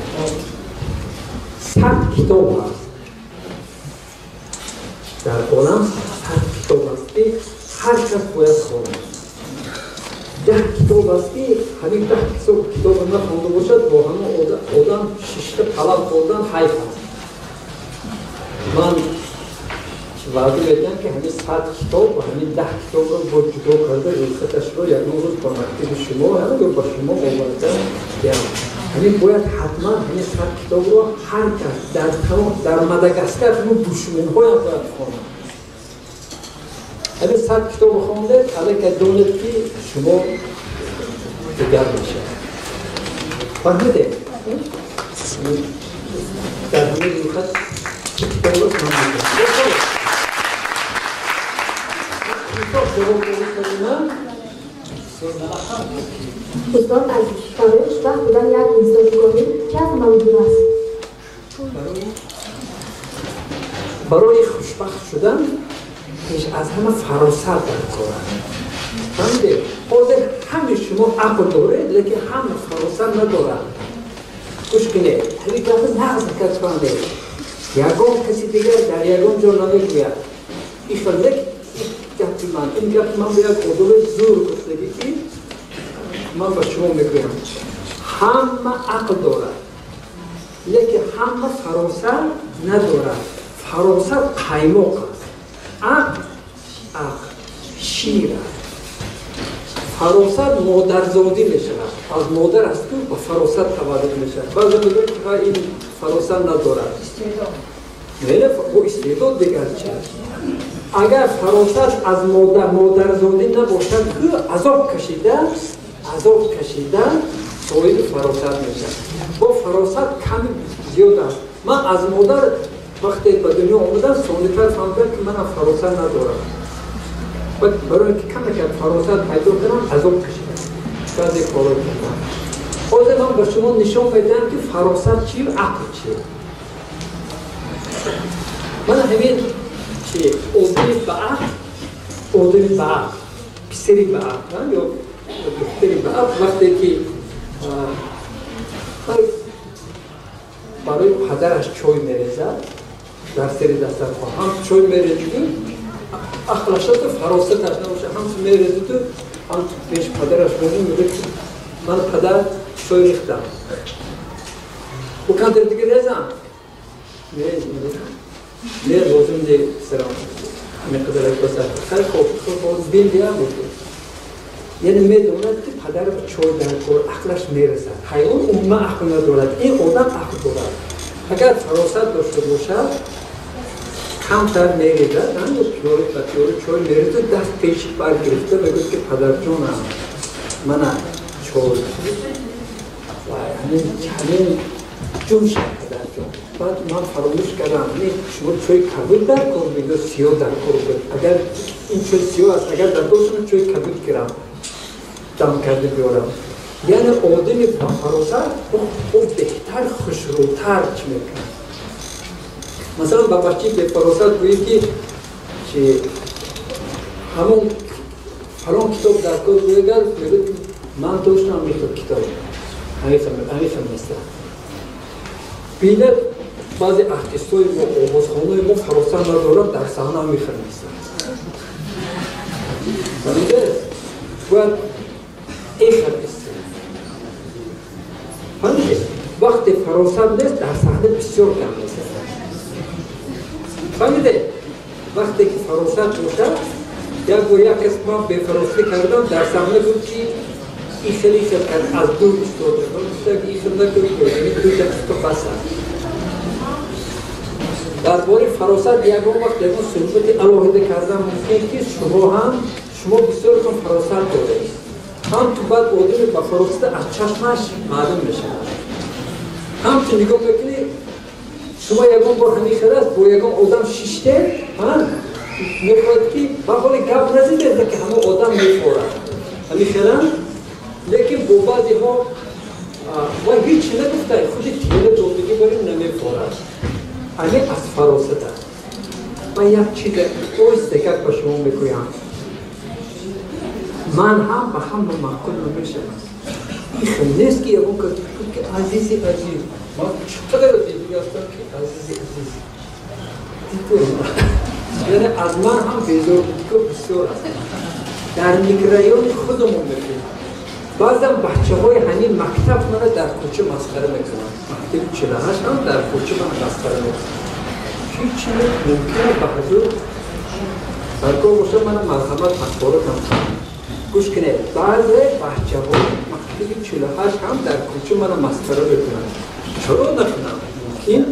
100 کتاب هست در عالم 100 کتاب هست که هر کس باید خواند 10 کتاب است که همین 10 کتاب نخونده باشد با همه آدم 6 طلب خوردن حیف است من وعده میدم که همین 100 کتاب و همین 10 کتاب رو با جدا کرده ریختش رو یک روز با مکتب شما هم رو با شما آوردن همین باید حتما همین 100 کتاب رو هر کس در مداگاسکر رو دشمن‌های هم باید خواند همین 100 کتاب خونده حالا که دولت که شما دیگر میشه فهمیده؟ در همین ریخت کتاب رو خونده دوستان عزیز برای خوشبخت بودن یک انسان کنید چه از موضوع است؟ برای خوشبخت شدن پیش از همه فراست در کارند فهمیده؟ حاضر همه شما عقل دارید لیکن همه فراست ندارند گوش کنید همین کافی نقض کرد فهمیده یگان کسی دیگر در یگان جا نمیگوید ایشان این گفت من به یک عضو زور گفتگی که من با شما میگویم همه عقل دارد لیکن همه فراست ندارد فراست قیماق است عقل شیر است فراست مادرزادی میشود از مادر است که با فراست تولد میشود بعضی میگوید که این فراست ندارد نه با استعداد دیگر چه اگر فراست از مادرزادی نباشد که عذاب کشیدن صاحب فراست میشد با فراست کمی زیاد است من از مادر وقتی به دنیا آمدم سانیتر فهمیدم که من فراست ندارم برای که کمی که فراست پیدا کنم عذاب کشیدم بعضی کارا کردم حاضر من به شما نشان میدم که فراست چی و عقل چی من همین چی آدمی به عقل پسری به عقل یا دختری به عقل وقتی که برای پدرش چای میریزد در سری دسترخوان هم چای میریزد عقلش تو فراستش نباشه هم میریزد تو هم پیش پدرش میگه من پدر چای ریختم و کن در دیگه ریزم نه لازم دی سلام مقدار بسیار خیلی خوب بیلیا بود. یعنی میدوند که پدر چای در کار عقلش میرسد. حیوان عموما عقل ندارد. این آدم عقل دارد. اگر فراست داشته باشد کمتر میگیرد. همین پیوری چای میرسد دست پیش برگرفته بگوید که پدر جانم من چای و همین جون شد پدر جان. بعد من فراموش کردم شما چای کبود در کار بگید سیاه در کار بگید. اگر این چای سیاه است اگر در دوستم چای کبود گیرم دم کرده بیارم. یعنی آدمی با فراست او بهتر خوشروتر چی میکنه. مثلا با بچه به فراست گویید که همون فلان کتاب در کار بگیر میگوید من داشتم میخواد کتاب همیشه مثل بینه بعضی ارتیستای ما آوازخوانای ما فراست ندارد در صحنه میخوانند. فهمیده؟ باید این خرد فهمیده؟ وقتی فراست نیست در صحنه بسیار کم نیست. فهمیده؟ وقتی که فراست باشد یک قسم به فراستی کردم در صحنه بود که این خیلی از دور استفاده کنم. این خیلی نکنید دو دقیقه بس است. درباره فراست یکم وقت یکم صحبت علاوه کردم ممکن که شما بسیار کم فراست دارید. هم تو بعد آدمی با فراست از چشمش معلوم میشه. هم تو نگاه بکنید شما یکم با همین خرست با یکم آدم شیشته میخواد که با حال گپ نزیده که همه آدم میخورد همین خرست لیکن با بعضی ها و هیچ نگفته خودی تیله دوبگی بریم نمیخورد. همین از فراست است. و یک چیز اوست که با شما میگویم من هم به هم محکوم نمیشم. این خیلی نیست که یکم که عزیزی عزیز من چقدر دیدی هستم که عزیزی یعنی از من هم بیزار بسیار است. در نگرایان خودمون میکنم. بعضم بچه های همین مکتب من در کوچه مسخره میکنم. مکتب 48 هم در کوچه من مسخره میکنم. هیچ ممکنه به حضور برگاه باشه من مرحمت مطبوره کنم. گوش کنه بعضی بچه های مکتب 48 هم در کوچه من مسخره میکنم. چرا نکنم؟ این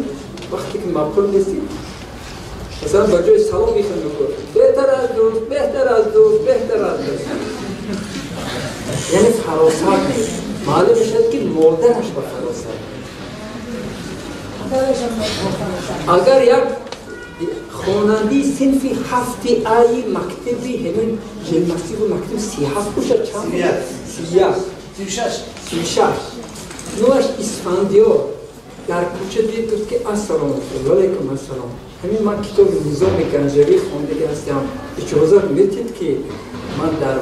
وقتی که مقبول نیستیم مثلا با جای سلام میخوام میکنم بهتر از دوست، بهتر از دوست، بهتر از دوست. یعنی فراست نیست. معلوم میشد که مادرش با فراست اگر یک خوانندی صنفی هفتی ای مکتبی همین جلمسی و مکتب 37 باشد چند؟ 36 نوش اسفندیار در کوچه دید که السلام علیکم السلام همین من کتاب نظام گنجوی خواندگی هستم. اجازه میدید که من در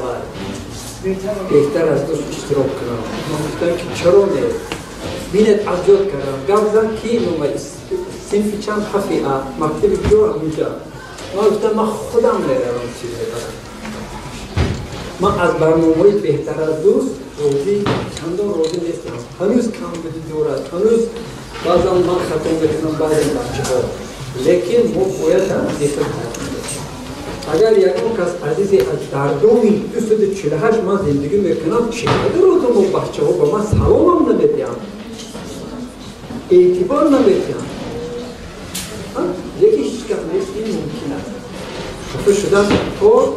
بهتر از دوست اشتراک کنم. من گفتم که چرا نه؟ بینت عجب کردم. گفتم که نوع صنفی چند حفی مکتب جو همونجا. من گفتم من خودم نرم چیزی دارم. من از برنامه‌های بهتر از دوست روزی چندان روزی نیستم. هنوز کم بدی دورد. هنوز بعضا من ختم بکنم بعضی بچه ها. لیکن ما باید هم دیگر اگر یکم کس عزیزی از دردومی 248 من زندگی میکنم چقدر رو ما بچه ها با من سلام هم نمیدیم اعتبار نمیدیم یکی هیچ کم نیست این ممکن است خفه شدن تو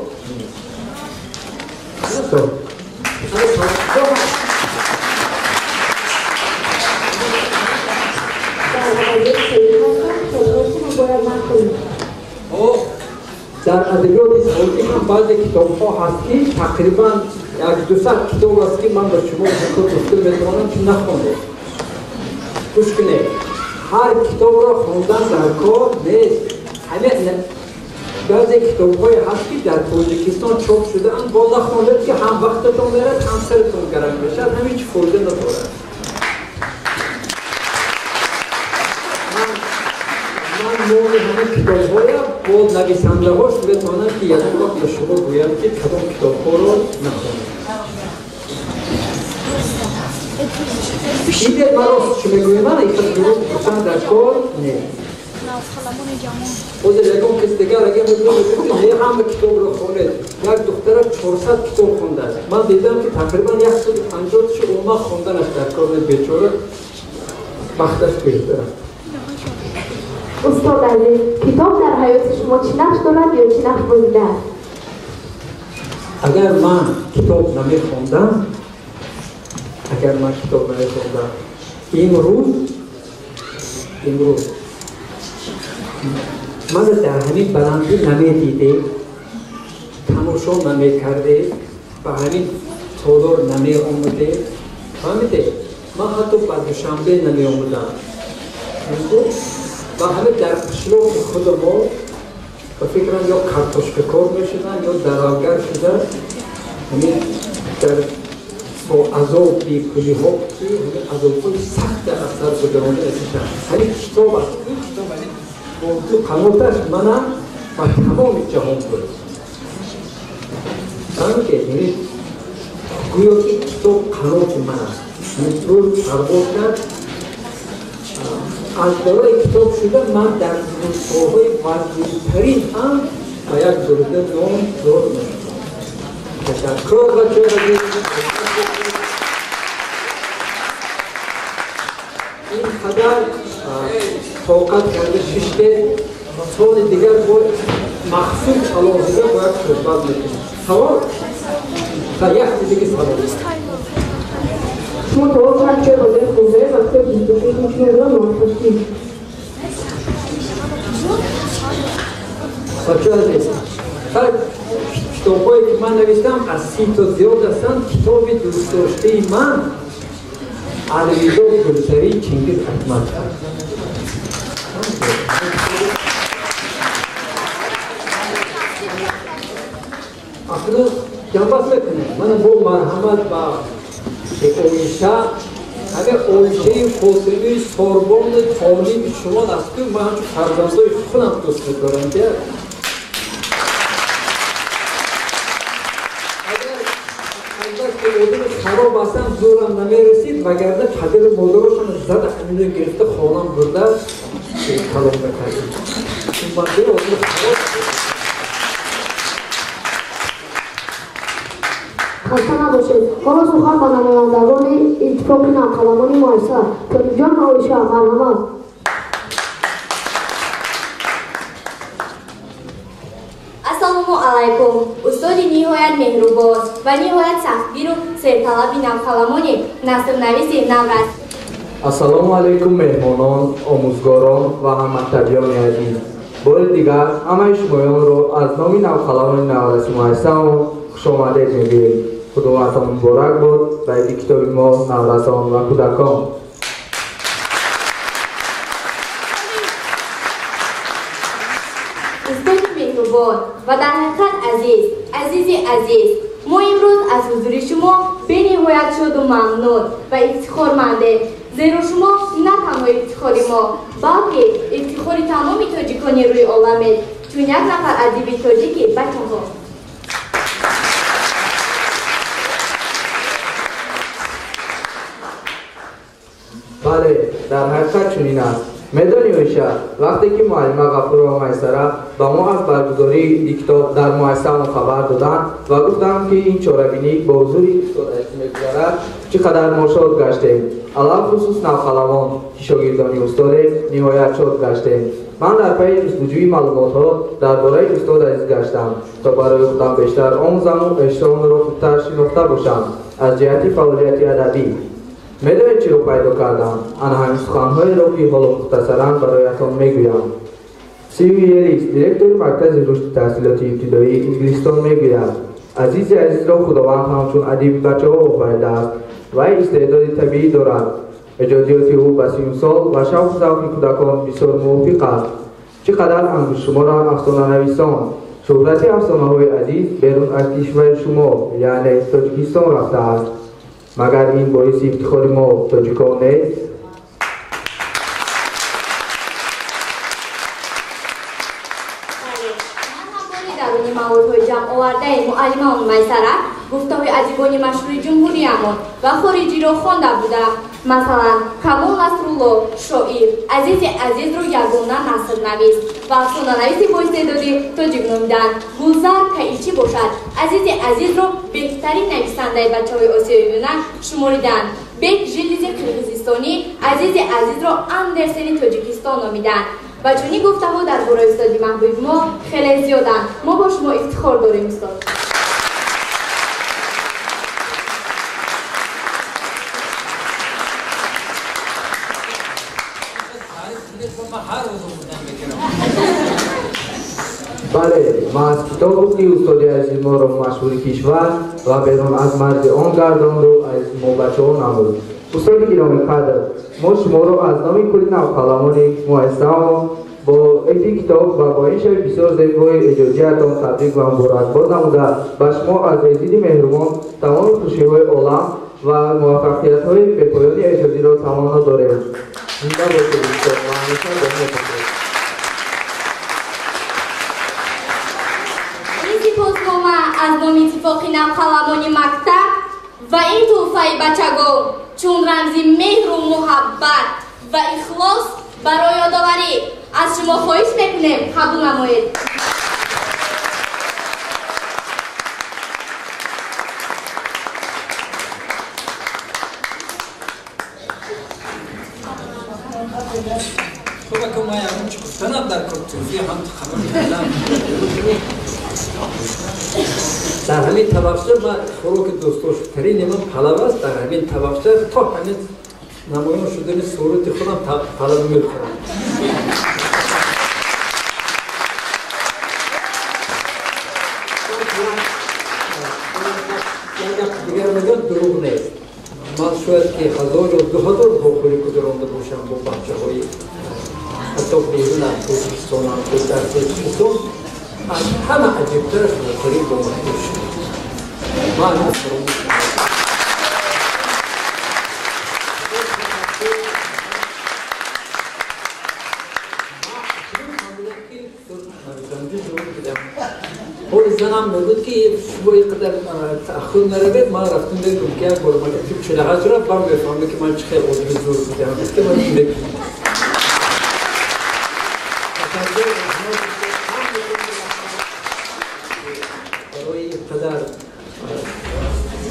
در ادبیات سعودی هم بعضی کتاب ها هست که تقریبا یک 200 کتاب است که من به شما گفته میتوانم که نخونده. گوش کنید هر کتاب را خواندن در کار نیست. همه بعضی کتاب های هست که در تاجیکستان چاپ شده اند با نخوندید که هم وقتتون میرد هم سرتون گرم میشد هم هیچ فایده ندارد. موقع همه کتاب های با نویسنده هاش بتوانم که یک وقت به شما گویم که کدام کتاب ها رو نخونید. این براست شما گویم من ایقات درست بسن در کار نیست. خود یکم کس دیگر اگه میگم نه همه کتاب رو خونده یک دختر 400 کتاب خونده است من دیدم که تقریبا 150 تاش اوما خوندنش در کار بیچاره وقتش بهتره استاد عزیز کتاب در حیات شما چی نقش دارد یا چی نقش بازی دارد؟ اگر من کتاب نمیخوندم امروز من در همین بلندی نمیدیده تماشا نمیکرده و همین تالار نمی آمده فهمیده من حتی با دوشنبه نمی آمدم و همه در قشلاق خود ما و فکرم یا کارتوشک کار میشدن یا درآگر شده همین در با عذاب بیپولی ها که همین عذاب های سخت در اثر گذرانده رسیدن همین کتاب است این کتاب همین موضوع قناتش منم و تمام جهان بود فهمیده یعنی گویا که کتاب قنات من است همین روز پرواز کرد از برای کتاب شده من در روزهای وزنی‌ترین هم و یک درده نام زور میشم تشکر بچه عزیز این قدر طاقت کرده ششته سال دیگر باید مخصوص علاقه باید صحبت میکنیم سوال تا یک دیگه سوال شما تو هر چه بازه خوزه وقتی بیشتر میتونه رو نوشتید بچه عزیز کتابایی که من نوشتم از 30 تا زیاد هستند کتاب دوست داشته من علیرضا گلسری چنگیز احمد اصلا جنبت میکنه من با مرحمت با اویشه اگر اویشه فاطمه سوربن تعلیم شما است که من همچون فرزندای خودم دوست می‌دارم که اگر خراب هستم زورم نمیرسید وگرنه پدر مادرشون زد همینو گرفته خانم برده کلام بکردیم این بنده اوضاع خراب خسته نباشید حالا سخن با نمایندگان اتفاق ناقلمانی مؤسسه جان آیشه مرحمت Assalomu alaykum. Ustodi nihoyat mehribon va nihoyat saxtgir u sertalabi navqalamoni nasrnavisi Navraz. Assalomu alaykum mehmonon, omuzgoron va hammaktabiyoni aziz. Bor digar hamai shumoyonro az nomi navqalamoni Navrasi muassisam xushomaded megӯyem. Xudovandtон муборак бод ба иди китоби мо наврасон ва кӯдакон. و در حقیقت عزیزی عزیز ما امروز از حضور شما به نهایت شد و ممنون و افتخارمنده زیرا شما نه تنها افتخار ما بلکه افتخار تمام تاجیکان روی عالمه چون یک نفر ادیب تاجیکی بچه ها بله در حقیقت چنین است. میدانی اویشه وقتی که معلمه غفور میسره با ما از برگزاری این کتاب در مؤسسه خبر دادند و گفتند که این چاره‌بینی با حضور استاد میگذرد چقدر ما شاد گشتیم علاوه خصوص نوخلوان که شاگردانی استاد نهایت شاد گشتیم. من در پی جستجوی معلومات‌ها درباره استاد عزیز گشتم تا برای خودم بیشتر آموزم و احترام را خوبتر شناخته باشم از جهت فعالیت ادبی. میدانید چی رو پیدا کردم؟ آن همین سخن‌های را که حالا مختصراً برایتان میگویم. سیوی یریس دیرکتور مرکز رشد تحصیلات ابتدایی انگلیستان میگوید عزیز را خداوند همچون ادیب بچه‌ها آفریده است و استعداد طبیعی دارد. ایجادیات او به 30 سال و شوق ذوق کودکان بسیار موافق است. چقدر انگشت شمار افسانه نویسان شهرت افسانه‌های عزیز بیرون از کشور شما یعنی تاجیکستان رفته است. مگر این باعث افتخار ما تاجیکان نیست؟ موضوع جمع آورده معلم میسره گفته‌های ادیبان مشهور جمهوریمان و خارجی را خوانده بودم масалан Камол Насрулло шоир, Азизи Азизро ягона насрнавис ва афсонанависи боистеъдоди тоҷик номиданд Гулзар Каичи бошад. Азизи Азизро беҳтарин нависандаи бачаҳои Осиёи Миёна шумориданд. Бек Жилизи Қирғизистонӣ Азизи Азизро Андерсени Тоҷикистон номиданд. ва чунин гуфтаҳо дар бораи устоди маҳбуби мо хеле зиёданд. Мо бо шумо ифтихор дорем устод. бале, ман аз китоб гуфти устоди азизи моро машҳури кишвар ва берун аз марзи он гардонро аз мо бачаҳо намуд. устоди гироми қадр, мо шуморо аз номи кулли навқаламони муассисаҳо бо эти китоб ва бо ин шаби бисёр зебои эҷодиятон табрик ва муборакбод намуда ба шумо аз Езиди меҳрубон тамоми хушиҳои олам ва муваффақиятҳои бепоёни эҷодиро тамонно дорем. Зинда бошед устод ва ҳамеша бо мо бошед. Сипоснома аз номи Иттифоқи навқаламони мактаб ва ин тӯҳфаи бачагон чун рамзи меҳру муҳаббат ва ихлос барои ёдоварӣ аз шумо хоҳиш мекунем қабул намоед. در همین طبقه من خوراک دوست‌داشتنی من پلو است. در همین طبقه تا همین نمایان شدن صورت خودم پلو می‌خورم. دیگر میگن دروغ نیست. من شاید که 1000 و 2000 بخوری گذرانده باشم با بچه‌های حتی بیرون از کوهستان و در کوهستان از همه عجیب‌تر خرید با مخصوص من حال زنم میگود که شما اینقدر تأخر نروید من رفتم دیدم که یک بار من گفتم 48 را بام بفهمم که من چه خیلی آدم زور بودم است که من میگم برای اینقدر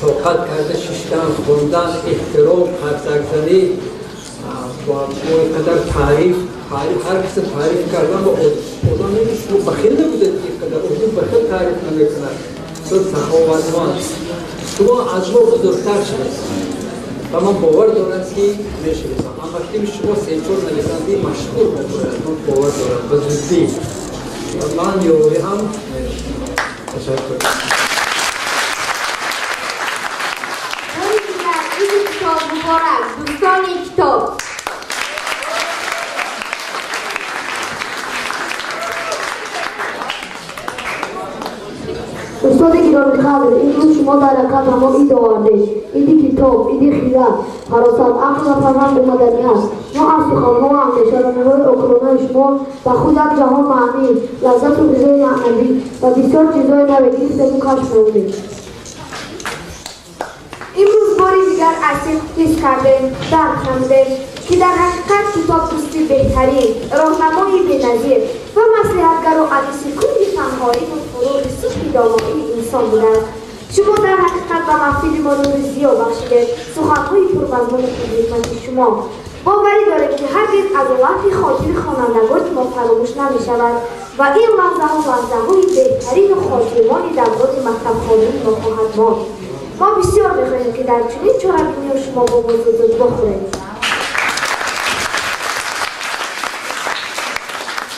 طاقت کرده ششتن خوندن احترام حرف زنی و اینقدر تعریف هر کسی تعریف کردن با آدم شما بخیل نبوده اینقدر آدم بخیل تعریف نمیکنه تو سخاوتمند شما از ما بزرگتر شدید و من باور دارم که میشناسم اما وقتی شما 3-4 نویسنده مشهور بکنید من باور دارم به زودی و من یاری هم تشکر کتاب مبارک دوستان کتاب استاد گرامی قدر امروز شما در حقیقت ما این آوردید این کتاب این خیرات حراست عقل و فرهنگ و مدنیت ما از سخن‌ها و اندیشه‌های اوکراینای شما و خود در جهان معنی لذت و غذای معنوی و بسیار چیزهای نوگیری سمون کشف نمودید. امروز باری دیگر اصیل حس کردیم درک نمودیم که در حقیقت کتاب دوستی بهترین راهنمایی بی‌نظیر و مصلحتگر و انیس کلی فن‌هایی و فروغ سوخت دامایی انسان بودند. شما در حقیقت به محفل ما نور ضیا بخشیدید. سخن‌های پرمضمون خدمت شما باوری داریم که هرگز عضلات خاطر خوانندگان ما فراموش نمی‌شود و این لحظه‌های بهترین و خاطره‌مانی در روز مکتب خانگی ما خواهد ماند. ما بسیار می‌خواهیم که در چنین چهارراه شما با بزرگی بخوریم.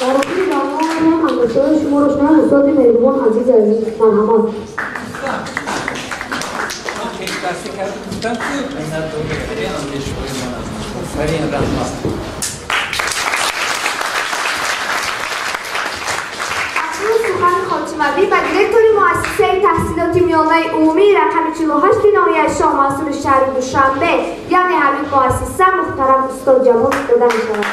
در آخر برنامه همکاری شما را شنوم استاد مهربان عزیز مرحمت. سخن خاتمه‌ای و دیرکتور مؤسسه تحصیلات میانه عمومی رقم 48 ناحیه شاه منصور شهر دوشنبه یعنی همین مؤسسه محترم استاد جوان داده می‌شود.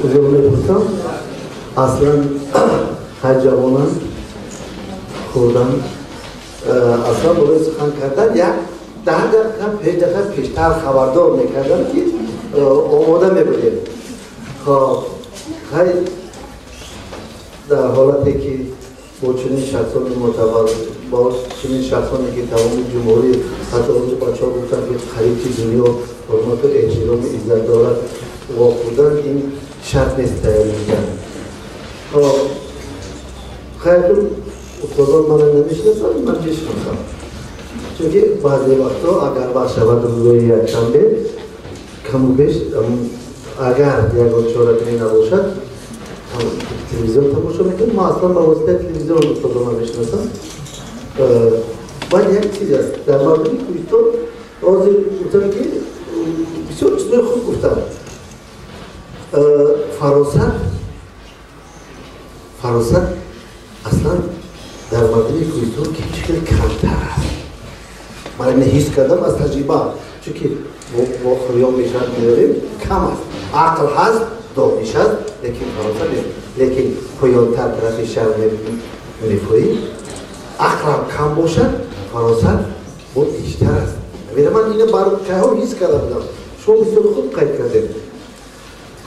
Uzun bir اصلا هر جوانان خوردن اصلا برای سخن کردن یک 10 دقیقه 5 دقیقه پیشتر خبردار میکردن که آماده میبودیم. خب خیلی در حالتی که با چنین شخصانی معتبر با چنین شخصانی که تمام جمهوری حتی اونجا بچه ها گفتن که خریب دنیا حرمت و احترام عزت دارد واقعا این شرط نیست تیار میکنن. خب خیلی استادان من نمیشناسن من میشناسم چون که بعضی وقتا اگر وقت شود روزای یکشنبه کم و بیش اگر یک چارتی نباشد تلویزیون تماشا میکنم. ما اصلا با واسطه تلویزیون استادان میشناسم. باید یک چیز است در مورد کویتون آزی گفتم که بسیار چیزای خوب گفتم. فراست اصلا در مورد کویتون که چقدر کمتر است. من اینه حس کردم از تجربه چون که با خریام میشن میداریم کم است. عقل هست دانش هست لیکن فراست نیست. لیکن پایانتر طرف شهر میفویی عقل کم باشد فراست بود بیشتر است. میره من اینه برای که هم حس کرده بودم. شما بسیار خوب قید کردیم.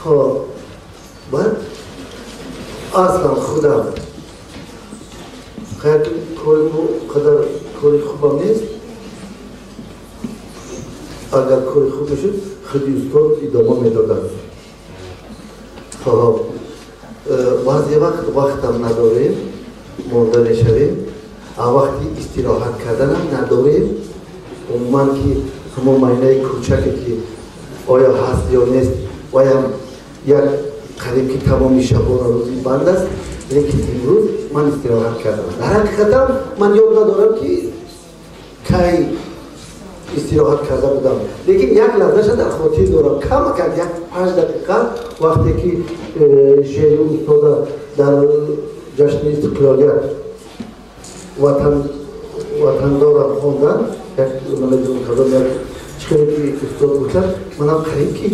خب بعد اصلا خودم خیلی قدر کاری خوبم نیست. اگر کاری خوب بشد خیلی استاد ادامه میدادن. خب بعضی وقتم نداریم مانده میشویم. وقتی استراحت کردن هم نداریم. من که همون معنی کوچکی که آیا هست یا نیست و هم یک قریب که تمامی شبانه روزی بند است. لیکن امروز من استراحت کردم. در حقیقت من یاد ندارم که کی استراحت کرده بودم. لیکن یک لحظه در خاطر دارم کم کرد یک 5 دقیقه وقتی که شعر استاد در جشن استقلالیت وطن دارم خوندن یک نمیدونم کردم یک چیزی که استاد بودن منم قریب که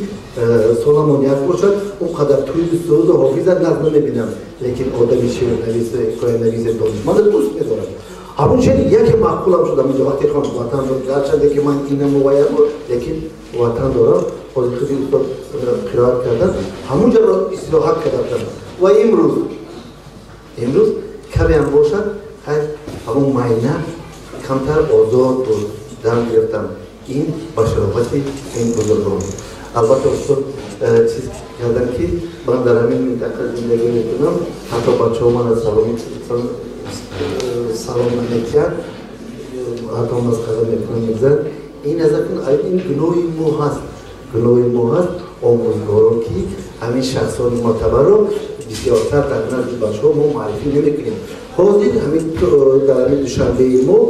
سالمون یک باشد اونقدر توی استاد و حافظت نظر نمیبینم. لیکن آدمی شعر نویس حکایه نویس دانشمند دوست میدارم. همون شعر یک معقولم شدم اینجا وقتی خواهم وطن رو گرچنده که من اینم موایم بود لیکن وطن دارم خودی خیلی استاد قرائت کردن همونجا رو استراحت کردم. و امروز کمی هم باشد همون معینه کمتر آزاد بود دم گرفتم. این بشرافت این بزرگان. البته استاد چیز کردن که من در همین منطقه زندگی میکنم حتی بچه ها من از سلام نمیکرد حتی مسخره میکنم میگذر این از این گناهی مو هست آموزگاران که همین شخصان معتبر رو بسیارتر در نزد بچه ها ما معرفی نمیکنیم. حاضر همین در همین دوشنبه ما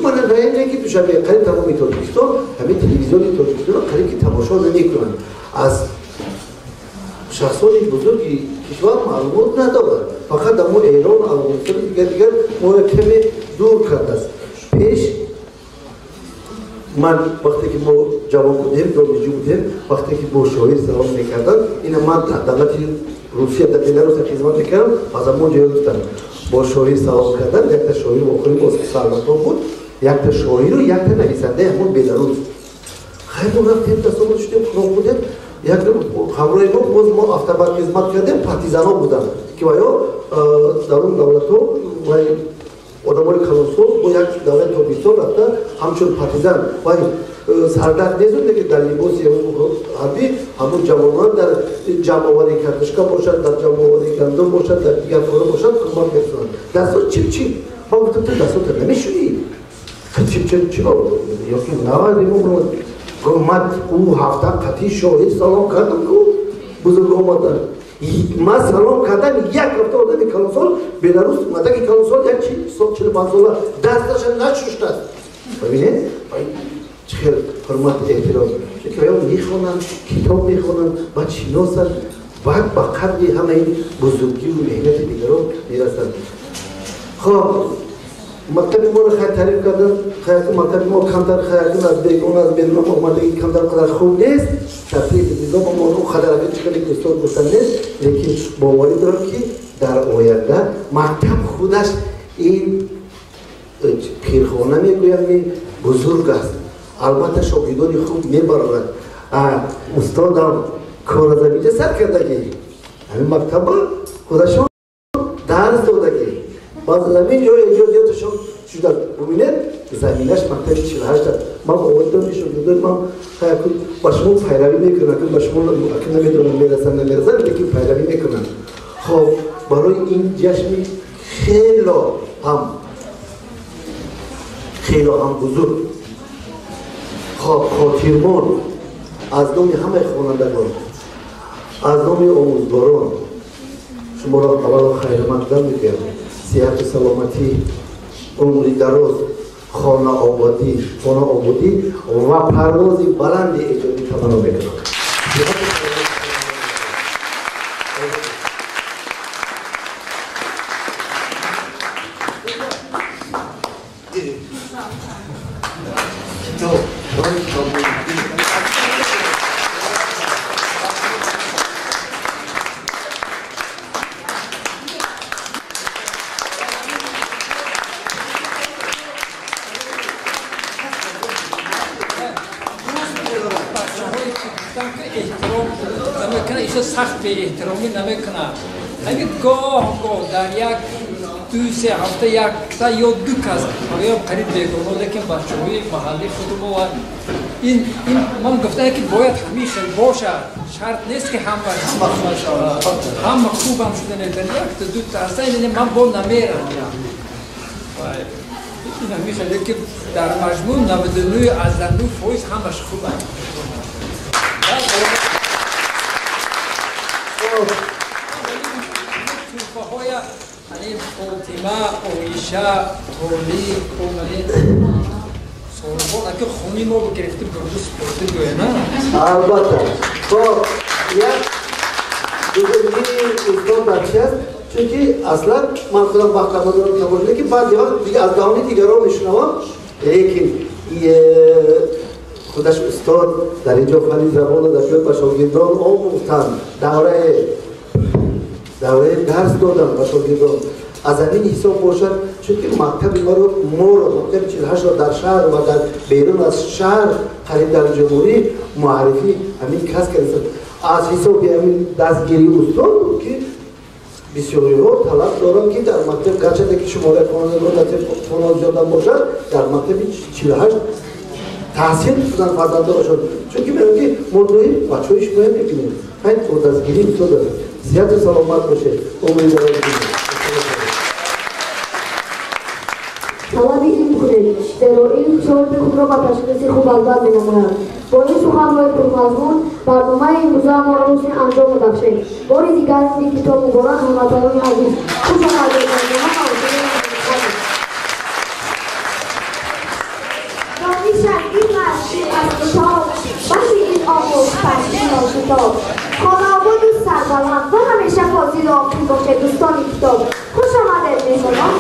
من رایم نه که دوشنبه قریب تمامی تاجیکستان همین تلویزیون تاجیکستان رو قریب که تماشا نمیکنن. از شخصان بزرگی کشور معلومات ندارد. فقط در ما ایران و افغانستان دیگر ما را کمی دور کرده است. پیش من وقتی که ما جوان بودیم دانشجو بودیم وقتی که با شاعر سلام میکردن این من دولت روسیه در بلاروس خدمت میکردم از همون جایی گفتم با شاعر سلام کردن یک تا شاعر واقعی با سلامتون بود یک تا شاعر و یک تا نویسنده همون بلاروس. خیلی رفتیم تصور شدیم خراب بودیم یک همراه ما باز ما افتبر خدمت کردیم پارتیزان ها بودن که بایا در اون دولت ها و آدمای کلانسوز با یک دولت تابستان رفته همچون پارتیزان و سردرد نیست که در لباس حربی همون جوانان در جمع‌آوری کردشگاه باشد در جمع‌آوری گندم باشد در دیگر کارا باشد کمک می‌کنند. دستات چی ما گفتم تو دستات نمیشویی چی یا که نوادیم گفت او هفته قطعی شاهد سلام کردم که بزرگ آمدن. من سلام کردم یک هفته آدمی کلانسال بلاروس اومده که کلانسال یک 45 ساله دستش نشسته است. ببینید چه حرمت احترام که آیا میخونن کتاب میخونن بعد شناسن بعد با قدر همه این بزرگی و مهنت دیگران میرسن. خب مکتب ما رو خیلی تعریف کردن خیلی مکتب ما کمتر خیلی از بیگون از بیرون آمدگی کمتر قدر خوب نیست تفریح نظام ما رو خدر اگر چقدر استاد گفتن نیست لیکن باوری دارم که در آینده مکتب خودش این پیرخانه میگویم بزرگ است. البته شاگردان خوب میبرند. استادم کار زمینه سر کردگی همین مکتب خودشون درس دادگی باز زمین جای اجازیاتشون شده ببینید زمینش مکتب 48 است. من آوردم شاگردان من با شما پیروی میکنم که با شما نمیدونم میرسن لیکن پیروی میکنم. خب برای این جشن خیلی هم بزرگ خاطرمان از نام همه خوانندگان از نام آموزگاران شما را اول خیر مقدم میگم. صحت و سلامتی، عمری دراز، خانه آبادی و پروازی بلند ایجادی تمنا میکنم. سخت به احترامی نمیکنم. اگر گاه در یک دو سه هفته یک تا یا دو کس آیا قریب بیگانه لیکن بچه‌های محلی خودمون و این من گفتم که باید همیشه باشه. شرط نیست که هم خوب هم شدن در یک تا دو تا اصلا این من با نمیرم. این همیشه لیکن در مجموع 99 از 99% همش خوبه. توفه‌های فاطمه، عایشه، تولی، سالها که خونی ما رو گرفته بردو سپرده دویه نه؟ البته خب یک دوستان بچه است چونکه اصلا من خودم وقت دارم نباشه که بعد دیگه از دهانی دیگران میشنوم لیکن خودش استاد در اینجا فنی زبان و ادبیات و شاگردان آموختن دوره درس دادن و شاگردان از این حساب باشد چون که مکتب ما رو مکتب 48 را در شهر و در بیرون از شهر قریب در جمهوری معرفی همین کس کرده از حساب همین دستگیری استاد بود که بسیاری ها طلب دارم که در مکتب گرچه که شماره خوانندگان در فلان زیاده باشد در مکتب 48 تحصیل شدن فرزنده باشد چون که میگم که موضوعی بچه‌های شما میبینید همین دستگیری استاد داره. صحت و سلامت باشه. امید دارم طلب این بکنید درائیل شورت خود را با تشخیص خوب از بر بنماید. با این سخنهای پرمضمون برنامه امروزه ما را حسن انجام ببخشید. بار دیگر این کتاب مبارک هموطنان عزیز خوش آمدید. دانشم این مشکل از کتاب بخشی این آموز پشتی ناشتاب خانه آباد و سربلند و همیشه فاضل آقی باشه دوستان کتاب خوش آمدید میزنان